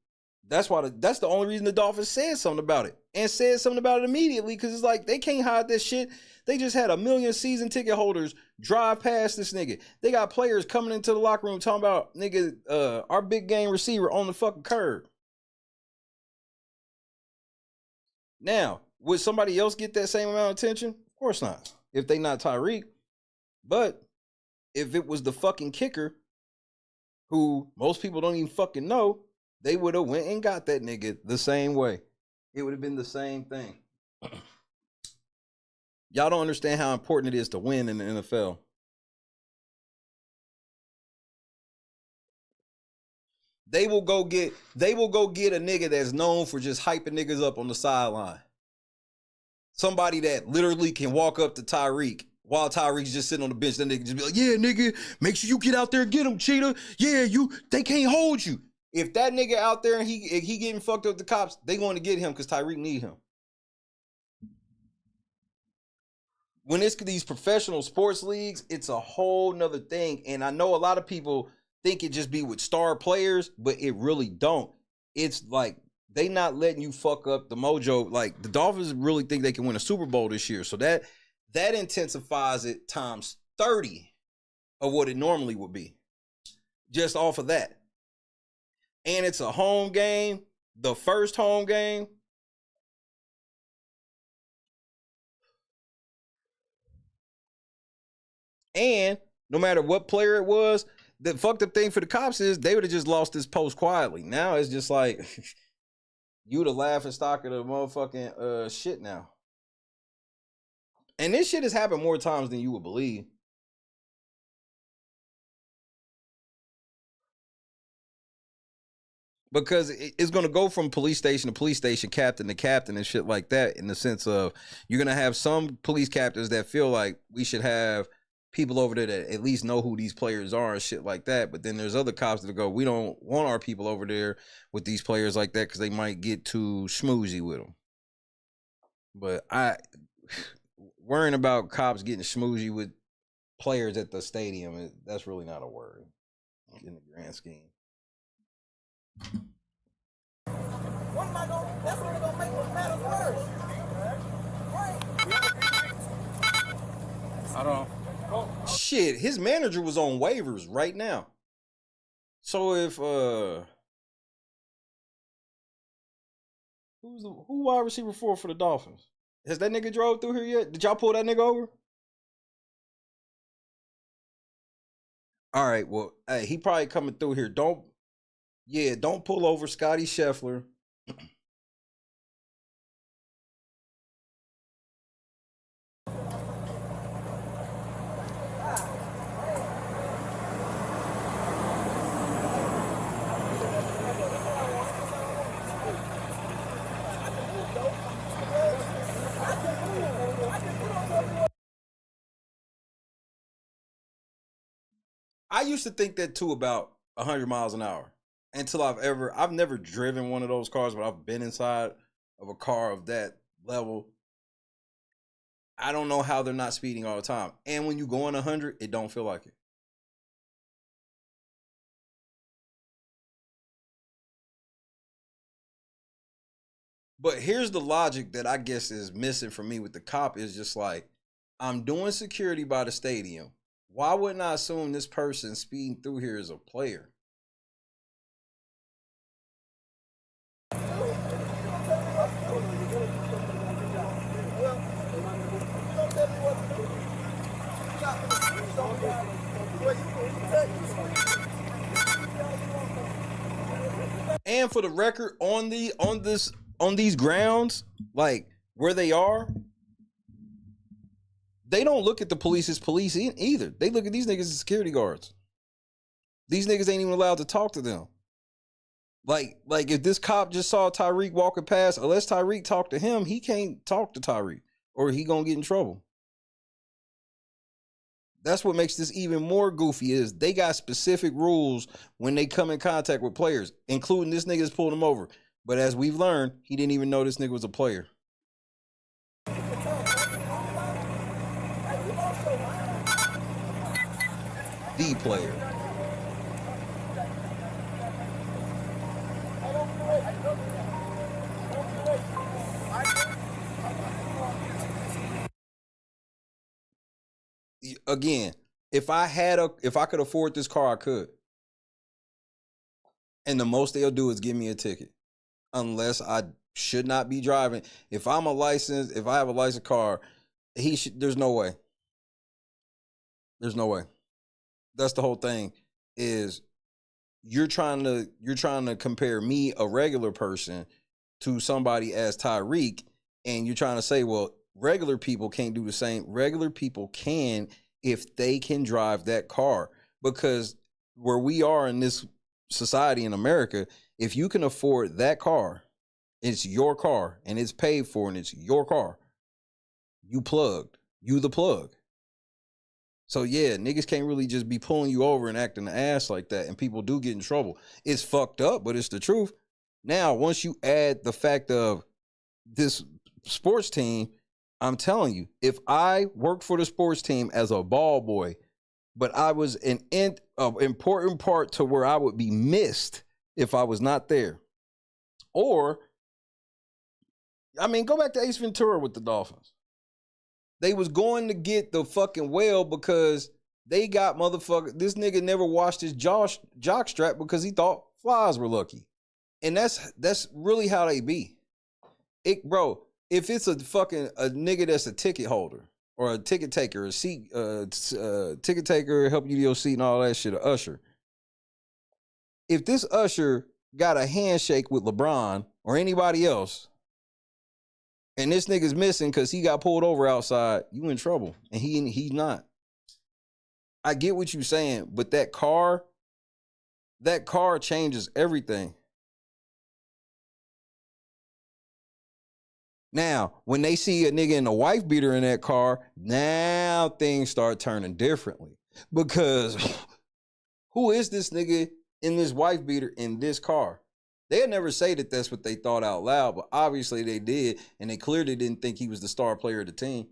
That's the only reason the Dolphins said something about it. And said something about it immediately, because it's like, they can't hide this shit. They just had 1 million season ticket holders drive past this nigga. They got players coming into the locker room talking about, nigga, our big game receiver on the fucking curb. Now, would somebody else get that same amount of attention? Of course not. If they not Tyreek. But if it was the fucking kicker, who most people don't even fucking know, they would have went and got that nigga the same way. It would have been the same thing. Y'all don't understand how important it is to win in the NFL. They will go get a nigga that's known for just hyping niggas up on the sideline. Somebody that literally can walk up to Tyreek while Tyreek's just sitting on the bench. Then they can just be like, yeah, nigga, make sure you get out there and get him, cheetah. Yeah, they can't hold you. If that nigga out there and he getting fucked up with the cops, they going to get him because Tyreek need him. When it's these professional sports leagues, it's a whole nother thing. And I know a lot of people think it just be with star players, but it really don't. It's like they not letting you fuck up the mojo. Like the Dolphins really think they can win a Super Bowl this year. So that intensifies it times 30 of what it normally would be. Just off of that. and it's a home game, the first home game. And no matter what player it was, the fucked up thing for the cops is they would have just lost this post quietly. Now it's just like you the laughing stock of the motherfucking shit now. And this shit has happened more times than you would believe. Because it's going to go from police station to police station, captain to captain and shit like that, in the sense of you're going to have some police captains that feel like we should have people over there that at least know who these players are and shit like that. But then there's other cops that go, we don't want our people over there with these players like that because they might get too schmoozy with them. But worrying about cops getting schmoozy with players at the stadium, that's really not a worry in the grand scheme. What am I going? That's only gonna make what matters worse. I don't. Shit, his manager was on waivers right now. So if who wide receiver for the Dolphins? Has that nigga drove through here yet? Did y'all pull that nigga over? All right, well, hey, he probably coming through here. Don't pull over Scotty Scheffler. I used to think that too about 100 miles an hour until I've never driven one of those cars, but I've been inside of a car of that level. I don't know how they're not speeding all the time. And when you go on 100, it don't feel like it. But here's the logic that I guess is missing for me with the cop is just like, I'm doing security by the stadium. Why wouldn't I assume this person speeding through here is a player? And for the record, on these grounds, like where they are, they don't look at the police as police either. They look at these niggas as security guards. These niggas ain't even allowed to talk to them. Like if this cop just saw Tyreek walking past, unless Tyreek talk to him, he can't talk to Tyreek or he gonna get in trouble. That's what makes this even more goofy is they got specific rules when they come in contact with players, including this nigga that's pulled him over. But as we've learned, he didn't even know this nigga was a player. The player. Again, if I could afford this car, I could. And the most they'll do is give me a ticket. Unless I should not be driving. If I have a licensed car, there's no way. There's no way. That's the whole thing is you're trying to compare me, a regular person, to somebody as Tyreek, and you're trying to say, well, regular people can't do the same. Regular people can if they can drive that car. Because where we are in this society in America, if you can afford that car, it's your car and it's paid for and it's your car. You plugged. You the plug. So yeah, niggas can't really just be pulling you over and acting the ass like that, and people do get in trouble. It's fucked up, but it's the truth. Now, once you add the fact of this sports team, I'm telling you, if I worked for the sports team as a ball boy, but I was an important part to where I would be missed if I was not there. Or, I mean, go back to Ace Ventura with the Dolphins. They was going to get the fucking whale because they got this nigga never washed his jock strap because he thought Flies were lucky. And that's really how they be. Bro, if it's a nigga that's a ticket holder or a ticket taker, a seat, ticket taker, help you to your seat and all that shit, a usher. If this usher got a handshake with LeBron or anybody else, and this nigga's missing because he got pulled over outside, you in trouble. And he's not. I get what you're saying, but that car changes everything. Now, when they see a nigga in a wife beater in that car, now things start turning differently. Because who is this nigga in this wife beater in this car? They'll never say that that's what they thought out loud, but obviously they did, and they clearly didn't think he was the star player of the team.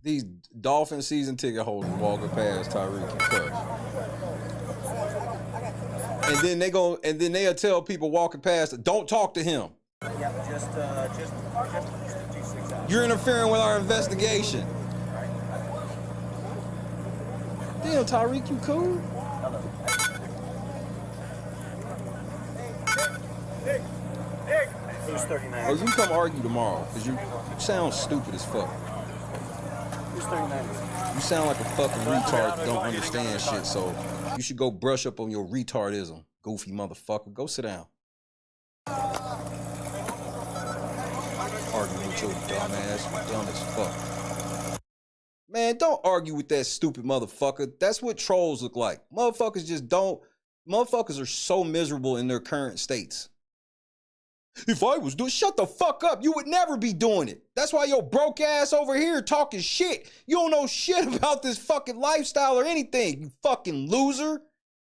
These Dolphin season ticket holders walking past Tyreek and Cut. And then they'll tell people walking past, don't talk to him. Yeah, just You're interfering with our investigation. Damn, Tyreek, you cool? Who's 39? Or you can come argue tomorrow, because you sound stupid as fuck. Who's 39? You sound like a fucking retard that don't understand shit, so you should go brush up on your retardism, goofy motherfucker. Go sit down. Arguing with your dumb ass, you dumb as fuck. Man, don't argue with that stupid motherfucker. That's what trolls look like. Motherfuckers are so miserable in their current states. If I was doing, shut the fuck up. You would never be doing it. That's why your broke ass over here talking shit. You don't know shit about this fucking lifestyle or anything, you fucking loser.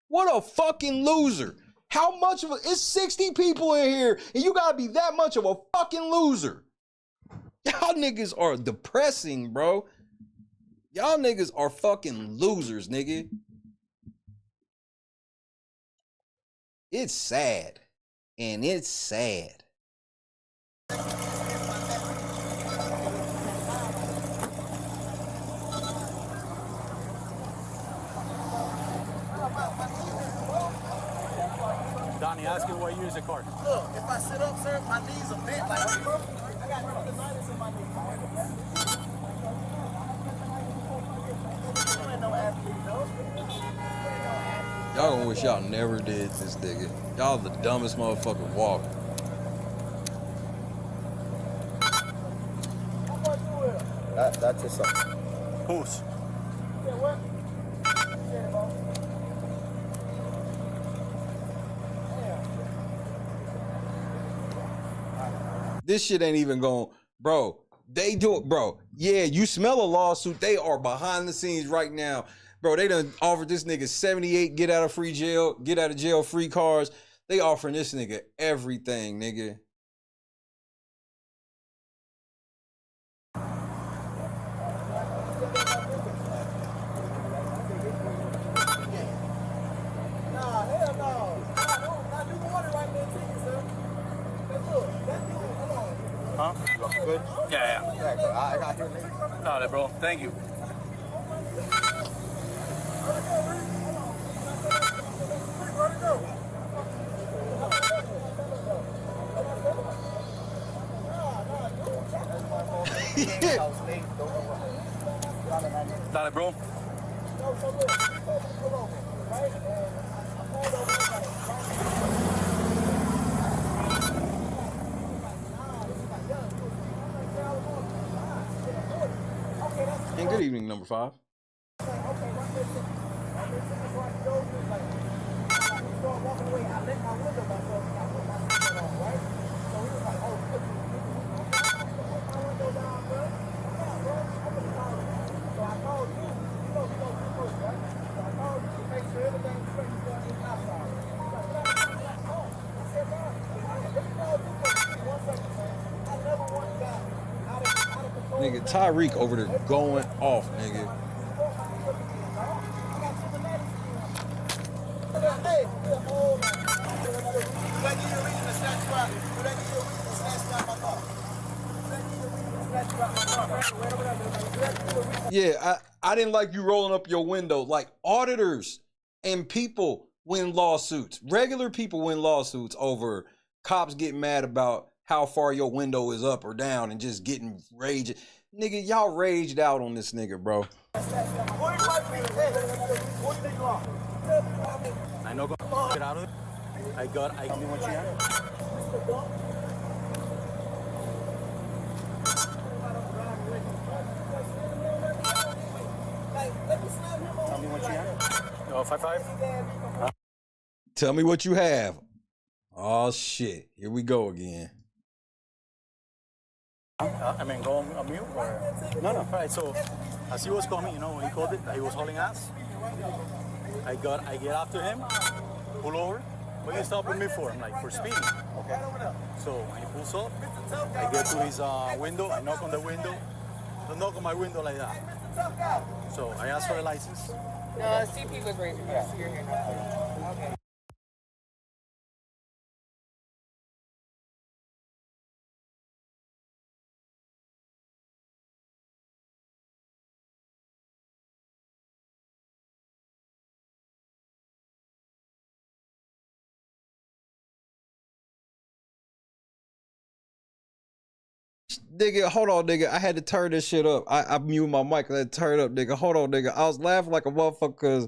What a fucking loser. How much of a, it's 60 people in here and you gotta be that much of a fucking loser. Y'all niggas are depressing, bro. Y'all niggas are fucking losers, nigga. It's sad. And it's sad. Donnie, ask him what year is the car. Look, if I sit up, sir, my knees are bent like this. I got tendonitis in my knees. You ain't no athlete, though. Y'all gonna wish y'all never did this, nigga. Y'all the dumbest motherfucker walking. That's just something. Who's? Yeah, what? This shit ain't even going, bro. They do it, bro. Yeah, you smell a lawsuit. They are behind the scenes right now. Bro, they done offered this nigga 78 get out of jail free cars. They offering this nigga everything, nigga. Huh? Good? Yeah. I got your name. No, bro. Thank you. Dale, bro. And good evening, number 5. Nigga, Tyreek over there going off, nigga. Hey, hold on. Did I give you a reason to snatch you out? Did I give you a reason to snatch you out my car? Yeah, I didn't like you rolling up your window. Like auditors and people win lawsuits. Regular people win lawsuits over cops getting mad about how far your window is up or down and just getting raging. Nigga, y'all raged out on this nigga, bro. I know. Get out of it. I tell me what you have. Tell me what you have. Oh, 5'5". Tell me what you have. Oh shit. Here we go again. I mean, go on mute or no. All right. So, as he was coming, when he called it, he was hauling ass. I get after him, pull over. What are you stopping me for? I'm like, for speeding. Okay. So when he pulls up, I get to his window. I knock on the window. Don't knock on my window like that. So I asked for a license. No, CP was raising your hand. Okay. Nigga, hold on, nigga. I had to turn this shit up. I muted my mic. I had to turn it up, nigga. Hold on, nigga. I was laughing like a motherfucker because,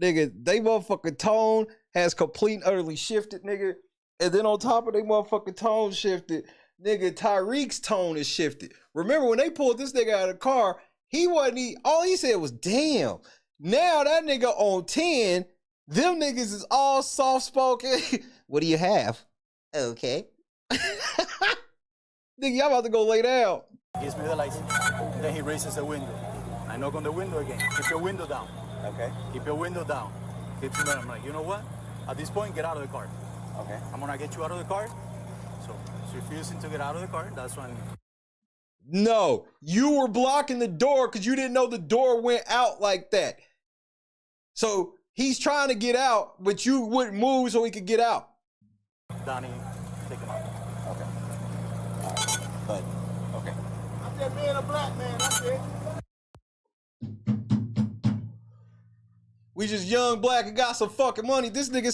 nigga, they motherfucking tone has complete and utterly shifted, nigga. And then on top of they motherfucking tone shifted, nigga, Tyreek's tone is shifted. Remember when they pulled this nigga out of the car, all he said was, damn. Now that nigga on 10, them niggas is all soft-spoken. What do you have? Okay. Nigga, y'all about to go lay down. He gives me the license. Then he raises the window. I knock on the window again. Keep your window down. Okay. Keep your window down. Keeps me down. I'm like, you know what? At this point, get out of the car. Okay. I'm gonna get you out of the car. So he's refusing to get out of the car. That's when. No, you were blocking the door because you didn't know the door went out like that. So he's trying to get out, but you wouldn't move so he could get out. Donnie, take him out. Okay. But, okay. I'm just being a black man, that's it. We just young, black, and got some fucking money. This nigga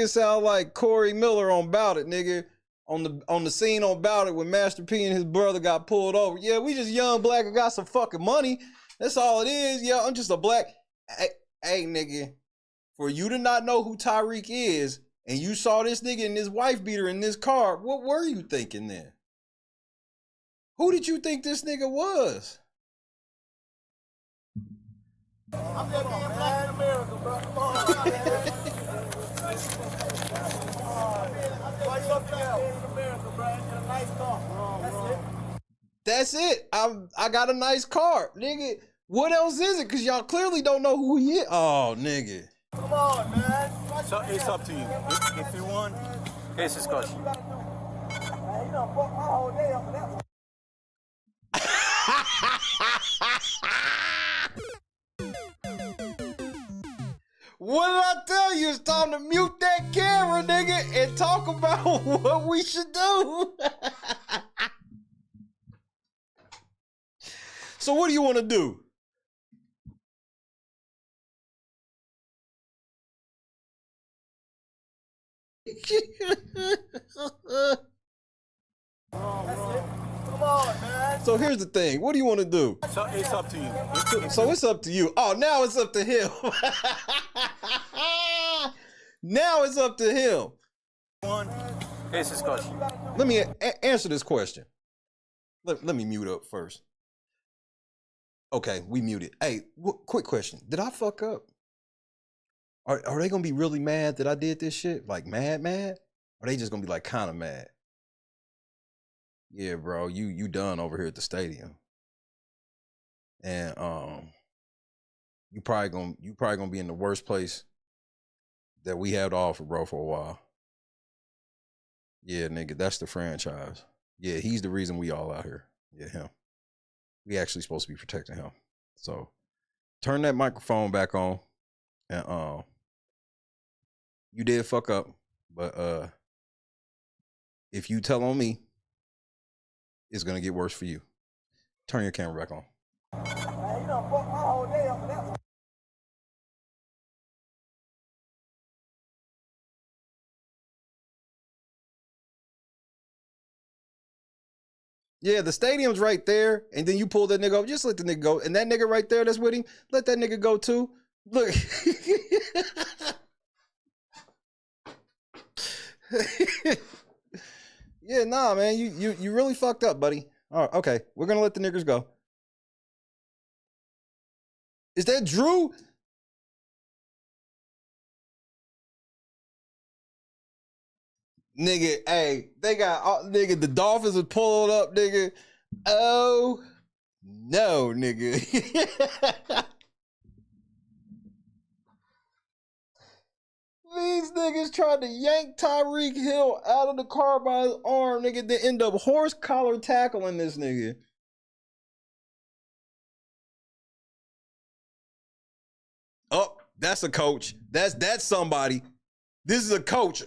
sound like Corey Miller on Bout It, nigga. On the scene on Bout It when Master P and his brother got pulled over. Yeah, we just young, black, and got some fucking money. That's all it is. Yeah, I'm just a black. Hey, nigga, for you to not know who Tyreek is, and you saw this nigga and his wife beater in this car, what were you thinking then? Who did you think this nigga was? I'm just being black in America, bro. Come on, man. Why you up there in America, bro? In a nice car. That's it. That's it. I got a nice car, nigga. What else is it? Cause y'all clearly don't know who he is. Oh, nigga. Come on, man. So it's up to you. If you want, case is caution. You done fucked my whole day up for that one. What did I tell you? It's time to mute that camera, nigga, and talk about what we should do. So what do you want to do? Come on, man. So here's the thing. What do you want to do? So it's up to you. So it's up to you. Oh, now it's up to him. Now it's up to him. One case is caution. Let me answer this question. Let me mute up first. Okay, we muted. Hey, quick question. Did I fuck up? Are they gonna be really mad that I did this shit? Like mad? Or are they just gonna be like kind of mad? Yeah, bro, you done over here at the stadium. And you probably gonna be in the worst place that we have to offer, bro, for a while. Yeah, nigga, that's the franchise. Yeah, he's the reason we all out here. Yeah, him. We actually supposed to be protecting him. So turn that microphone back on. And you did fuck up, but if you tell on me, it's gonna get worse for you. Turn your camera back on. Man, you done fucked my whole day up for that one. Yeah, the stadium's right there, and then you pull that nigga over. Just let the nigga go. And that nigga right there that's with him, let that nigga go too. Look. Yeah, nah, man. You really fucked up, buddy. All right, okay. We're gonna let the niggers go. Is that Drew? Nigga, hey, they got nigga, the Dolphins are pulling up, nigga. Oh no, nigga. These niggas tried to yank Tyreek Hill out of the car by his arm, nigga. They end up horse collar tackling this nigga. Oh, that's a coach. That's somebody. This is a coach.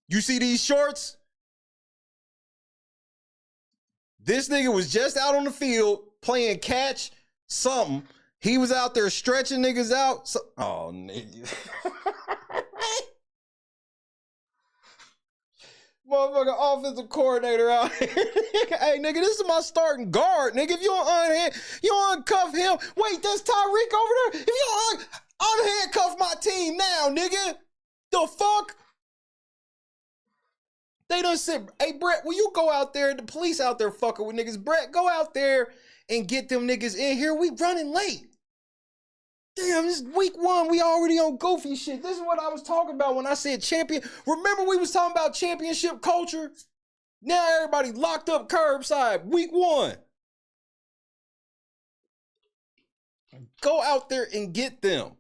You see these shorts? This nigga was just out on the field playing catch something. He was out there stretching niggas out. So, oh, nigga. Motherfucker offensive coordinator out here. Hey, nigga, this is my starting guard, nigga. If you don't uncuff him. Wait, that's Tyreek over there? If you don't unhandcuff my team now, nigga. The fuck? They done said, hey, Brett, will you go out there? The police out there fucking with niggas. Brett, go out there and get them niggas in here. We running late. Damn, this is week 1. We already on goofy shit. This is what I was talking about when I said champion. Remember we was talking about championship culture? Now everybody locked up curbside. Week 1. Go out there and get them.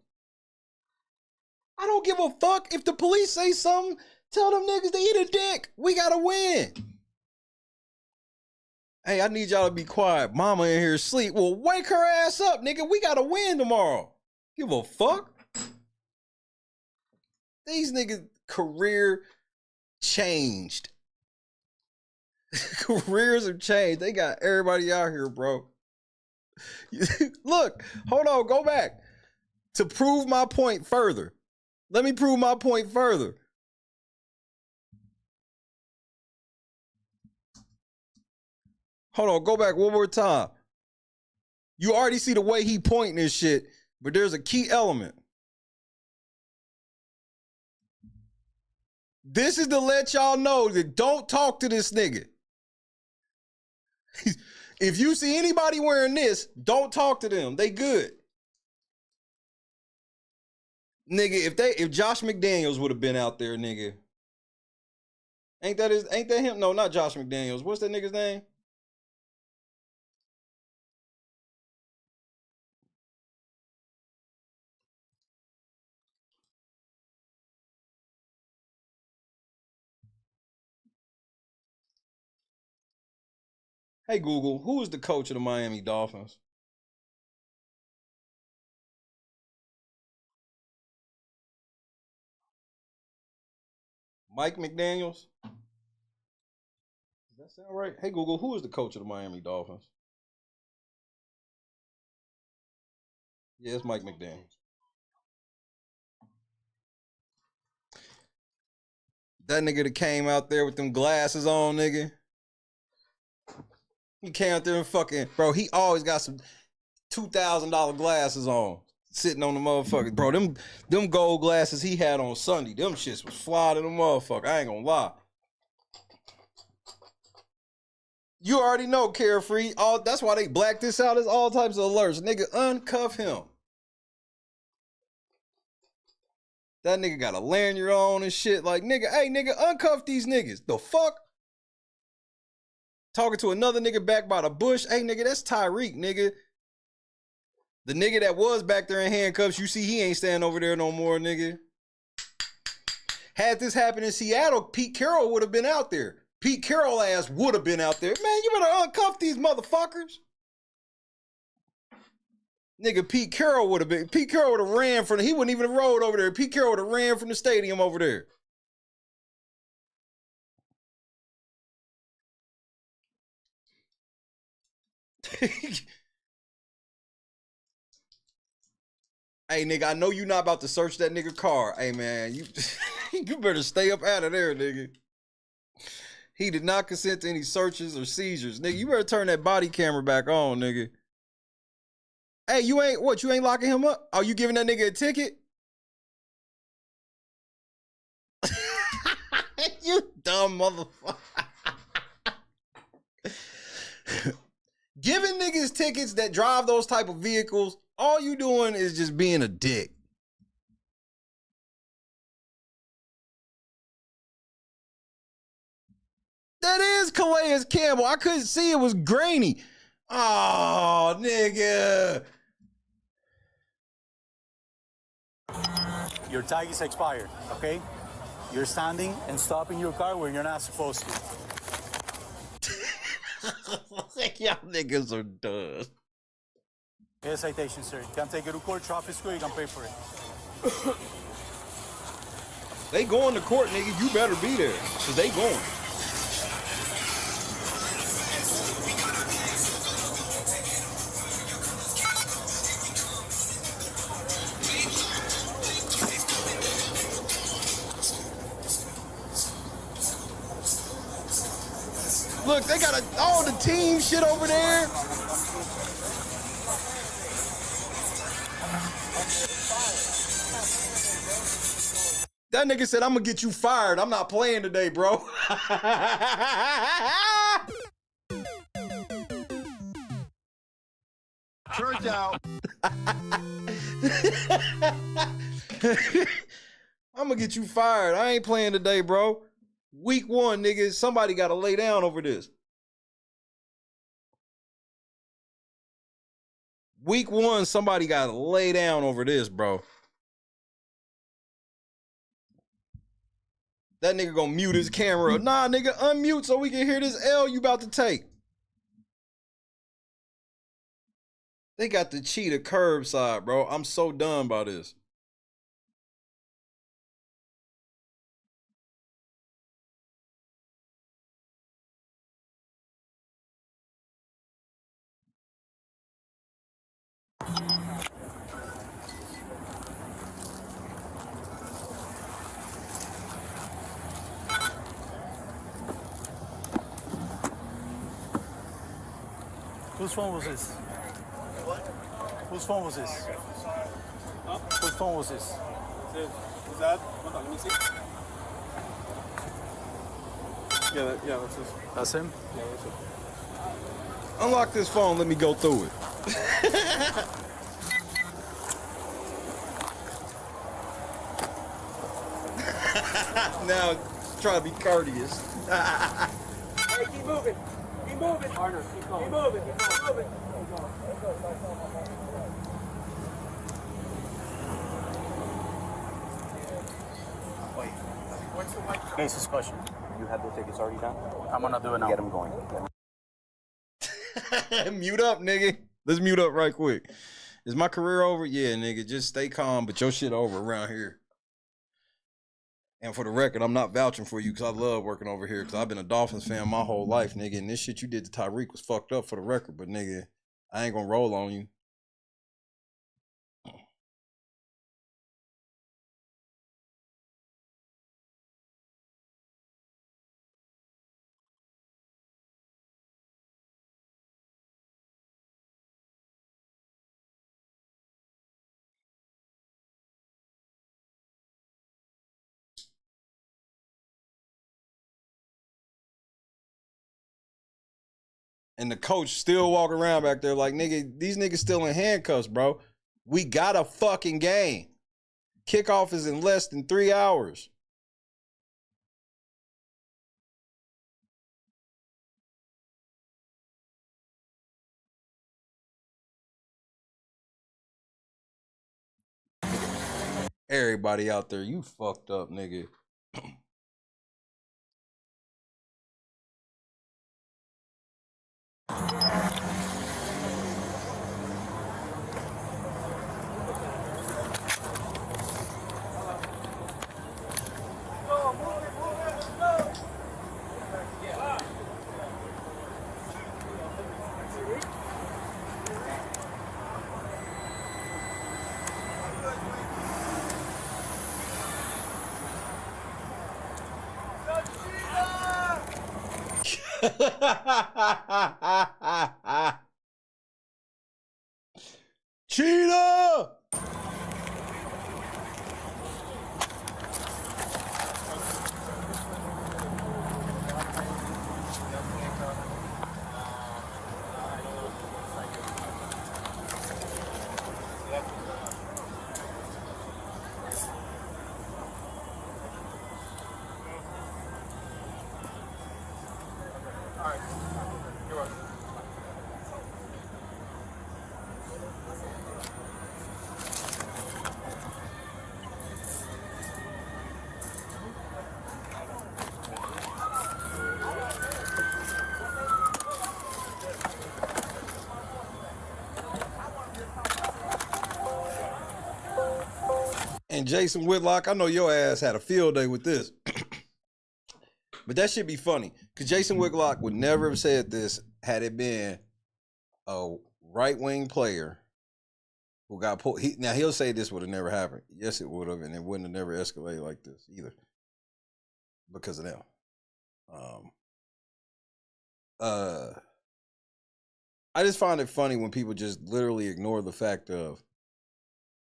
I don't give a fuck if the police say something. Tell them niggas to eat a dick. We gotta win. Hey, I need y'all to be quiet. Mama in here asleep. Well, wake her ass up, nigga. We gotta win tomorrow. Give a fuck. These niggas' career changed. Careers have changed. They got everybody out here, bro. Look, hold on, go back. To prove my point further. Let me prove my point further. Hold on, go back one more time. You already see the way he pointing this shit, but there's a key element. This is to let y'all know that don't talk to this nigga. If you see anybody wearing this, don't talk to them. They good. Nigga, if Josh McDaniels would have been out there, nigga. Ain't that him? No, not Josh McDaniels. What's that nigga's name? Hey, Google, who is the coach of the Miami Dolphins? Mike McDaniels? Does that sound right? Hey, Google, who is the coach of the Miami Dolphins? Yeah, it's Mike McDaniels. That nigga that came out there with them glasses on, nigga. He came out there and fucking, bro, he always got some $2,000 glasses on, sitting on the motherfucker. Bro, them gold glasses he had on Sunday, them shits was fly to the motherfucker. I ain't gonna lie. You already know, Carefree. That's why they blacked this out. There's all types of alerts. Nigga, uncuff him. That nigga got a lanyard on and shit. Like, nigga, hey, nigga, uncuff these niggas. The fuck? Talking to another nigga back by the bush. Hey, nigga, that's Tyreek, nigga. The nigga that was back there in handcuffs, you see he ain't standing over there no more, nigga. Had this happened in Seattle, Pete Carroll would have been out there. Pete Carroll ass would have been out there. Man, you better uncuff these motherfuckers. Nigga, Pete Carroll would have ran from, he wouldn't even have rolled over there. Pete Carroll would have ran from the stadium over there. Hey, nigga, I know you not about to search that nigga car. Hey, man, you better stay up out of there, nigga. He did not consent to any searches or seizures. Nigga, you better turn that body camera back on, nigga. Hey, you ain't locking him up? Oh, you giving that nigga a ticket? You dumb motherfucker. Giving niggas tickets that drive those type of vehicles, all you doing is just being a dick. That is Calais Campbell. I couldn't see, it was grainy. Oh, nigga. Your tag is expired, okay? You're standing and stopping your car where you're not supposed to. Y'all niggas are done. Here's a citation, sir. You can take it to court, traffic school, you can pay for it. They going to court, nigga. You better be there, because they going. Look, they got all the team shit over there. That nigga said, I'm gonna get you fired. I'm not playing today, bro. Church out. I'm gonna get you fired. I ain't playing today, bro. Week 1, nigga, somebody gotta lay down over this. Week 1, somebody gotta lay down over this, bro. That nigga gonna mute his camera. Nah, nigga, unmute so we can hear this L you about to take. They got the cheetah curbside, bro. I'm so done by this. Whose phone was this? What? Whose phone was this? Huh? Whose phone was this? Is that? Hold on, let me see. Yeah, that's his. That's him? Yeah, that's him. Unlock this phone, let me go through it. Now, try to be courteous. Hey, keep moving. Keep moving. Harder. Keep going. Keep moving. Keep moving. Wait. What's the white? Next discussion. You have the tickets already done? I'm gonna do it now. Get them going. Mute up, nigga. Let's mute up right quick. Is my career over? Yeah, nigga. Just stay calm, but your shit over around here. And for the record, I'm not vouching for you because I love working over here because I've been a Dolphins fan my whole life, nigga. And this shit you did to Tyreek was fucked up for the record. But, nigga, I ain't gonna roll on you. And the coach still walk around back there like, nigga, these niggas still in handcuffs, bro. We got a fucking game. Kickoff is in less than 3 hours. Everybody out there, you fucked up, nigga. Cheetah! And Jason Whitlock, I know your ass had a field day with this. But that should be funny. Because Jason Whitlock would never have said this had it been a right-wing player who got pulled. Now, he'll say this would have never happened. Yes, it would have, and it wouldn't have never escalated like this either. Because of them. I just find it funny when people just literally ignore the fact of,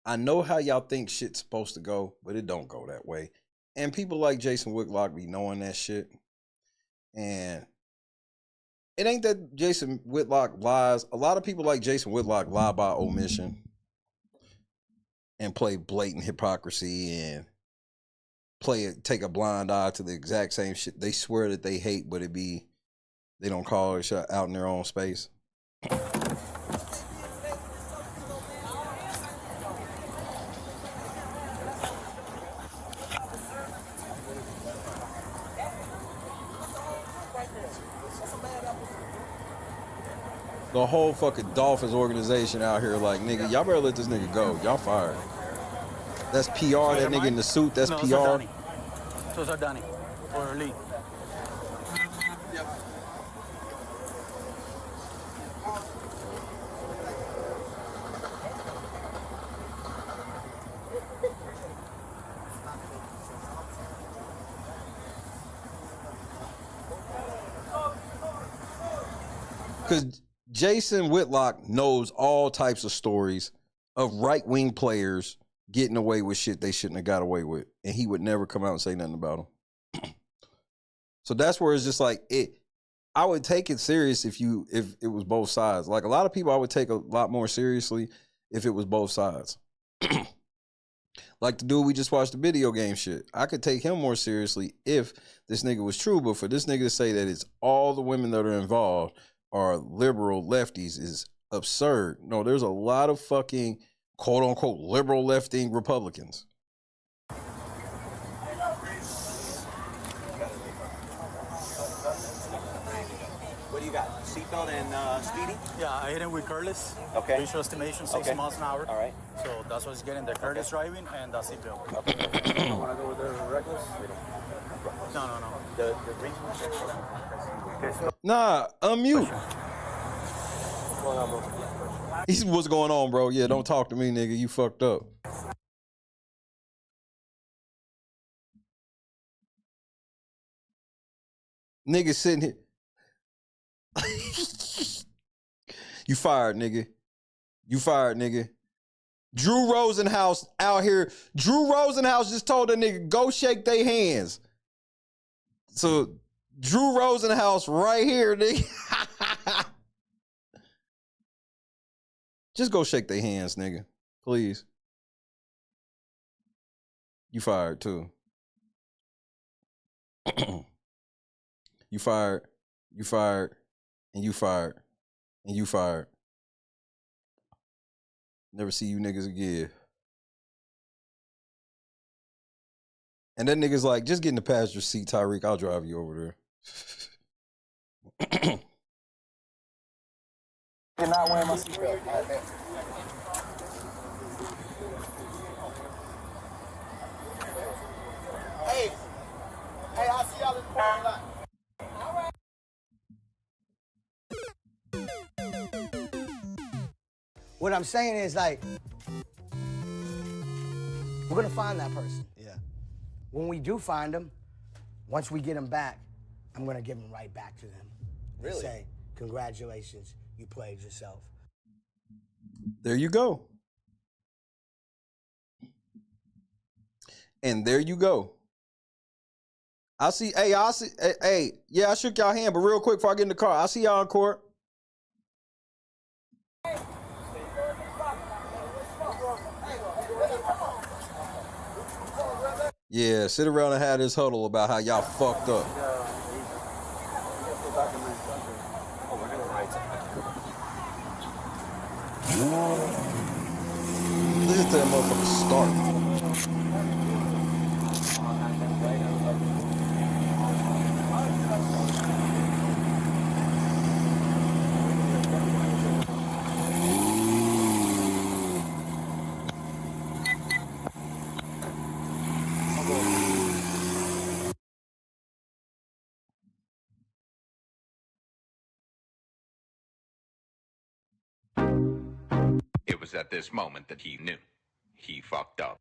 I know how y'all think shit's supposed to go, but it don't go that way. And people like Jason Whitlock be knowing that shit. And it ain't that Jason Whitlock lies. A lot of people like Jason Whitlock lie by omission and play blatant hypocrisy and take a blind eye to the exact same shit they swear that they hate, but they don't call it out in their own space. The whole fucking Dolphins organization out here like, nigga, y'all better let this nigga go. Y'all fired. That's PR, that nigga in the suit, that's PR. Those are Danny. Or Lee. Because Jason Whitlock knows all types of stories of right-wing players getting away with shit they shouldn't have got away with. And he would never come out and say nothing about them. So that's where it's just like, I would take it serious if it was both sides. Like a lot of people I would take a lot more seriously if it was both sides. Like the dude we just watched the video game shit. I could take him more seriously if this nigga was true. But for this nigga to say that it's all the women that are involved are liberal lefties is absurd. No, there's a lot of fucking quote unquote liberal left-wing Republicans. What do you got? Seatbelt and speeding? Yeah, I hit him with careless. Okay. Visual estimation, 60 miles an hour. All right. So that's what's getting the careless driving and the seatbelt. Okay. You want to go with the reckless? No. The range? Nah, unmute. He said, what's going on, bro? Yeah, don't talk to me, nigga. You fucked up. Nigga sitting here. You fired, nigga. You fired, nigga. Drew Rosenhaus out here. Drew Rosenhaus just told that nigga, go shake their hands. So, Drew Rosenhaus right here, nigga. Just go shake their hands, nigga. Please. You fired, too. You fired. You fired. And you fired. And you fired. Never see you niggas again. And that nigga's like, just get in the passenger seat, Tyreek. I'll drive you over there. You're not wearing my seatbelt. Hey, I'll see y'all in the parking lot. What I'm saying is, like, we're gonna find that person. Yeah. When we do find them, once we get them back, I'm gonna give them right back to them. and say, congratulations, you played yourself. There you go. And there you go. I see, yeah, I shook y'all hand, but real quick before I get in the car, I see y'all in court. Yeah, sit around and have this huddle about how y'all fucked up. Listen to that motherfucker start. It was at this moment that he knew. He fucked up.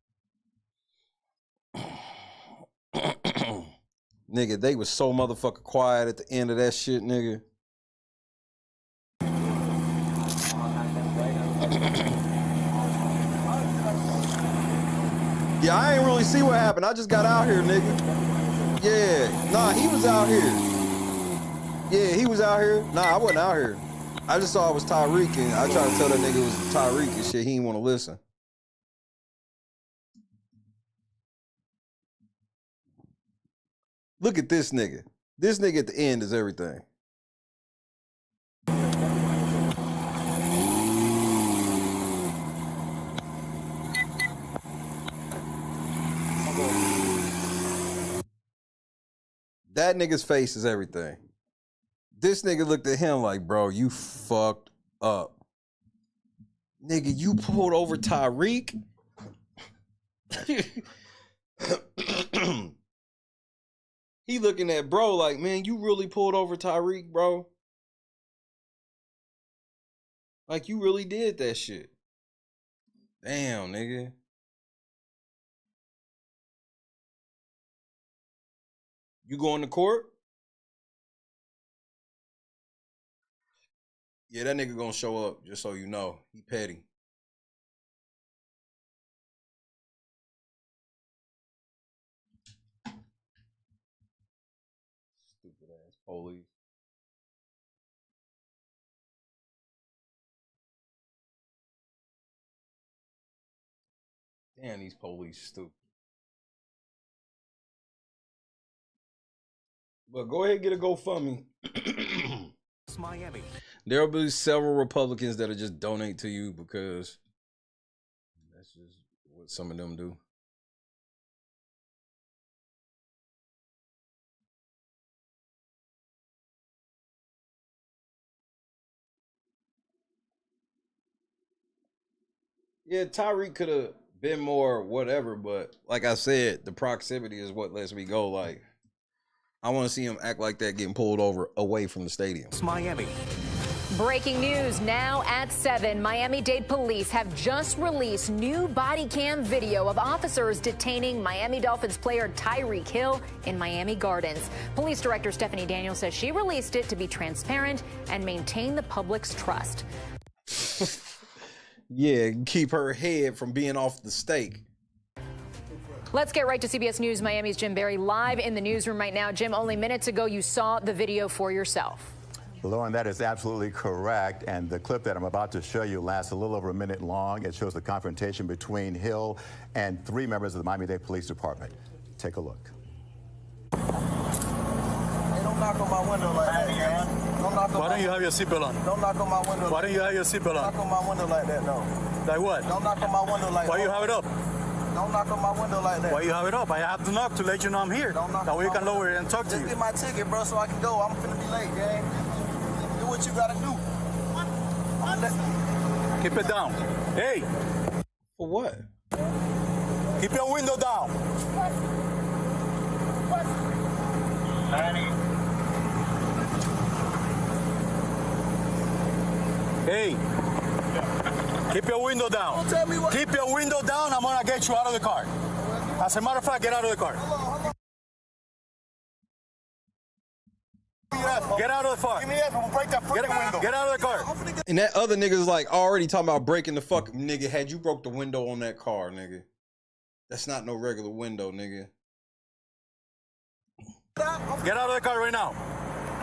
Nigga, they was so motherfucking quiet at the end of that shit, nigga. Yeah, I ain't really see what happened. I just got out here, nigga. Yeah, nah, he was out here. Yeah, he was out here. Nah, I wasn't out here. I just saw it was Tyreek, and I tried to tell that nigga it was Tyreek and shit. He didn't want to listen. Look at this nigga. This nigga at the end is everything. That nigga's face is everything. This nigga looked at him like, bro, you fucked up. Nigga, you pulled over Tyreek? He looking at bro like, man, you really pulled over Tyreek, bro? Like, you really did that shit. Damn, nigga. You going to court? Yeah, that nigga gonna show up, just so you know. He petty. Stupid ass police. Damn, these police stupid. But go ahead and get a GoFundMe. Miami. There'll be several Republicans that'll just donate to you because that's just what some of them do. Yeah, Tyreek could have been more whatever, but like I said, the proximity is what lets me go. Like, I want to see him act like that getting pulled over away from the stadium. Miami. Breaking news now at 7. Miami-Dade police have just released new body cam video of officers detaining Miami Dolphins player Tyreek Hill in Miami Gardens. Police Director Stephanie Daniels says she released it to be transparent and maintain the public's trust. Yeah, keep her head from being off the stake. Let's get right to CBS News. Miami's Jim Barry live in the newsroom right now. Jim, only minutes ago you saw the video for yourself. Lauren, that is absolutely correct. And the clip that I'm about to show you lasts a little over a minute long. It shows the confrontation between Hill and 3 members of the Miami-Dade Police Department. Take a look. Hey, don't knock on my window like that, man. Don't knock on Why don't you have your seatbelt on? Don't knock on my window. Why don't you have your seatbelt on? Knock on my window like that, no. Like what? Don't knock on my window like that. Why you have it up? Don't knock on my window like that. Why you have it up? I have to knock to let you know I'm here. Don't knock that on way you my can lower it and talk to Just you. get my ticket, bro, so I can go. I'm finna be late, gang. Do what you gotta do. Keep it down. Hey. For what? Keep your window down. Hey. Keep your window down. Don't tell me what. Keep your window down. I'm gonna get you out of the car. As a matter of fact, get out of the car. Get out of the car. Give me that. I'm gonna break that freaking window. Get out of the car. And that other nigga's like already talking about breaking the fucking nigga. Had you broke the window on that car, nigga? That's not no regular window, nigga. Get out of the car right now.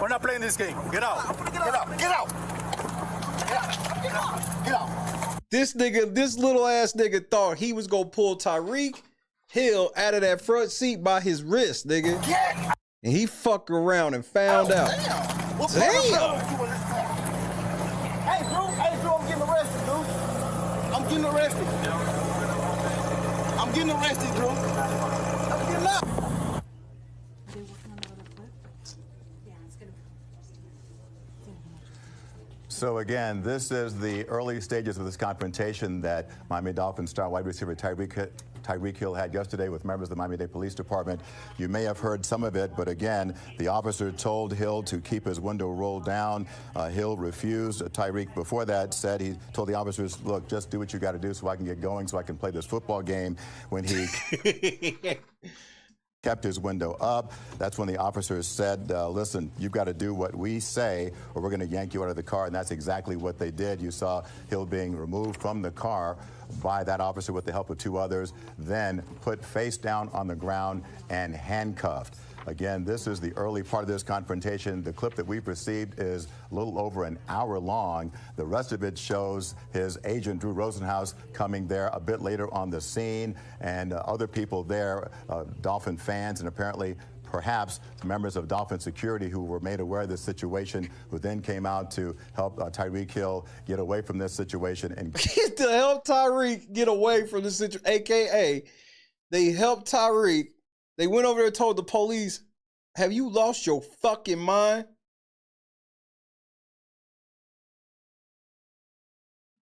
We're not playing this game. Get out. Get out. Get out. Get out. Get out. This nigga, this little ass nigga thought he was gonna pull Tyreek Hill out of that front seat by his wrist, nigga. Yeah. And he fucked around and found out. Damn. Hey, Drew, I'm getting arrested, dude. I'm getting arrested. I'm getting arrested, Drew. I'm getting out. So again, this is the early stages of this confrontation that Miami Dolphins star wide receiver Tyreek Hill had yesterday with members of the Miami-Dade Police Department. You may have heard some of it, but again, the officer told Hill to keep his window rolled down. Hill refused. Tyreek, before that, said he told the officers, look, just do what you got to do so I can get going, so I can play this football game. When he kept his window up, that's when the officers said, listen, you've got to do what we say or we're going to yank you out of the car. And that's exactly what they did. You saw Hill being removed from the car by that officer with the help of two others, then put face down on the ground and handcuffed. Again, this is the early part of this confrontation. The clip that we've received is a little over an hour long. The rest of it shows his agent, Drew Rosenhaus, coming there a bit later on the scene, and other people there, Dolphin fans, and apparently perhaps members of Dolphin security who were made aware of this situation, who then came out to help Tyreek Hill get away from this situation. And to help Tyreek get away from the situation, a.k.a. they helped Tyreek. They went over there and told the police, have you lost your fucking mind?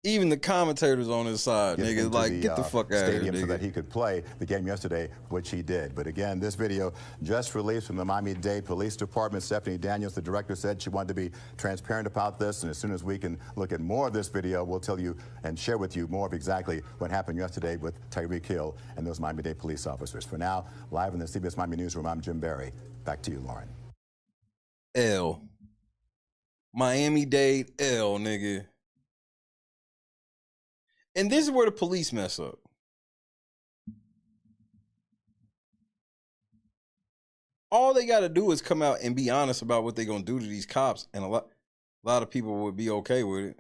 Even the commentators on his side, nigga, like, get the fuck out of here, nigga. So that he could play the game yesterday, which he did. But again, this video just released from the Miami-Dade Police Department. Stephanie Daniels, the director, said she wanted to be transparent about this. And as soon as we can look at more of this video, we'll tell you and share with you more of exactly what happened yesterday with Tyreek Hill and those Miami-Dade police officers. For now, live in the CBS Miami newsroom, I'm Jim Barry. Back to you, Lauren. L. Miami-Dade L, nigga. And this is where the police mess up. All they got to do is come out and be honest about what they're going to do to these cops, and a lot of people would be okay with it.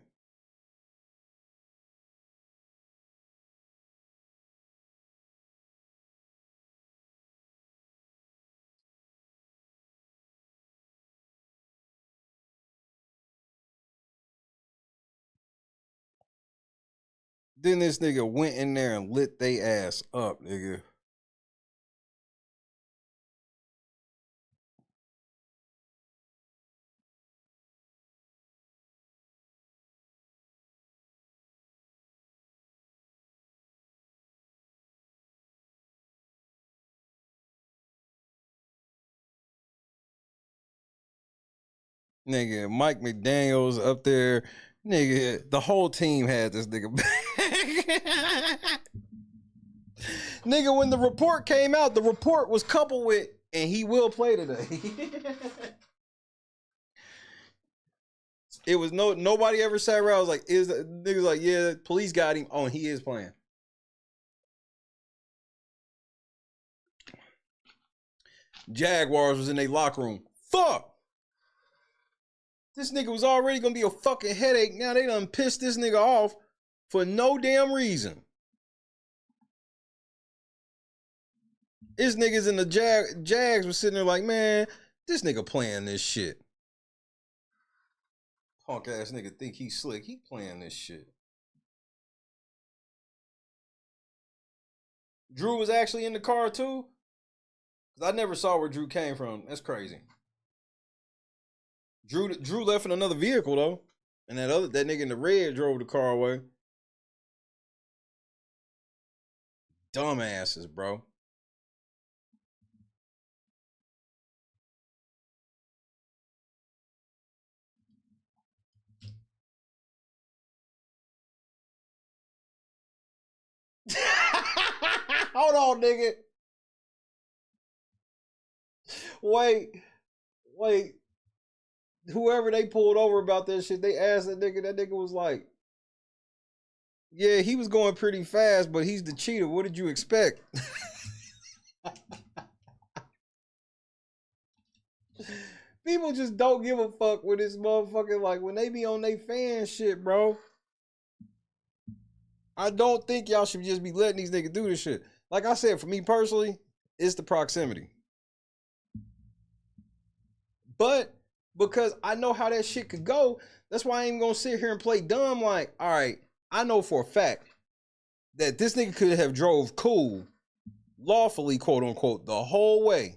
Then this nigga went in there and lit they ass up, nigga. Nigga, Mike McDaniels up there. Nigga, the whole team had this nigga back. Nigga, when the report came out, the report was coupled with, and he will play today. It was nobody ever sat around. I was like, niggas like, yeah, police got him. Oh, and he is playing. Jaguars was in their locker room. Fuck. This nigga was already gonna be a fucking headache. Now they done pissed this nigga off for no damn reason. This niggas in the Jags was sitting there like, man, this nigga playing this shit. Punk ass nigga think he's slick. He playing this shit. Drew was actually in the car too? Because I never saw where Drew came from. That's crazy. Drew left in another vehicle though. And that nigga in the red drove the car away. Dumbasses, bro. Hold on, nigga. Wait. whoever they pulled over about that shit, they asked that nigga was like, yeah, he was going pretty fast, but he's the cheater. What did you expect? People just don't give a fuck with this motherfucker. Like, when they be on they fan shit, bro. I don't think y'all should just be letting these niggas do this shit. Like I said, for me personally, it's the proximity. But because I know how that shit could go, that's why I ain't gonna sit here and play dumb. Like, all right, I know for a fact that this nigga could have drove cool, lawfully, quote unquote, the whole way,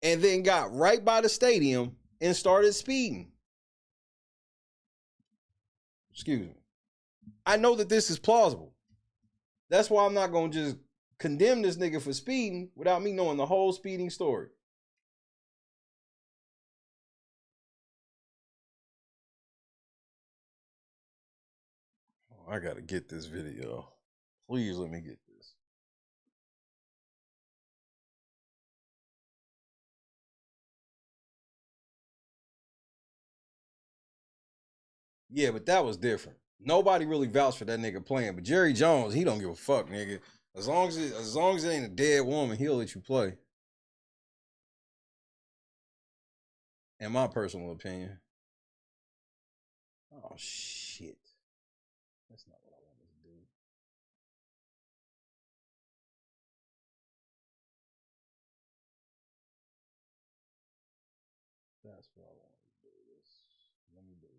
and then got right by the stadium and started speeding. Excuse me. I know that this is plausible. That's why I'm not gonna just condemn this nigga for speeding without me knowing the whole speeding story. I gotta get this video. Please let me get this. Yeah, but that was different. Nobody really vouched for that nigga playing, but Jerry Jones, he don't give a fuck, nigga. As long as it ain't a dead woman, he'll let you play. In my personal opinion. Oh shit. That's not what I wanted to do. That's what I wanted to do. Let me do it.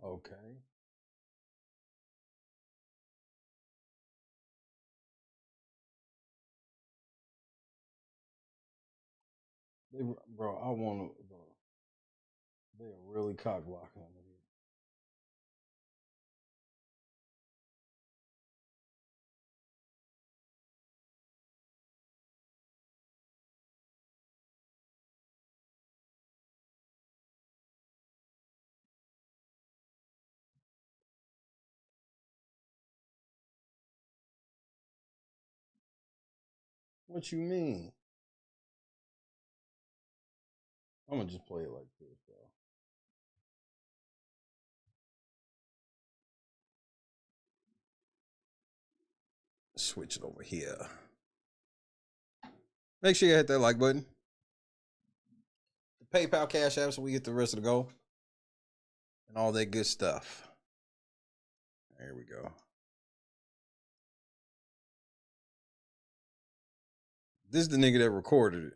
Okay. Bro, I want to, bro. They are really cock blocking on me. What you mean? I'm gonna just play it like this, bro. Switch it over here. Make sure you hit that like button. The PayPal, Cash App, so we get the rest of the go. And all that good stuff. There we go. This is the nigga that recorded it.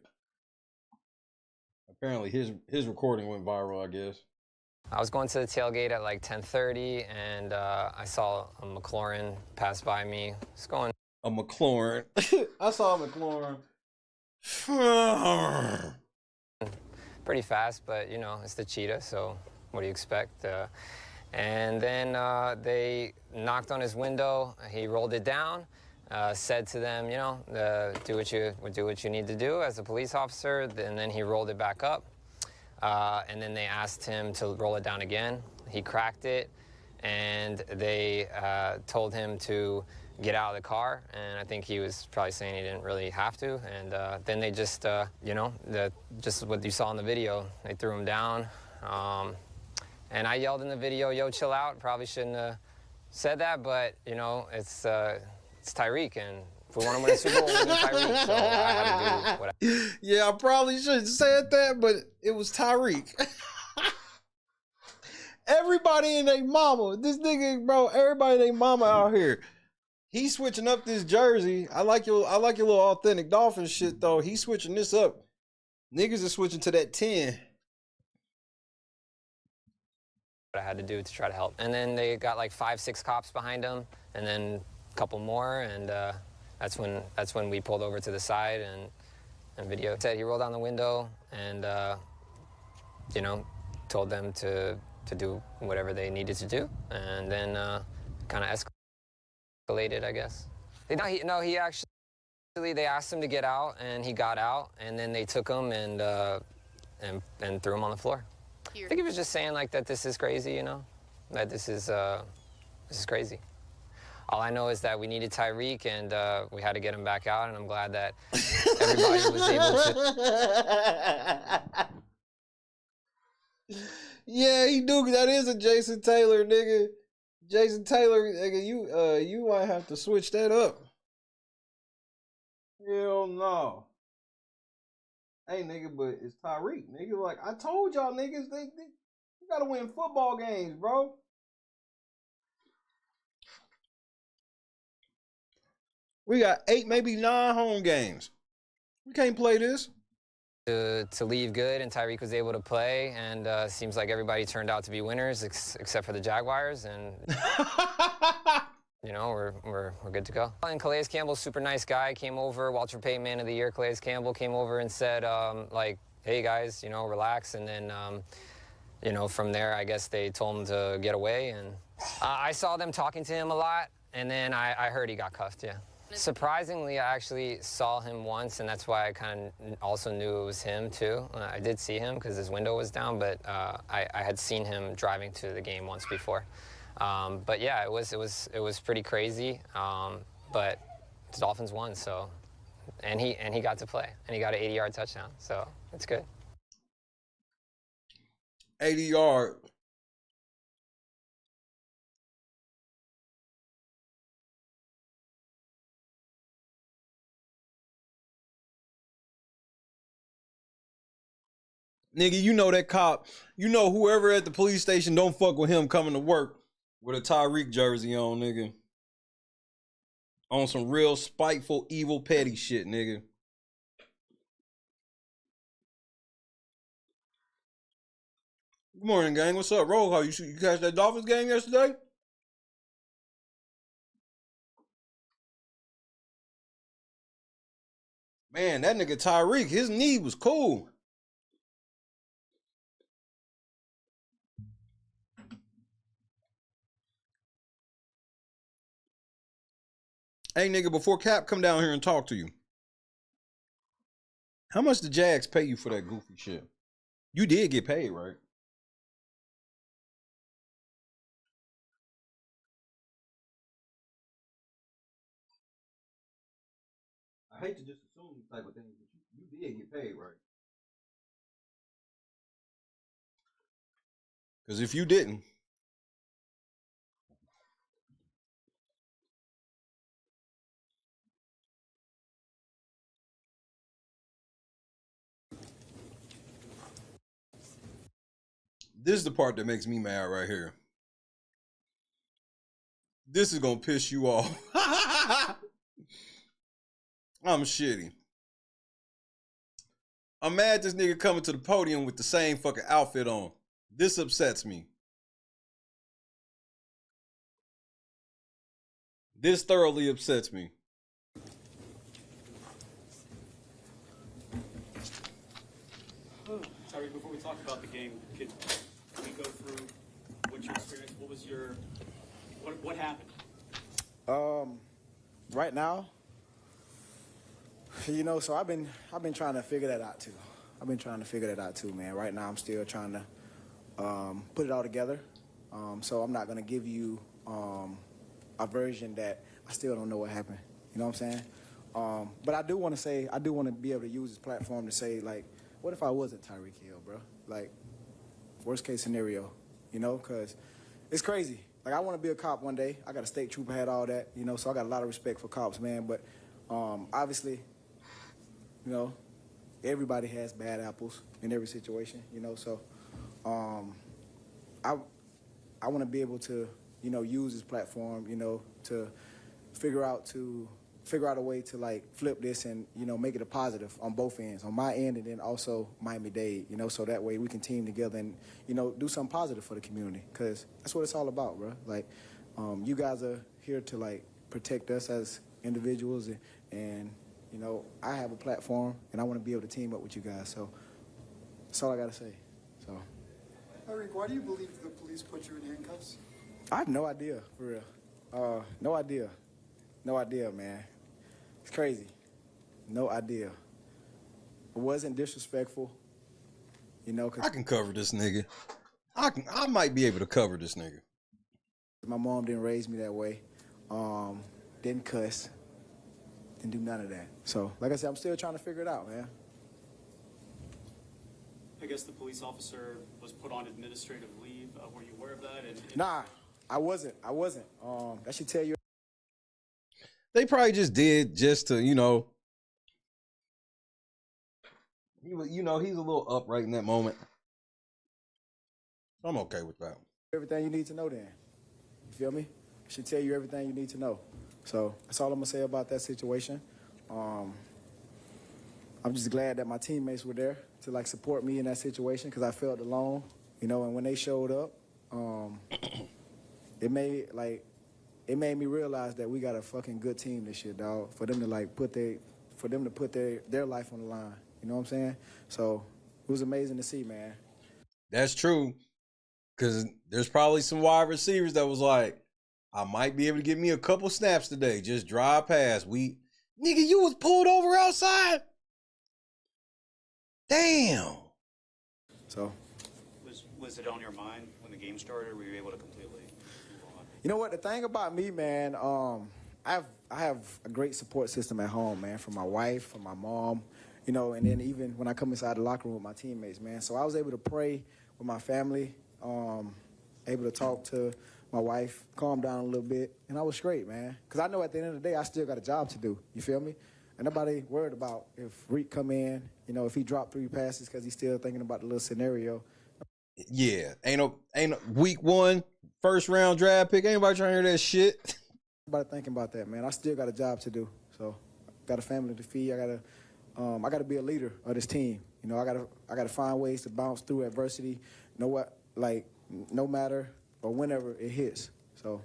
Apparently his recording went viral, I guess. I was going to the tailgate at like 10:30, and I saw a McLaurin pass by me. It's going. A McLaurin. I saw a McLaurin. Pretty fast, but you know, it's the cheetah, so what do you expect? And then they knocked on his window. He rolled it down, said to them, you know, do what you need to do as a police officer. And then he rolled it back up. And then they asked him to roll it down again. He cracked it, and they told him to get out of the car. And I think he was probably saying he didn't really have to. And then they just, you know, just what you saw in the video, they threw him down. And I yelled in the video, "Yo, chill out." Probably shouldn't have said that, but you know, it's Tyreek, and if we want to win a Super Bowl, we need Tyreek. So I had to do what Yeah, I probably should have said that, but it was Tyreek. Everybody and their mama, this nigga, bro. Everybody and their mama out here. He's switching up this jersey. I like your little authentic Dolphins shit though. He's switching this up. Niggas are switching to that 10. I had to do to try to help. And then they got like 5-6 cops behind him, and then a couple more, and that's when we pulled over to the side and video. Said he rolled down the window and you know, told them to to do whatever they needed to do, and then kind of escalated, I guess. He actually, they asked him to get out, and he got out, and then they took him and threw him on the floor. I think he was just saying like that this is crazy, you know, that this is crazy. All I know is that we needed Tyreek, and we had to get him back out, and I'm glad that everybody was able to. Yeah, he do. That is a Jason Taylor, nigga. Jason Taylor, nigga, you might have to switch that up. Hell no. Hey, nigga, but it's Tyreek, nigga. Like, I told y'all niggas, you gotta win football games, bro. We got 8, maybe 9 home games. We can't play this. To leave good, and Tyreek was able to play, and seems like everybody turned out to be winners except for the Jaguars, and you know, we're good to go. And Calais Campbell, super nice guy, came over. Walter Payton Man of the Year, Calais Campbell came over and said, like, hey guys, you know, relax, and then you know, from there, I guess they told him to get away, and I saw them talking to him a lot, and then I heard he got cuffed, yeah. Surprisingly, I actually saw him once, and that's why I kind of also knew it was him, too. I did see him because his window was down, but I had seen him driving to the game once before. But yeah, it was pretty crazy, but the Dolphins won, so, and he got to play, and he got an 80-yard touchdown, so it's good. 80-yard. Nigga, you know that cop, you know whoever at the police station don't fuck with him coming to work with a Tyreek jersey on, nigga. On some real spiteful, evil, petty shit, nigga. Good morning, gang. What's up? Roll call. You catch that Dolphins game yesterday? Man, that nigga Tyreek, his knee was cool. Hey, nigga, before Cap come down here and talk to you, how much did Jags pay you for that goofy shit? You did get paid, right? I hate to just assume these type of things, but you did get paid, right? Because if you didn't, this is the part that makes me mad right here. This is going to piss you off. I'm shitty. I'm mad this nigga coming to the podium with the same fucking outfit on. This upsets me. This thoroughly upsets me. Sorry, before we talk about the game, could we go through what your experience, what was your, what happened? Right now, you know, so I've been trying to figure that out too. Man. Right now, I'm still trying to put it all together. So I'm not gonna give you a version that I still don't know what happened. You know what I'm saying? But I do want to say, I do want to be able to use this platform to say, like, what if I wasn't Tyreek Hill, bro? Like, worst case scenario, you know, because it's crazy. Like, I want to be a cop one day. I got a state trooper, had all that, you know, so I got a lot of respect for cops, man. But obviously, you know, everybody has bad apples in every situation, you know, so I want to be able to, you know, use this platform, you know, to figure out a way to, like, flip this and, you know, make it a positive on both ends, on my end and then also Miami-Dade, you know, so that way we can team together and, you know, do something positive for the community, because that's what it's all about, bro. Like, you guys are here to, like, protect us as individuals, and you know, I have a platform, and I want to be able to team up with you guys, so that's all I got to say, so. Tyreek, why do you believe the police put you in handcuffs? I have no idea, for real. No idea. No idea, man. It's crazy. No idea. It wasn't disrespectful, you know. I can cover this nigga. I might be able to cover this nigga. My mom didn't raise me that way. Didn't cuss. Didn't do none of that. So, like I said, I'm still trying to figure it out, man. I guess the police officer was put on administrative leave. Were you aware of that? Nah, I wasn't. That should tell you. They probably just did just to, you know. He was, you know, he's a little upright in that moment. I'm okay with that. Everything you need to know then. You feel me? Should tell you everything you need to know. So that's all I'm gonna say about that situation. I'm just glad that my teammates were there to like support me in that situation because I felt alone, you know. And when they showed up, it made me realize that we got a fucking good team this year, dog. For them to like put their life on the line. You know what I'm saying? So it was amazing to see, man. That's true. Because there's probably some wide receivers that was like, I might be able to get me a couple snaps today. Just drive past. Nigga, you was pulled over outside? Damn. So. Was it on your mind when the game started, or were you able to completely move on? You know what? The thing about me, man, I have a great support system at home, man, from my wife, from my mom, you know, and then even when I come inside the locker room with my teammates, man. So I was able to pray with my family, able to talk to my wife, calm down a little bit, and I was straight, man. Because I know at the end of the day, I still got a job to do. You feel me? And nobody worried about if Reek come in, you know, if he dropped 3 passes because he's still thinking about the little scenario. Yeah, ain't no week 1, first round draft pick. Ain't nobody trying to hear that shit. Nobody thinking about that, man. I still got a job to do. So, got a family to feed. I gotta be a leader of this team. You know, I gotta find ways to bounce through adversity. You know what? Like, no matter or whenever it hits. So.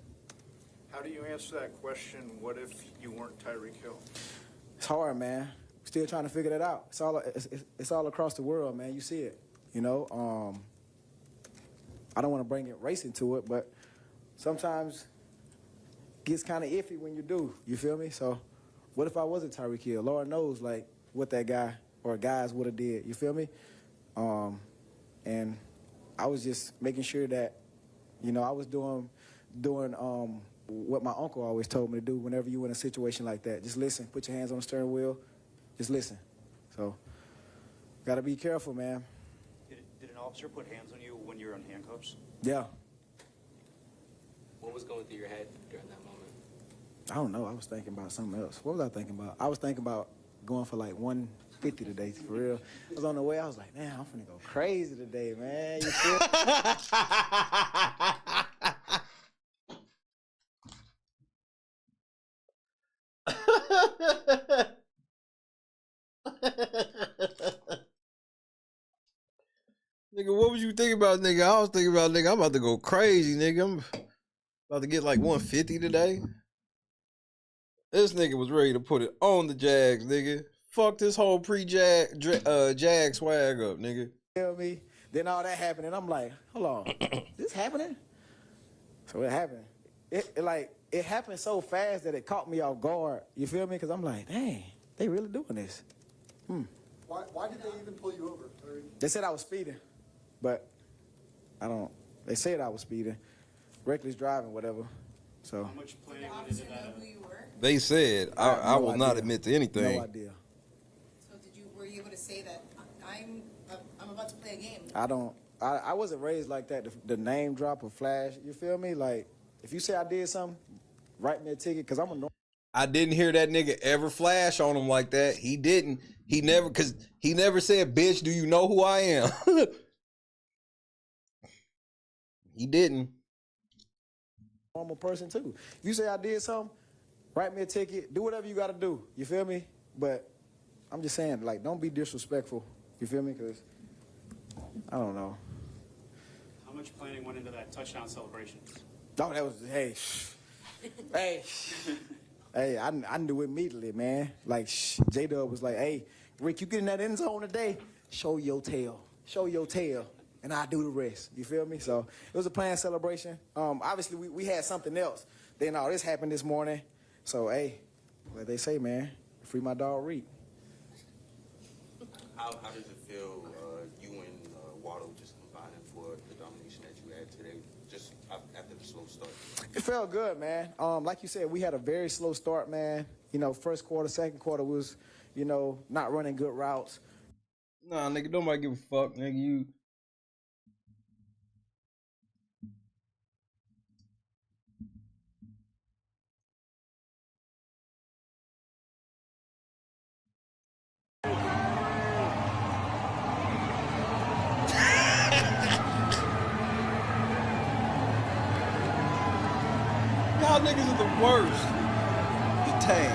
How do you answer that question, what if you weren't Tyreek Hill? It's hard, man. Still trying to figure that out. It's all across the world, man. You see it, you know. I don't want to bring it race into it, but sometimes it gets kind of iffy when you do. You feel me? So, what if I wasn't Tyreek Hill? Lord knows, like, what that guy or guys would have did. You feel me? And I was just making sure that, you know, I was doing what my uncle always told me to do whenever you in a situation like that. Just listen. Put your hands on the steering wheel. Just listen. So, got to be careful, man. Did an officer put hands on you when you were in handcuffs? Yeah. What was going through your head during that moment? I don't know. I was thinking about something else. What was I thinking about? I was thinking about going for like 150 today, for real. I was on the way. I was like, man, I'm finna go crazy today, man. You feel? Nigga, what was you thinking about, nigga? I was thinking about, nigga, I'm about to go crazy, nigga. I'm about to get like 150 today. This nigga was ready to put it on the Jags, nigga. Fuck this whole Jag swag up, nigga. Tell me. Then all that happened, and I'm like, hold on, is this happening? So it happened. It happened so fast that it caught me off guard. You feel me? Because I'm like, dang, they really doing this. Why did they even pull you over, Tyreek? They said I was speeding, but they said I was speeding. Reckless driving, whatever. So. How much planning went into that? They said, I will not admit to anything. No idea. So were you able to say that I'm about to play a game? I wasn't raised like that. The name drop or flash, you feel me? Like, if you say I did something, write me a ticket, because I'm a normal. I didn't hear that nigga ever flash on him like that. He didn't. He never said, bitch, do you know who I am? He didn't. Normal person, too. If you say I did something, write me a ticket, do whatever you got to do. You feel me? But I'm just saying, like, don't be disrespectful. You feel me? Because, I don't know. How much planning went into that touchdown celebration? Oh, that was, hey. Hey, I knew immediately, man. Like, J-Dub was like, hey, Rick, you get in that end zone today, show your tail. Show your tail. and I do the rest. You feel me? So it was a planned celebration. Obviously, we had something else. Then all this happened this morning. So, hey, what they say, man, free my dog Reek. How does it feel, you and Waddle just combining for the domination that you had today, just after the slow start? It felt good, man. Like you said, we had a very slow start, man. You know, first quarter, second quarter was, you know, not running good routes. Nah, nigga, nobody give a fuck, nigga. You. Y'all niggas are the worst. Decay.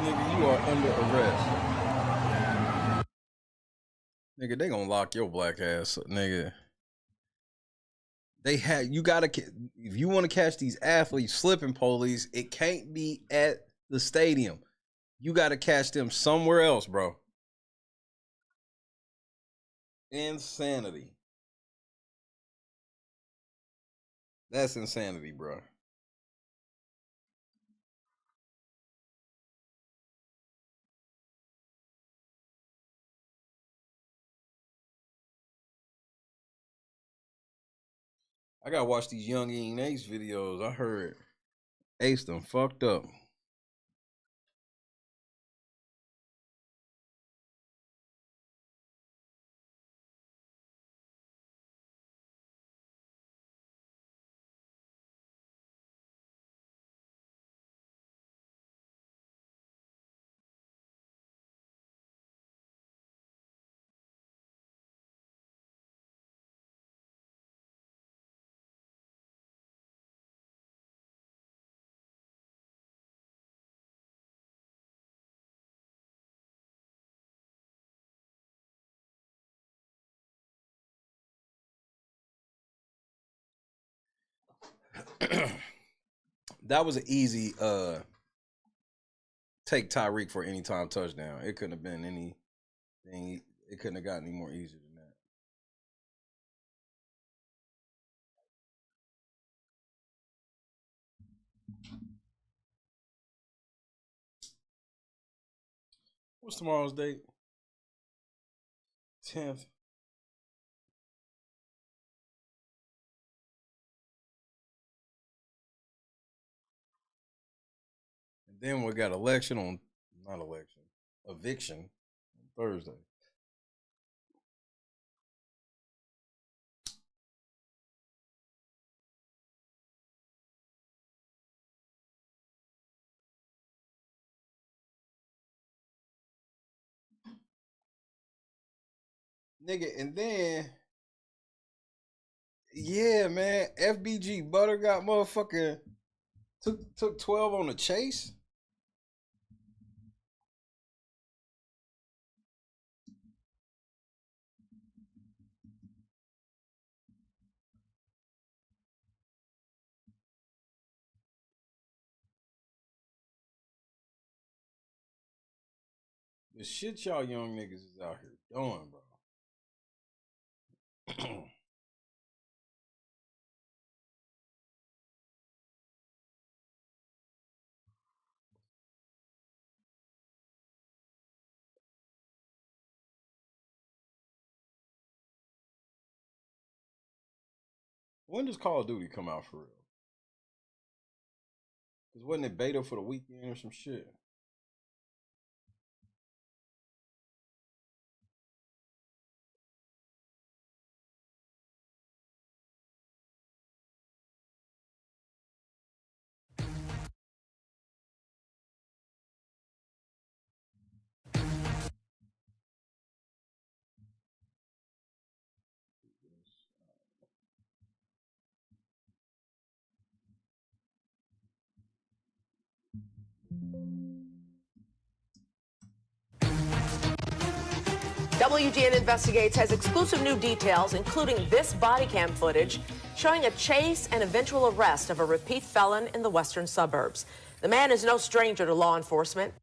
Nigga, you are under arrest. Nigga, they gonna lock your black ass up, nigga. They have, you gotta, if you want to catch these athletes slipping, police, it can't be at the stadium. You gotta catch them somewhere else, bro. Insanity. That's insanity, bro. I gotta watch these Young Eating Ace videos. I heard Ace done fucked up. That was an easy take Tyreek for any time touchdown. It couldn't have been anything. It couldn't have gotten any more easier than that. What's tomorrow's date? 10th. And then we got eviction on Thursday. Nigga, and then, yeah, man, FBG Butter got motherfucking took 12 on the chase. The shit y'all young niggas is out here doing, bro. When does Call of Duty come out for real? Because wasn't it beta for the weekend or some shit? WGN Investigates has exclusive new details, including this body cam footage showing a chase and eventual arrest of a repeat felon in the western suburbs. The man is no stranger to law enforcement.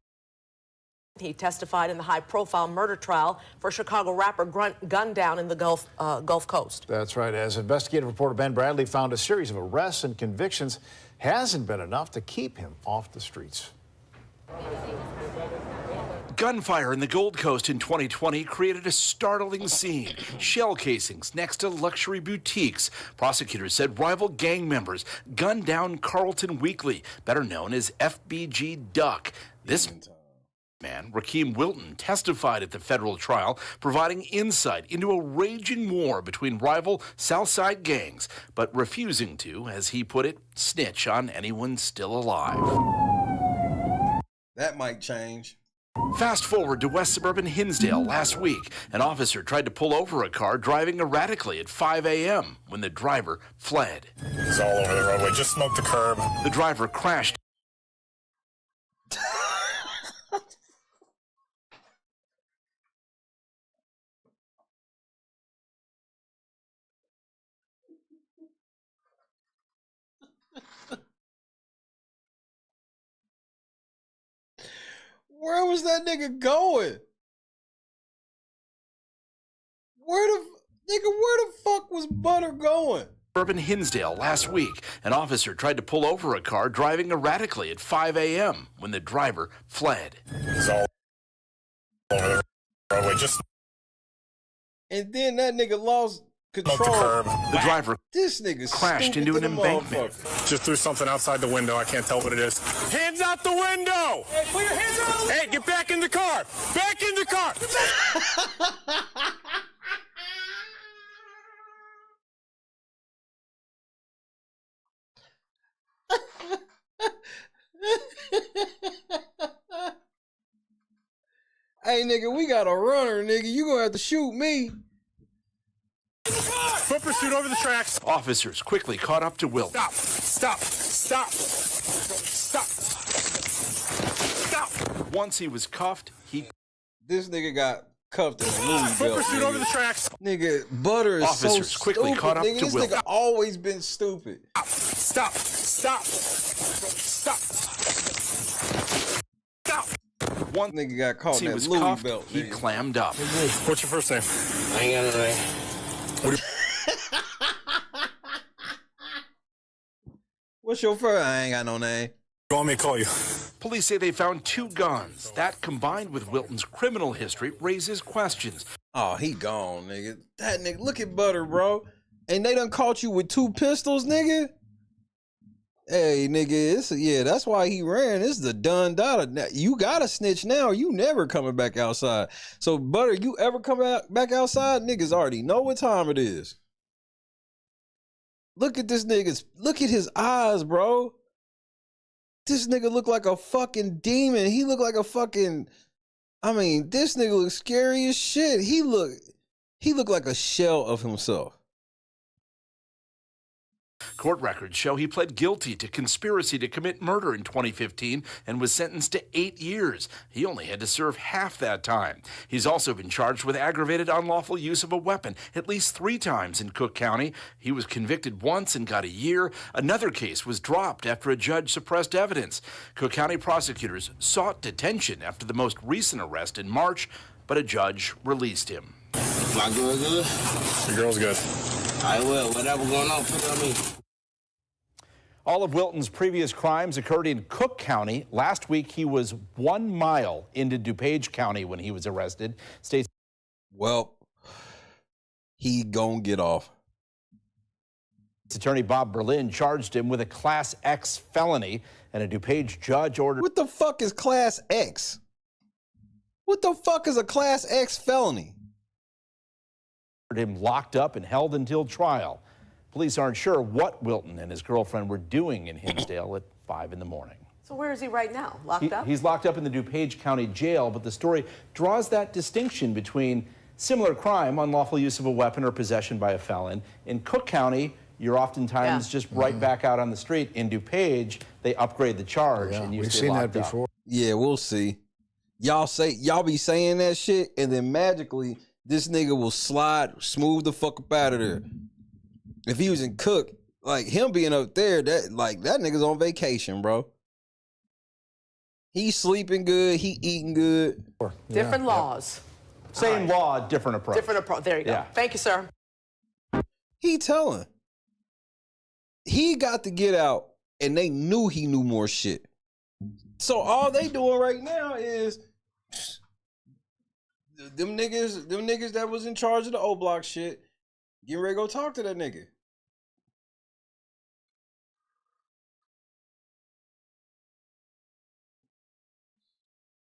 He testified in the high-profile murder trial for Chicago rapper gunned down in the Gulf Coast. That's right. As investigative reporter Ben Bradley found, a series of arrests and convictions hasn't been enough to keep him off the streets. Gunfire in the Gold Coast in 2020 created a startling scene. Shell casings next to luxury boutiques. Prosecutors said rival gang members gunned down Carlton Weekly, better known as FBG Duck. This man, Rakeem Wilton, testified at the federal trial, providing insight into a raging war between rival Southside gangs, but refusing to, as he put it, snitch on anyone still alive. That might change. Fast forward to West Suburban Hinsdale last week. An officer tried to pull over a car driving erratically at 5 a.m. when the driver fled. He's all over the roadway. Just smoked the curb. The driver crashed. Where was that nigga going? Where the fuck was Butter going? Urban Hinsdale last week. An officer tried to pull over a car driving erratically at 5 a.m. when the driver fled. He's all over the roadway. Just And then that nigga lost control. The driver This nigga crashed into an embankment. Just threw something outside the window. I can't tell what it is. Hands out the window! Hey, put your hands out! Hey, get back in the car! Back in the car! Hey, nigga, we got a runner, nigga. You gonna have to shoot me. Foot pursuit over the tracks. Officers quickly caught up to Wilton. Stop! Stop! Stop! Stop! Stop! Once he was cuffed, This nigga got cuffed in a Louis Foot belt. pursuit over the tracks. Nigga, Butter is Officers so quickly stupid, caught up nigga. to This Wilton. nigga always been stupid. Stop! Stop! Stop! Stop! One nigga got caught he in that was Louis cuffed, belt. he nigga. clammed up. What's your first name? I ain't got no name. What's your first? I ain't got no name. You want me to call you? Police say they found 2 guns. That, combined with Wilton's criminal history, raises questions. Oh, he gone, nigga. That nigga, look at Butter, bro. And they done caught you with 2 pistols, nigga. Hey, nigga, yeah, that's why he ran. This is the done data. You gotta snitch now. You never coming back outside. So, Butter, you ever come back outside? Niggas already know what time it is. Look at this nigga's. Look at his eyes, bro. This nigga look like a fucking demon. He look like a fucking. I mean, this nigga looks scary as shit. He look like a shell of himself. Court records show he pled guilty to conspiracy to commit murder in 2015 and was sentenced to 8 years. He only had to serve half that time. He's also been charged with aggravated unlawful use of a weapon at least 3 times in Cook County. He was convicted once and got a year. Another case was dropped after a judge suppressed evidence. Cook County prosecutors sought detention after the most recent arrest in March, but a judge released him. My girl good? Your girl's good. I will. Whatever going on, put it on me. All of Wilton's previous crimes occurred in Cook County. Last week, he was 1 mile into DuPage County when he was arrested. Well, he gonna get off. Attorney Bob Berlin charged him with a Class X felony, and a DuPage judge ordered. What the fuck is Class X? What the fuck is a Class X felony? Him locked up and held until trial. Police aren't sure what Wilton and his girlfriend were doing in Hinsdale at 5 in the morning. So where is he right now? Locked up? He's locked up in the DuPage County Jail, but the story draws that distinction between similar crime, unlawful use of a weapon or possession by a felon. In Cook County, you're oftentimes just right back out on the street. In DuPage, they upgrade the charge and you we've stay seen locked that up. before. Yeah, we'll see. Y'all be saying that shit, and then magically this nigga will slide smooth the fuck up out of there. If he was in Cook, like him being up there, that nigga's on vacation, bro. He's sleeping good. He eating good. Different laws. Same law, different approach. Different approach. There you go. Yeah. Thank you, sir. He telling. He got to get out, and they knew he knew more shit. So all they doing right now is them niggas that was in charge of the O Block shit, getting ready to go talk to that nigga.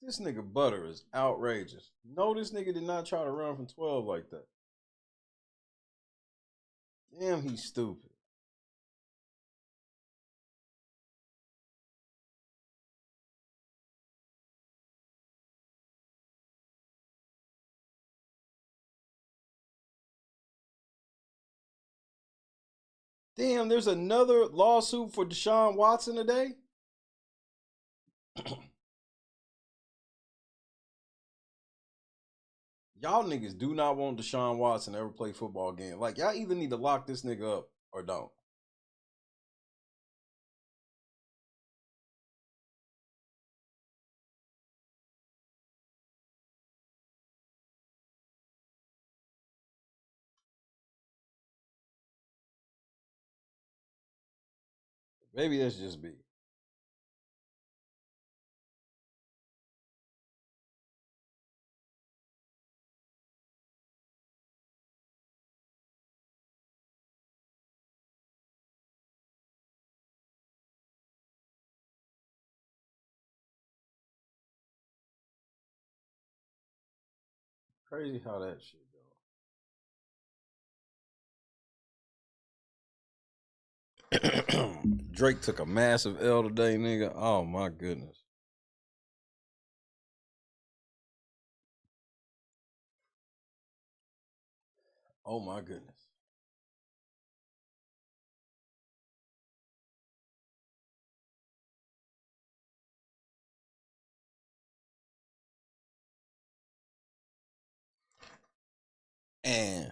This nigga Butter is outrageous. No, this nigga did not try to run from 12 like that. Damn, he's stupid. Damn, there's another lawsuit for Deshaun Watson today? Y'all niggas do not want Deshaun Watson to ever play football again. Like, y'all either need to lock this nigga up or don't. Maybe that's just me. Crazy how that shit go. Drake took a massive L today, nigga. Oh my goodness. Oh my goodness. And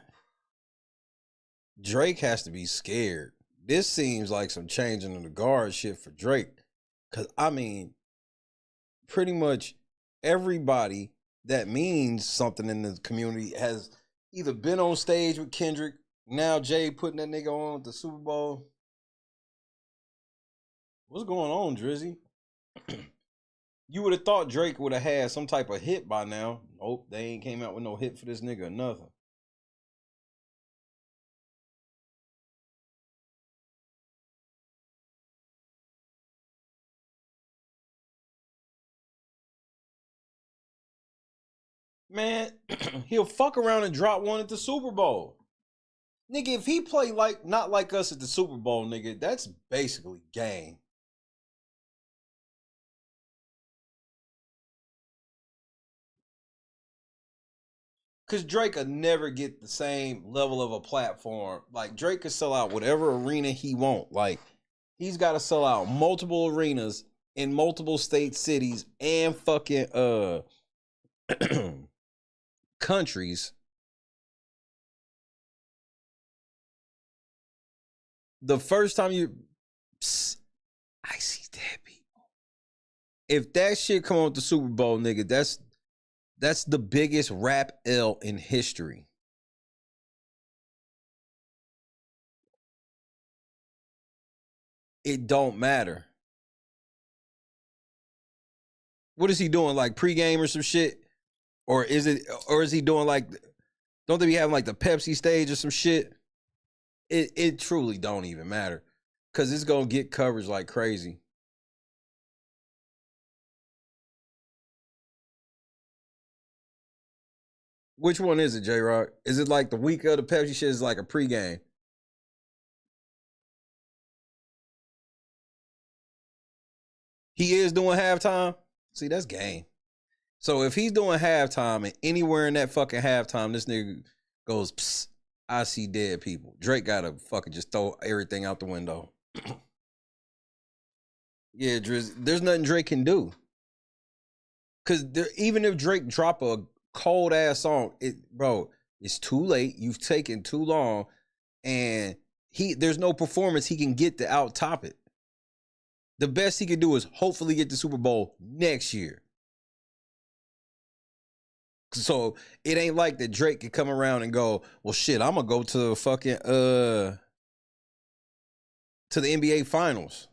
Drake has to be scared. This seems like some changing of the guard shit for Drake. Cause I mean, pretty much everybody that means something in the community has either been on stage with Kendrick, now Jay putting that nigga on at the Super Bowl. What's going on, Drizzy? You would have thought Drake would have had some type of hit by now. Nope, they ain't came out with no hit for this nigga or nothing. Man, he'll fuck around and drop one at the Super Bowl. Nigga, if he play like not like us at the Super Bowl, nigga, that's basically game. Cause Drake could never get the same level of a platform. Like Drake could sell out whatever arena he want. Like he's got to sell out multiple arenas in multiple state cities and fucking countries. The first time I see dead people. If that shit come on with the Super Bowl, nigga, that's the biggest rap L in history. It don't matter. What is he doing? Like pregame or some shit? Or is he doing like, don't they be having like the Pepsi stage or some shit? It truly don't even matter. Cause it's gonna get coverage like crazy. Which one is it, J-Rock? Is it like the week of the Pepsi shit is like a pregame? He is doing halftime? See, that's game. So if he's doing halftime and anywhere in that fucking halftime, this nigga goes, psst, I see dead people. Drake gotta fucking just throw everything out the window. Yeah, Driz, there's nothing Drake can do. Cause even if Drake drop a cold ass song, bro, it's too late. You've taken too long, and there's no performance he can get to out top it. The best he can do is hopefully get the Super Bowl next year. So it ain't like that Drake could come around and go, well, shit, I'm gonna go to fucking to the NBA Finals.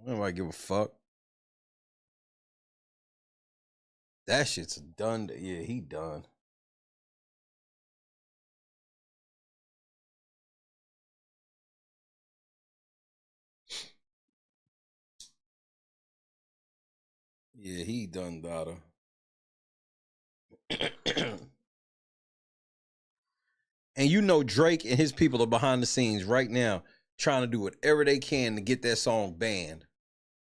Nobody give a fuck. That shit's done. Yeah, he done. Yeah, he done, daughter. And you know Drake and his people are behind the scenes right now trying to do whatever they can to get that song banned.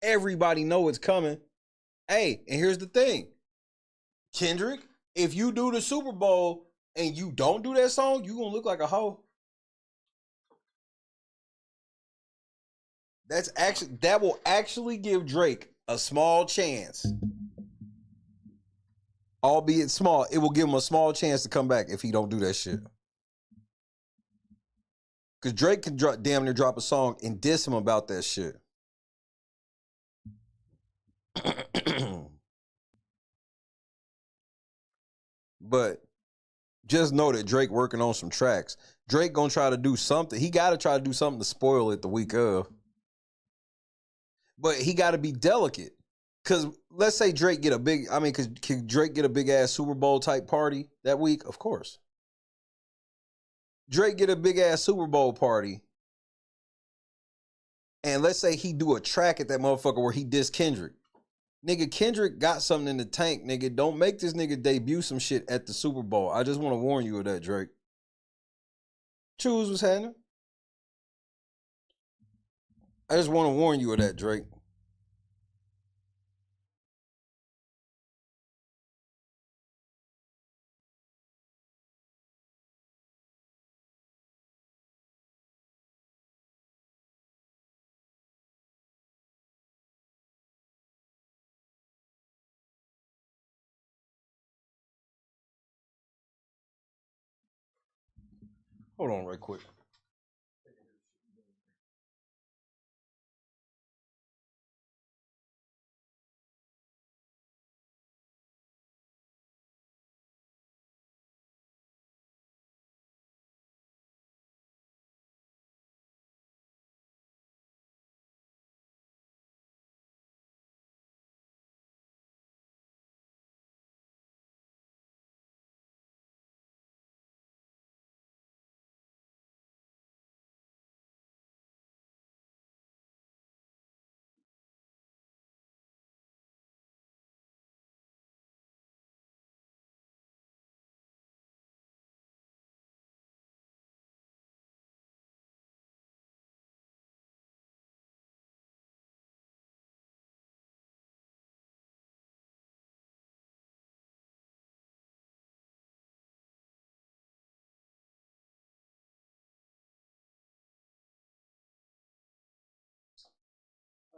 Everybody know it's coming. Hey, and here's the thing. Kendrick, if you do the Super Bowl and you don't do that song, you gonna look like a hoe. That will actually give Drake a small chance. Albeit small, it will give him a small chance to come back if he don't do that shit. Because Drake can damn near drop a song and diss him about that shit. But just know that Drake working on some tracks. Drake gonna try to do something. He gotta try to do something to spoil it the week of. But he gotta be delicate. Because let's say Drake get a big, can Drake get a big ass Super Bowl type party that week? Of course. Drake get a big ass Super Bowl party. And let's say he do a track at that motherfucker where he diss Kendrick. Nigga, Kendrick got something in the tank, nigga. Don't make this nigga debut some shit at the Super Bowl. I just want to warn you of that, Drake. Choose what's happening. I just want to warn you of that, Drake. Hold on right quick.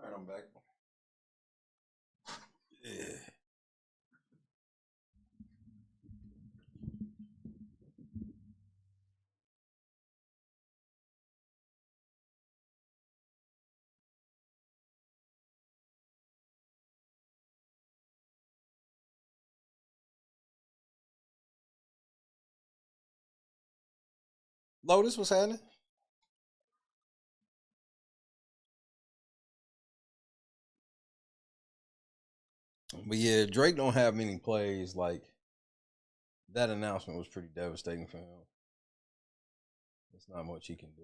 All right, I'm back. Yeah. Lotus, what's happening? But yeah, Drake don't have many plays. Like, that announcement was pretty devastating for him. There's not much he can do.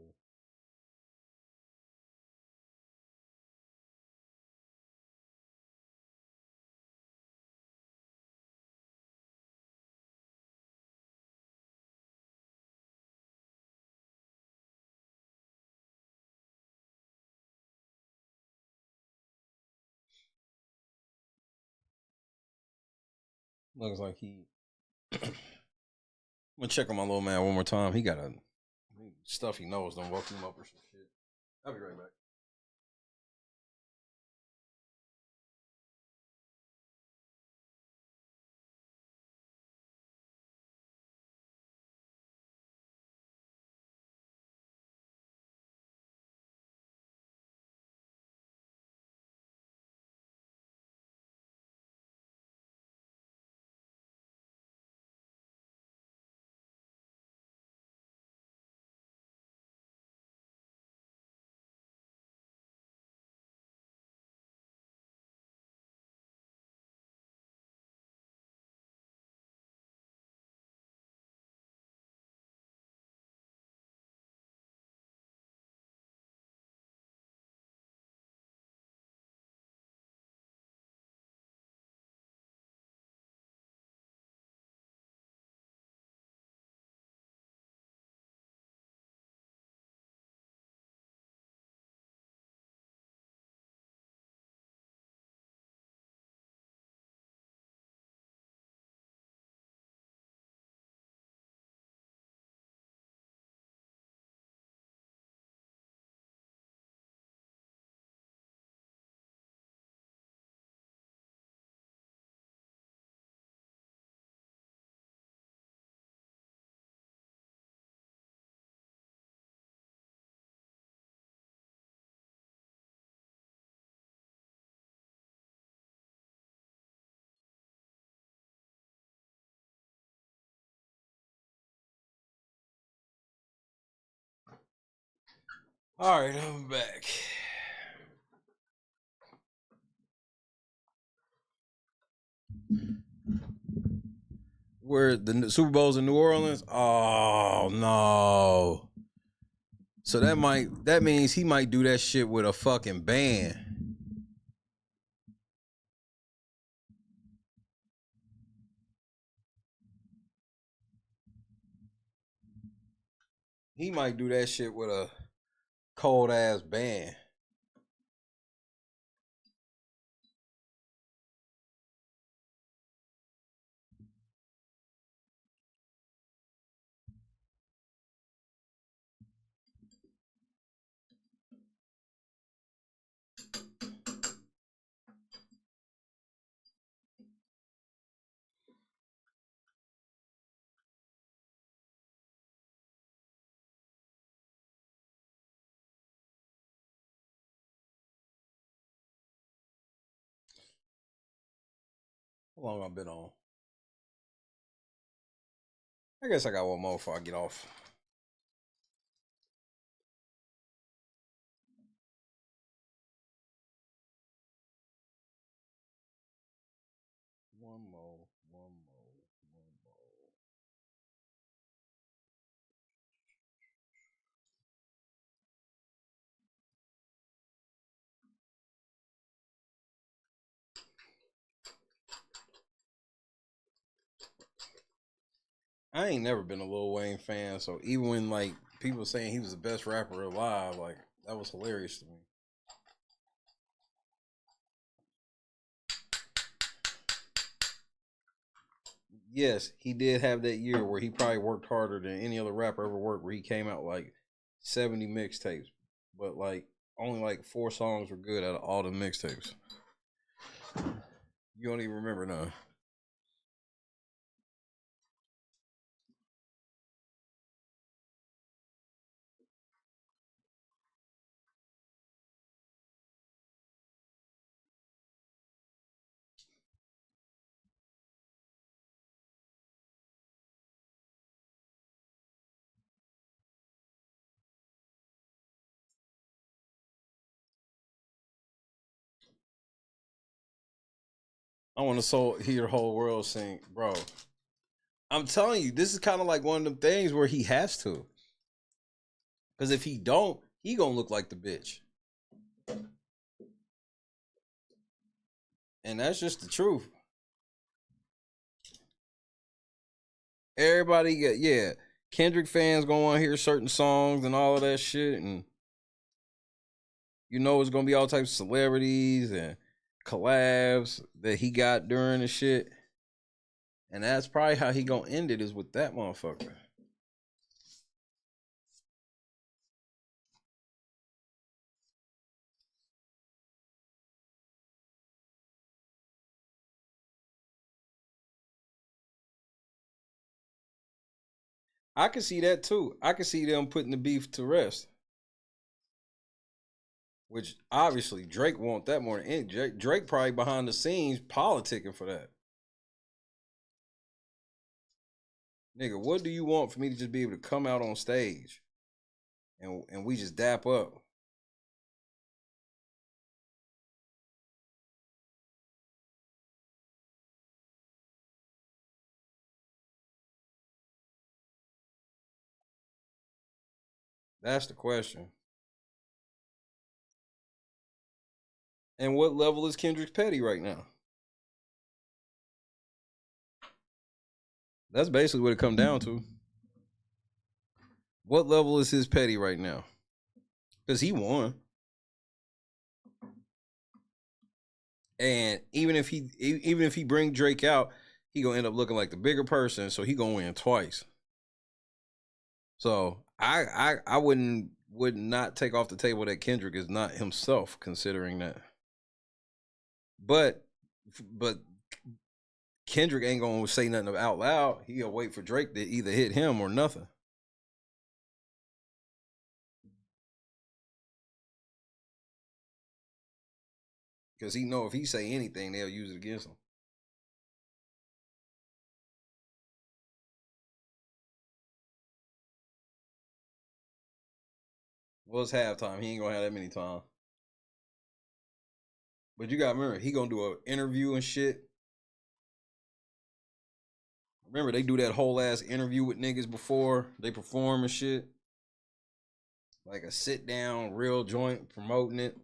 Looks like I'm gonna check on my little man one more time. He got stuff he knows don't woke him up or some shit. I'll be right back. All right, I'm back. Where the Super Bowl's in New Orleans? Oh no. So that means he might do that shit with a fucking band. He might do that shit with a cold ass band. How long I've been on? I guess I got one more before I get off. One more. I ain't never been a Lil Wayne fan, so even when like people saying he was the best rapper alive, like that was hilarious to me. Yes, he did have that year where he probably worked harder than any other rapper ever worked, where he came out like 70 mixtapes, but like only like 4 songs were good out of all the mixtapes. You don't even remember none. I want to hear the whole world sing, bro. I'm telling you, this is kind of like one of them things where he has to. Because if he don't, he gonna look like the bitch. And that's just the truth. Everybody Kendrick fans gonna want to hear certain songs and all of that shit, and you know it's gonna be all types of celebrities and collabs that he got during the shit. And that's probably how he gonna end it, is with that motherfucker. I can see that too. I can see them putting the beef to rest. Which obviously Drake want that more than any. Drake probably behind the scenes politicking for that. Nigga, what do you want for me to just be able to come out on stage and we just dap up? That's the question. And what level is Kendrick's petty right now? That's basically what it comes down to. What level is his petty right now? Because he won. And even if he bring Drake out, he gonna end up looking like the bigger person, so he gonna win twice. So I would not take off the table that Kendrick is not himself, considering that. But Kendrick ain't gonna say nothing out loud. He'll wait for Drake to either hit him or nothing. Because he know if he say anything, they'll use it against him. Well, it's halftime. He ain't gonna have that many time. But you gotta remember, he gonna do an interview and shit. Remember, they do that whole ass interview with niggas before they perform and shit. Like a sit down, real joint promoting it.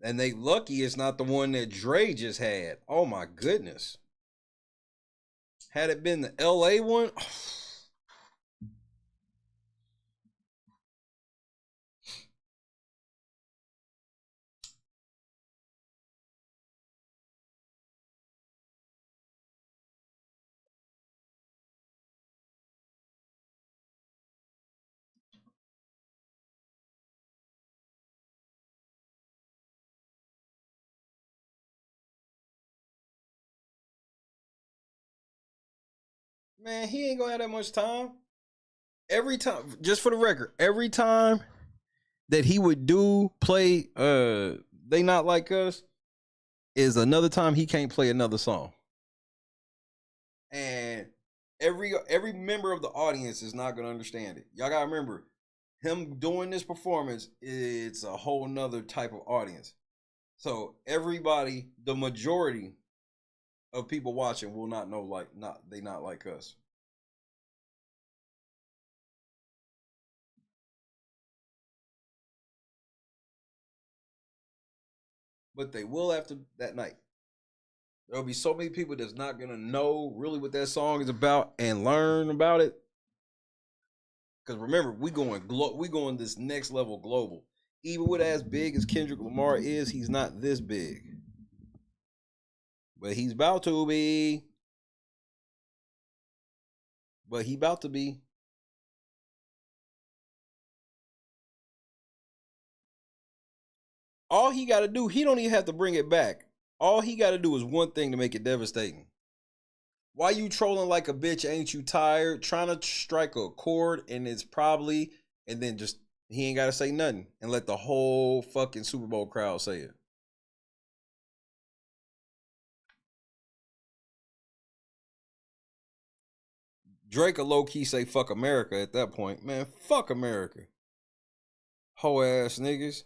And they lucky it's not the one that Dre just had. Oh my goodness. Had it been the LA one, man, he ain't gonna have that much time. Every time, just for the record, every time that he would play They Not Like Us is another time he can't play another song. And every member of the audience is not gonna understand it. Y'all gotta remember, him doing this performance, it's a whole nother type of audience. So everybody, the majority of people watching will not know They Not Like Us. But they will after that night. There'll be so many people that's not gonna know really what that song is about and learn about it. Because remember, we going this next level global. Even with as big as Kendrick Lamar is, he's not this big. But he's about to be. But he about to be. All he got to do, he don't even have to bring it back. All he got to do is one thing to make it devastating. Why you trolling like a bitch? Ain't you tired? Trying to strike a chord, and it's probably, and then just, he ain't got to say nothing and let the whole fucking Super Bowl crowd say it. Drake will low-key say fuck America at that point. Man, fuck America. Hoe ass niggas.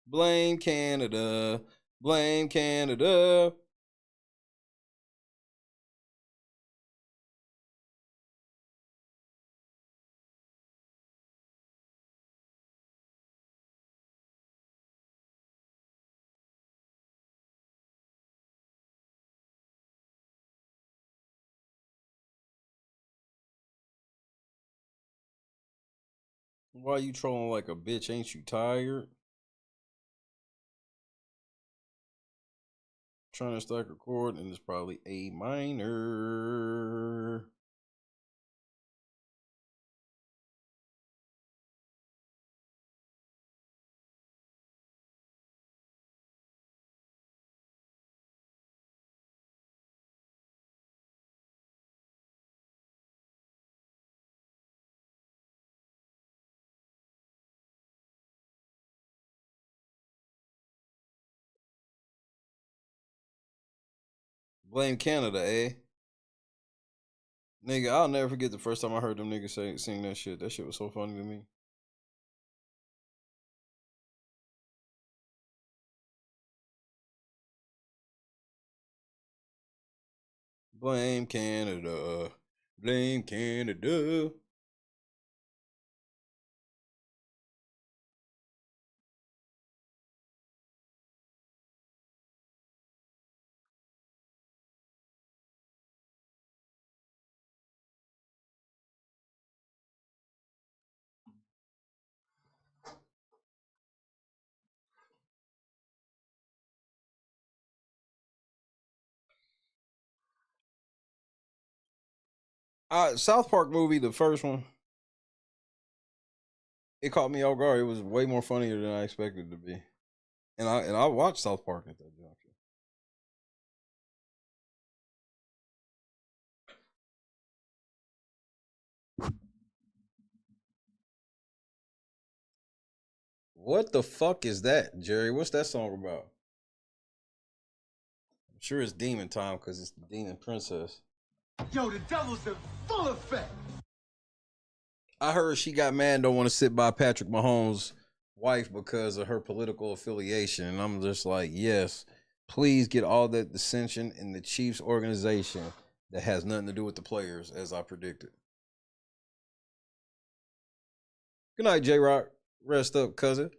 Blame Canada. Blame Canada. Why you trolling like a bitch? Ain't you tired? Trying to strike a chord, and it's probably A minor. Blame Canada, eh? Nigga, I'll never forget the first time I heard them niggas sing that shit. That shit was so funny to me. Blame Canada. Blame Canada. South Park movie, the first one, it caught me off guard. It was way more funnier than I expected it to be. And I watched South Park at that juncture. What the fuck is that, Jerry? What's that song about? I'm sure it's Demon Time because it's the Demon Princess. Yo, the devil's in full effect. I heard she got mad and don't want to sit by Patrick Mahomes' wife because of her political affiliation. And I'm just like, yes, please get all that dissension in the Chiefs organization that has nothing to do with the players, as I predicted. Good night, J-Rock. Rest up, cousin.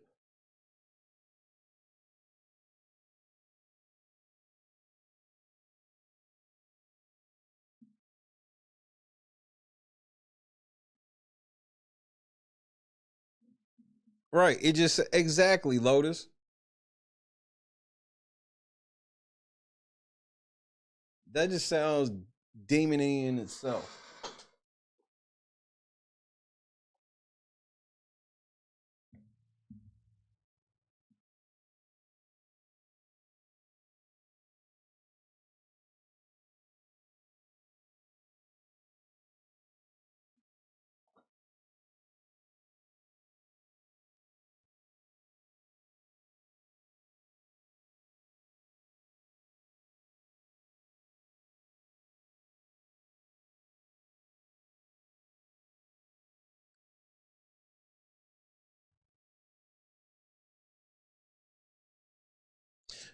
Right. It just exactly, Lotus. That just sounds demony in itself.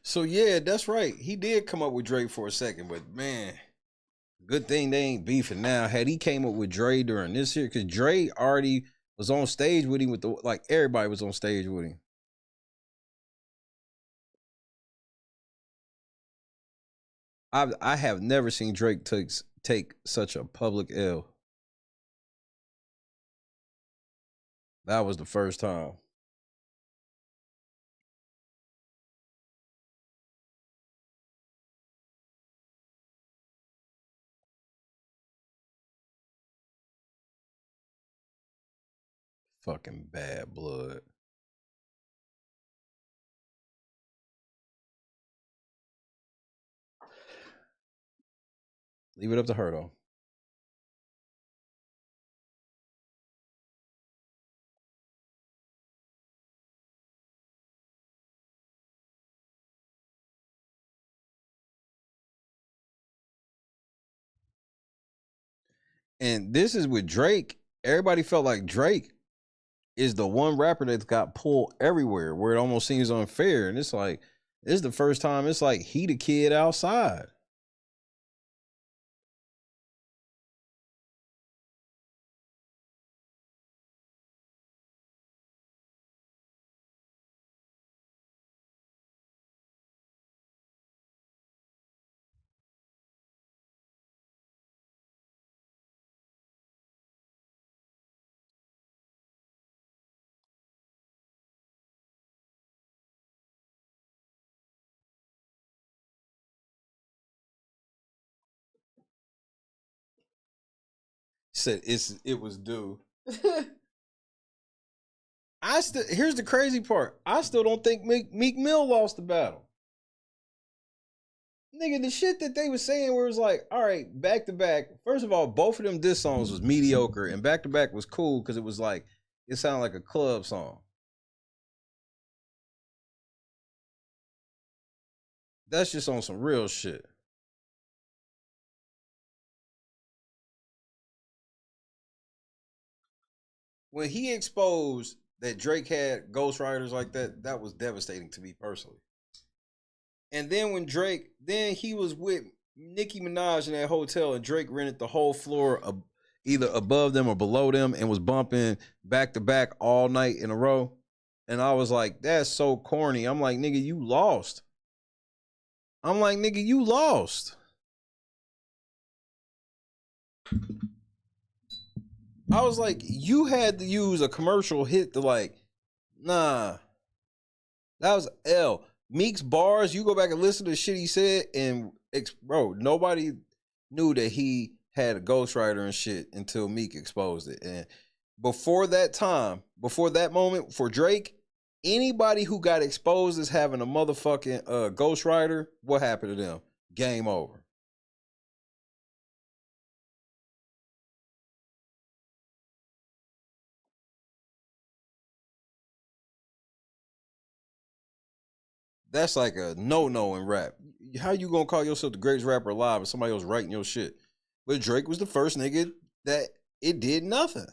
So yeah, that's right. He did come up with Drake for a second, but man, good thing they ain't beefing now. Had he came up with Dre during this year, because Dre already was on stage with him with the like everybody was on stage with him. I have never seen Drake take such a public L. That was the first time. Fucking bad blood. Leave it up to her though. And this is with Drake. Everybody felt like Drake is the one rapper that's got pulled everywhere where it almost seems unfair. And it's like, this is the first time it's like he the kid outside. Said it was due. Here's the crazy part. I still don't think Meek Mill lost the battle. Nigga, the shit that they was saying where it was like, all right, back to back. First of all, both of them diss songs was mediocre, and back to back was cool because it was like it sounded like a club song. That's just on some real shit. When he exposed that Drake had ghostwriters like that, that was devastating to me personally. And then when then he was with Nicki Minaj in that hotel, and Drake rented the whole floor either above them or below them and was bumping back to back all night in a row. And I was like, that's so corny. I'm like, nigga, you lost. I'm like, nigga, you lost. I was like, you had to use a commercial hit to like, nah. That was L. Meek's bars, you go back and listen to the shit he said, and bro, nobody knew that he had a ghostwriter and shit until Meek exposed it. And before that time, before that moment for Drake, anybody who got exposed as having a motherfucking ghostwriter, what happened to them? Game over. That's like a no-no in rap. How you gonna call yourself the greatest rapper alive if somebody else writing your shit? But Drake was the first nigga that it did nothing.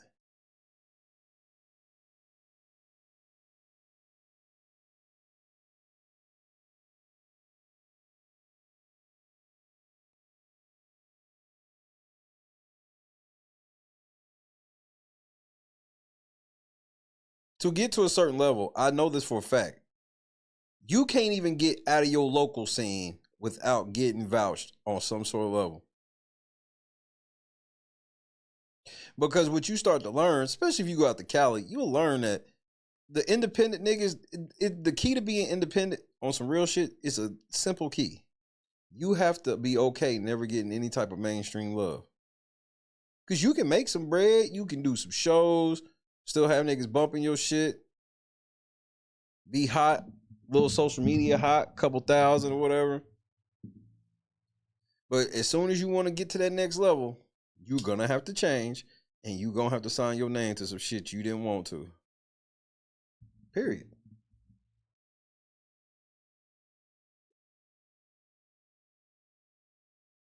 To get to a certain level, I know this for a fact. You can't even get out of your local scene without getting vouched on some sort of level. Because what you start to learn, especially if you go out to Cali, you'll learn that the independent niggas, the key to being independent on some real shit is a simple key. You have to be okay never getting any type of mainstream love. Because you can make some bread, you can do some shows, still have niggas bumping your shit, be hot, little social media hot, couple thousand or whatever. But as soon as you want to get to that next level, you're going to have to change, and you're going to have to sign your name to some shit you didn't want to. Period.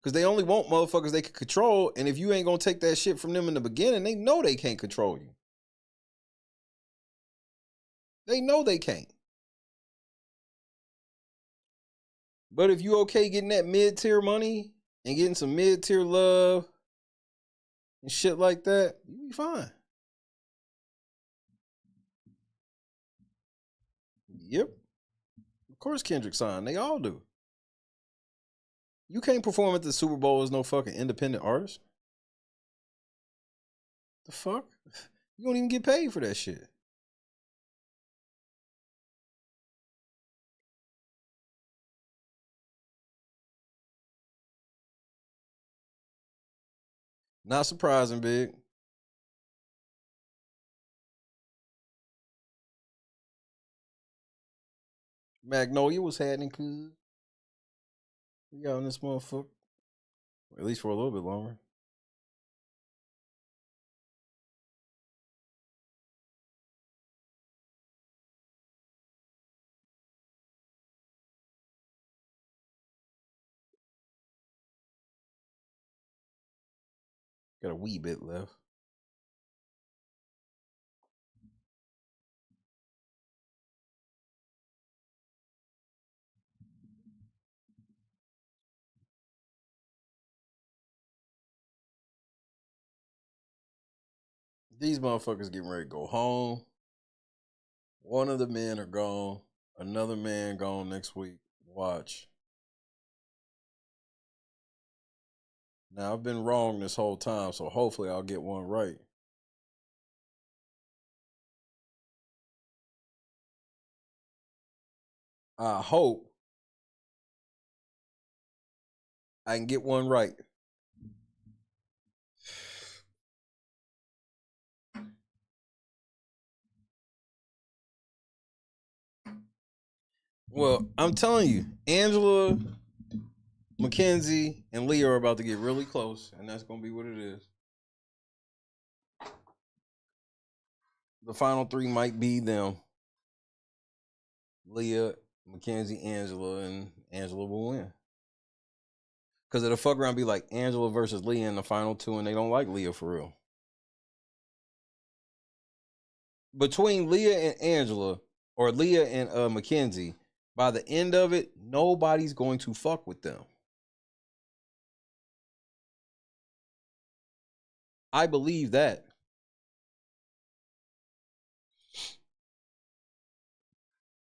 Because they only want motherfuckers they can control, and if you ain't going to take that shit from them in the beginning, they know they can't control you. They know they can't. But if you okay getting that mid-tier money and getting some mid-tier love and shit like that, you be fine. Yep. Of course Kendrick signed. They all do. You can't perform at the Super Bowl as no fucking independent artist. The fuck? You don't even get paid for that shit. Not surprising, big. Magnolia was happening, cuz. We got on this motherfucker. At least for a little bit longer. Got a wee bit left. These motherfuckers getting ready to go home. One of the men are gone. Another man gone next week. Watch. Now, I've been wrong this whole time, so hopefully I'll get one right. I hope I can get one right. Well, I'm telling you, Angela, Mackenzie, and Leah are about to get really close, and that's going to be what it is. The final three might be them. Leah, Mackenzie, Angela, and Angela will win. Because it'll fuck around and be like Angela versus Leah in the final two, and they don't like Leah for real. Between Leah and Angela, or Leah and Mackenzie, by the end of it, nobody's going to fuck with them. I believe that.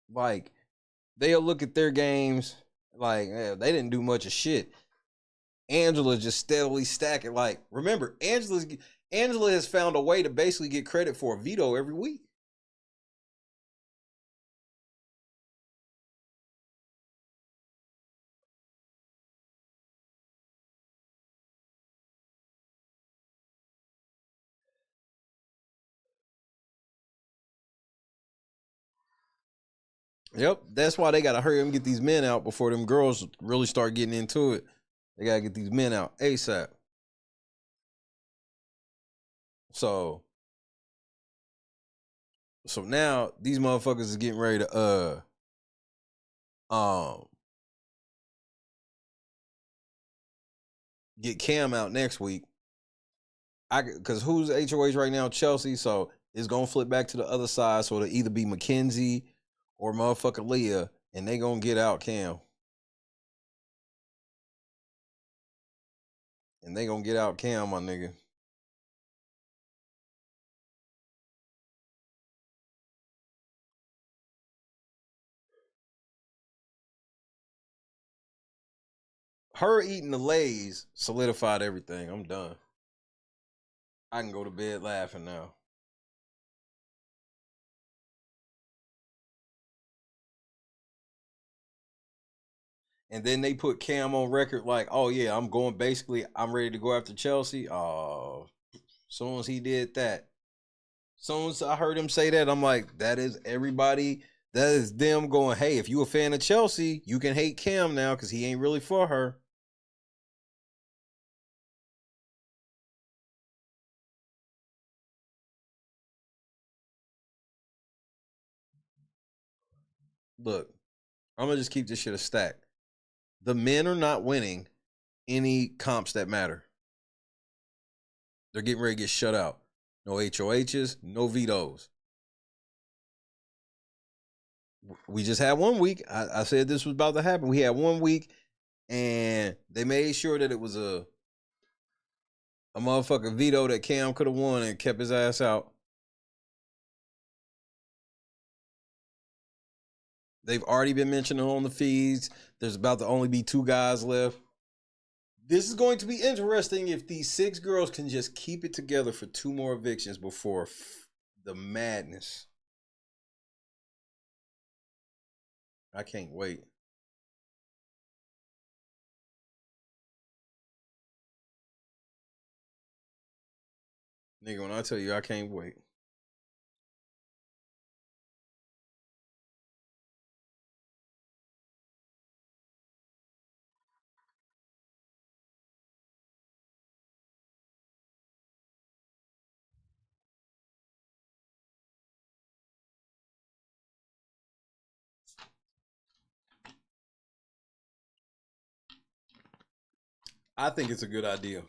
Like, they'll look at their games like, they didn't do much of shit. Angela just steadily stacking. Like, remember, Angela has found a way to basically get credit for a veto every week. Yep, that's why they gotta hurry up and get these men out before them girls really start getting into it. They gotta get these men out ASAP. So now these motherfuckers is getting ready to get Cam out next week. Because who's HOH right now? Chelsea. So it's gonna flip back to the other side. So it'll either be Mackenzie or motherfucker Leah, and they gonna get out Cam. And they gonna get out Cam, my nigga. Her eating the Lay's solidified everything. I'm done. I can go to bed laughing now. And then they put Cam on record like, oh yeah, I'm ready to go after Chelsea. Oh, soon as he did that, soon as I heard him say that, I'm like, that is everybody. That is them going, hey, if you a fan of Chelsea, you can hate Cam now because he ain't really for her. Look, I'm going to just keep this shit a stack. The men are not winning any comps that matter. They're getting ready to get shut out. No HOHs, no vetoes. We just had 1 week. I said this was about to happen. We had 1 week, and they made sure that it was a motherfucking veto that Cam could have won and kept his ass out. They've already been mentioning on the feeds. There's about to only be 2 guys left. This is going to be interesting if these 6 girls can just keep it together for 2 more evictions before the madness. I can't wait. Nigga, when I tell you I can't wait. I think it's a good idea.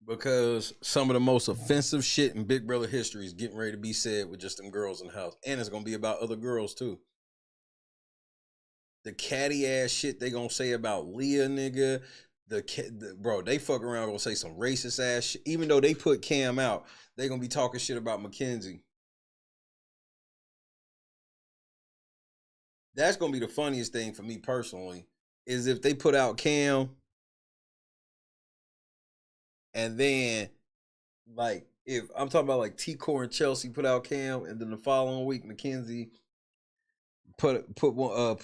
Because some of the most offensive shit in Big Brother history is getting ready to be said with just them girls in the house. And it's going to be about other girls, too. The catty ass shit they going to say about Leah, nigga. Bro, they fuck around going to say some racist ass shit. Even though they put Cam out, they going to be talking shit about Mackenzie. That's going to be the funniest thing for me personally, is if they put out Cam, and then, like, if I'm talking about like T-Core and Chelsea put out Cam, and then the following week Mackenzie put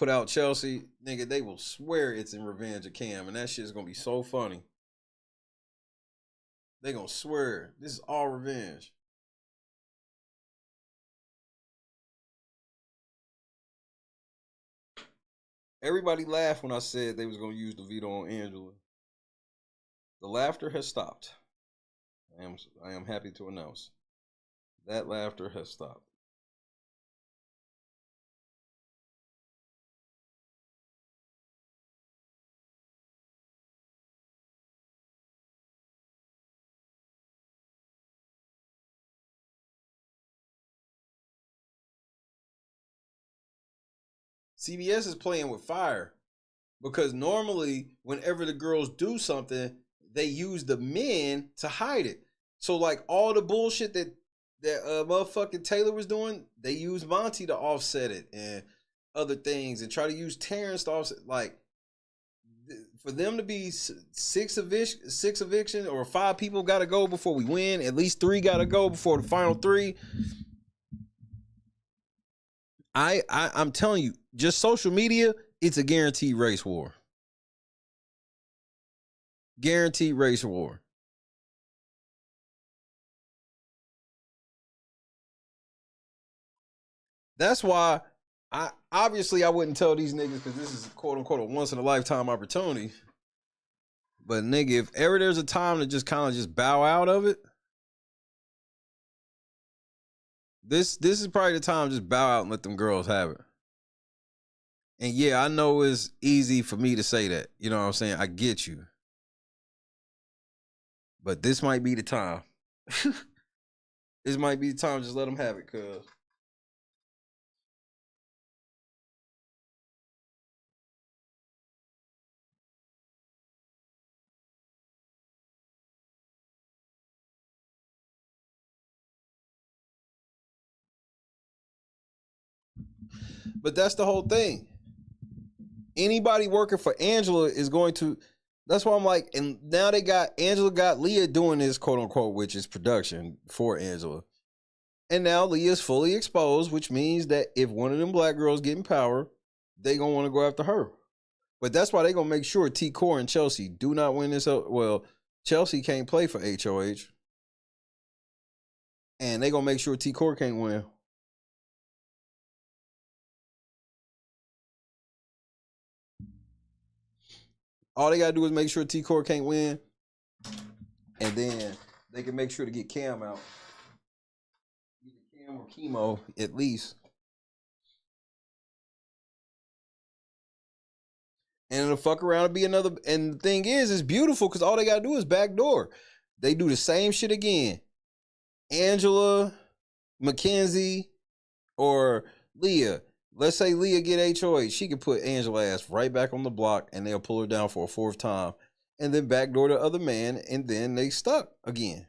out Chelsea, nigga, they will swear it's in revenge of Cam, and that shit is gonna be so funny. They gonna swear this is all revenge. Everybody laughed when I said they was gonna use the veto on Angela. The laughter has stopped. I am happy to announce that laughter has stopped. CBS is playing with fire because normally whenever the girls do something, they use the men to hide it. So like all the bullshit that motherfucking Taylor was doing, they use Monty to offset it and other things, and try to use Terrence to offset. Like for them to be 6 eviction or 5 people got to go before we win. At least 3 got to go before the final 3. I'm telling you, just social media, it's a guaranteed race war. Guaranteed race war. That's why I wouldn't tell these niggas, because this is quote unquote a once in a lifetime opportunity. But nigga, if ever there's a time to just kind of just bow out of it, this is probably the time to just bow out and let them girls have it. And yeah, I know it's easy for me to say that. You know what I'm saying? I get you. But this might be the time. This might be the time. Just let them have it, cuz. But that's the whole thing. Anybody working for Angela is going to. That's why I'm like, and now they got Angela got Leah doing this, quote unquote, which is production for Angela. And now Leah's fully exposed, which means that if one of them black girls get in power, they gonna want to go after her. But that's why they gonna make sure T. Core and Chelsea do not win this. Well, Chelsea can't play for HOH. And they gonna make sure T. Core can't win. All they gotta do is make sure T. Core can't win. And then they can make sure to get Cam out. Either Cam or Chemo, at least. And it'll fuck around and be another. And the thing is, it's beautiful because all they gotta do is backdoor. They do the same shit again. Angela, Mackenzie, or Leah. Let's say Leah get HOH. She can put Angela ass right back on the block and they'll pull her down for a fourth time. And then backdoor the other man, and then they stuck again.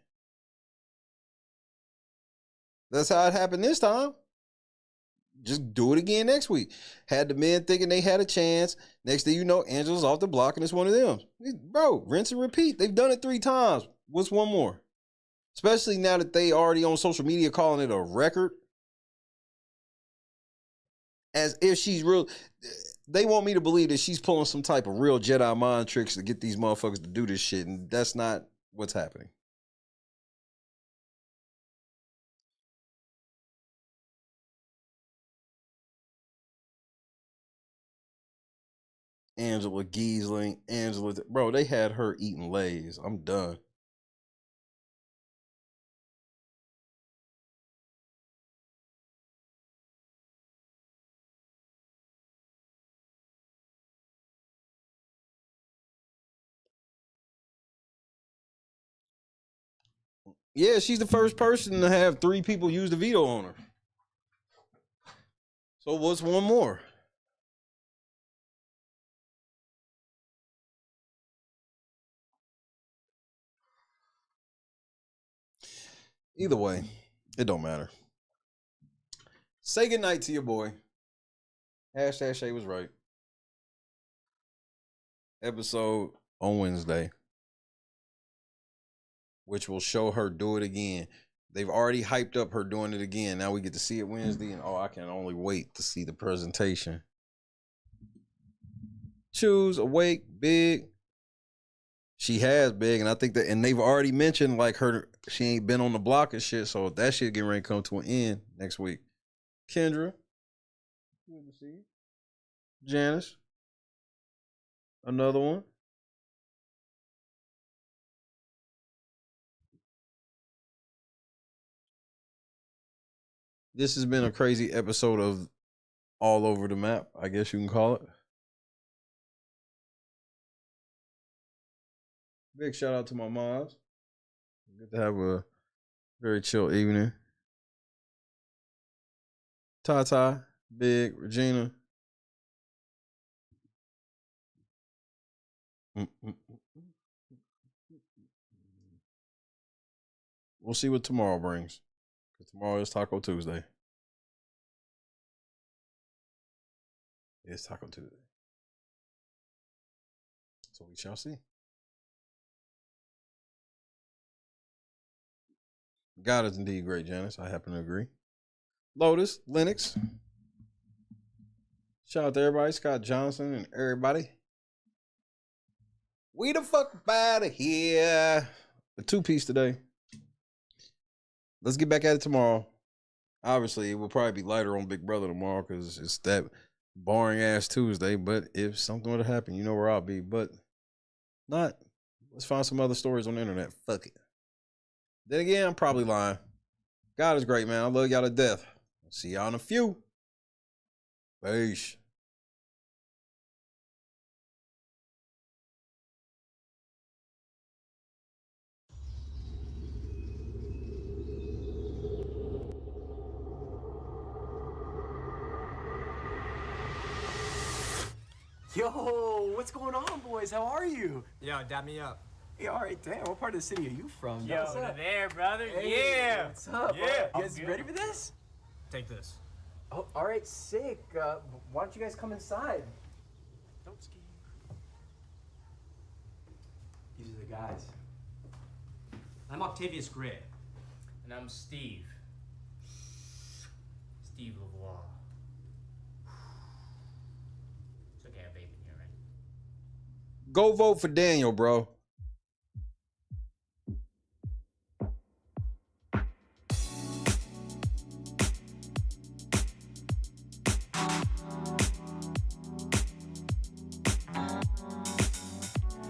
That's how it happened this time. Just do it again next week. Had the men thinking they had a chance. Next thing you know, Angela's off the block and it's one of them. Bro, rinse and repeat. They've done it 3 times. What's one more? Especially now that they already on social media calling it a record. As if she's real. They want me to believe that she's pulling some type of real Jedi mind tricks to get these motherfuckers to do this shit. And that's not what's happening. Angela Giesling, bro, they had her eating Lay's. I'm done. Yeah, she's the first person to have 3 people use the veto on her. So what's one more? Either way, it don't matter. Say goodnight to your boy. Hashtag Shay was right. Episode on Wednesday, which will show her do it again. They've already hyped up her doing it again. Now we get to see it Wednesday, and I can only wait to see the presentation. Choose, awake, big. She has big, and I think that, and they've already mentioned like she ain't been on the block and shit, so that shit getting ready to come to an end next week. Kendra, good to see you. Janice, another one. This has been a crazy episode of All Over the Map, I guess you can call it. Big shout out to my moms. Good to have a very chill evening. Tata, Big, Regina. We'll see what tomorrow brings. Because tomorrow is Taco Tuesday. It's Taco Tuesday. So we shall see. God is indeed great, Janice. I happen to agree. Lotus, Lennox. Shout out to everybody. Scott Johnson and everybody. We the fuck out of here. A 2-piece today. Let's get back at it tomorrow. Obviously, it will probably be lighter on Big Brother tomorrow because it's that boring ass Tuesday. But if something were to happen, you know where I'll be. But not. Let's find some other stories on the internet. Fuck it. Then again, I'm probably lying. God is great, man. I love y'all to death. See y'all in a few. Peace. Yo, what's going on, boys? How are you? Yo, dab me up. Yeah, all right, damn. What part of the city are you from? Yo, what's up? there, brother. Hey, Yeah. What's up? Yeah. You guys ready for this? Take this. Oh, all right, sick. Why don't you guys come inside? Don't ski. These are the guys. I'm Octavius Gray. And I'm Steve. Steve Lavoie. It's okay, I have vape in here, right? Go vote for Daniel, bro.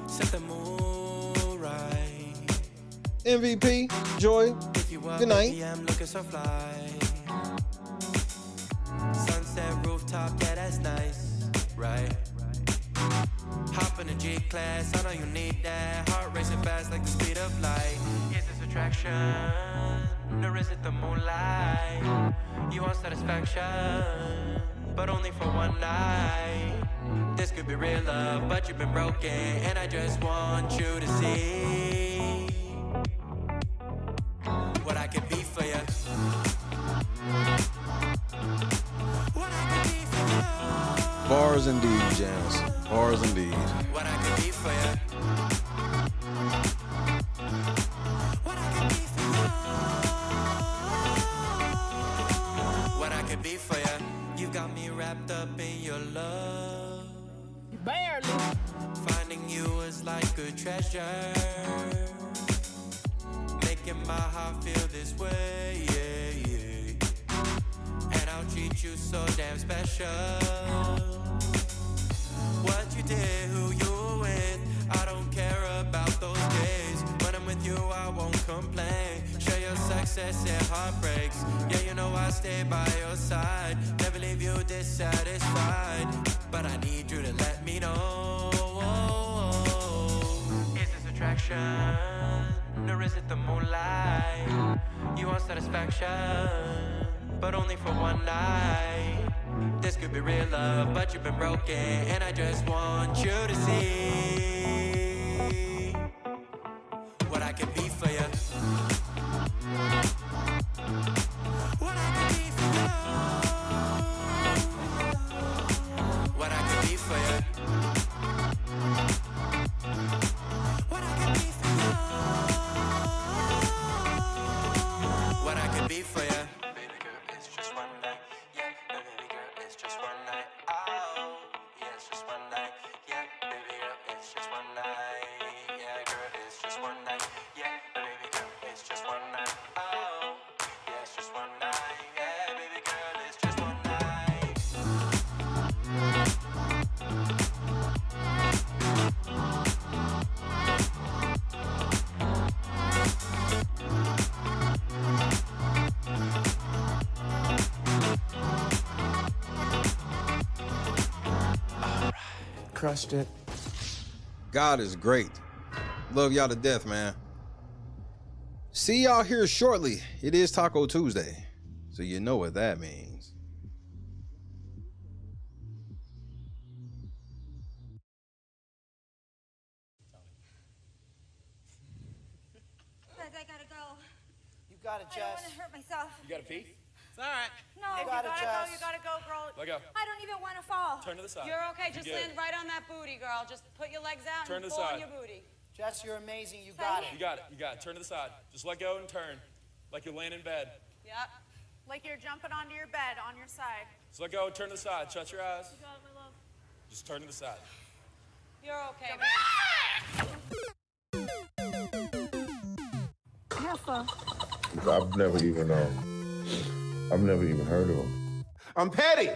Set the mood right. MVP, Joy, good night. I'm looking so fly. Sunset rooftop, yeah, that's nice, right? Hop in a G-class, I know you need that. Heart racing fast like the speed of light. Is this attraction, or is it the moonlight? You want satisfaction, but only for one night. This could be real love, but you've been broken, and I just want you to see what I can be for you. What I can be for you. Bars indeed, Janice. Bars indeed. What I can be for you. What I can be for you. What I can be for you. You got me wrapped up in your love. Barely. Finding you is like a treasure. Making my heart feel this way, yeah, yeah. And I'll treat you so damn special. What you did, who you were with, I don't care about those days. When I'm with you, I won't complain. Share your success and heartbreaks. Yeah, you know I stay by your side. Never leave you dissatisfied. But I need you to let me know. Is this attraction, or is it the moonlight? You want satisfaction, but only for one night. This could be real love, but you've been broken, and I just want you to see what I can be for you. What I can be for you. What I can be for you. What I can be for you. What I can be for you. Baby girl, it's just one night. Yeah, baby girl, it's just one night. Oh, yeah, it's just one night. Yeah, baby girl, it's just one night. Yeah, girl, it's just one night. Yeah, baby girl, it's just one night. Oh, yeah, it's just one night. Yeah, baby girl, it's just one night. Crushed it. God is great. Love y'all to death, man. See y'all here shortly. It is Taco Tuesday, so you know what that means. Guys, I gotta go. You got it, I don't Jess. want to hurt myself. You got to pee? It's all right. No, You got it, Jess. you gotta go, girl. Let go. I don't even want to fall. Turn to the side. You're okay. You Just good. land right on that booty, girl. Just put your legs out Turn and to the pull side. on your booty. Jess, you're amazing. You got it. You got it. You got it. Turn to the side. Just let go and turn. Like you're laying in bed. Yep. Like you're jumping onto your bed on your side. Just let go and turn to the side. Shut your eyes. You got it, my love. Just turn to the side. You're okay. Careful. I've never even heard of him. I'm petty.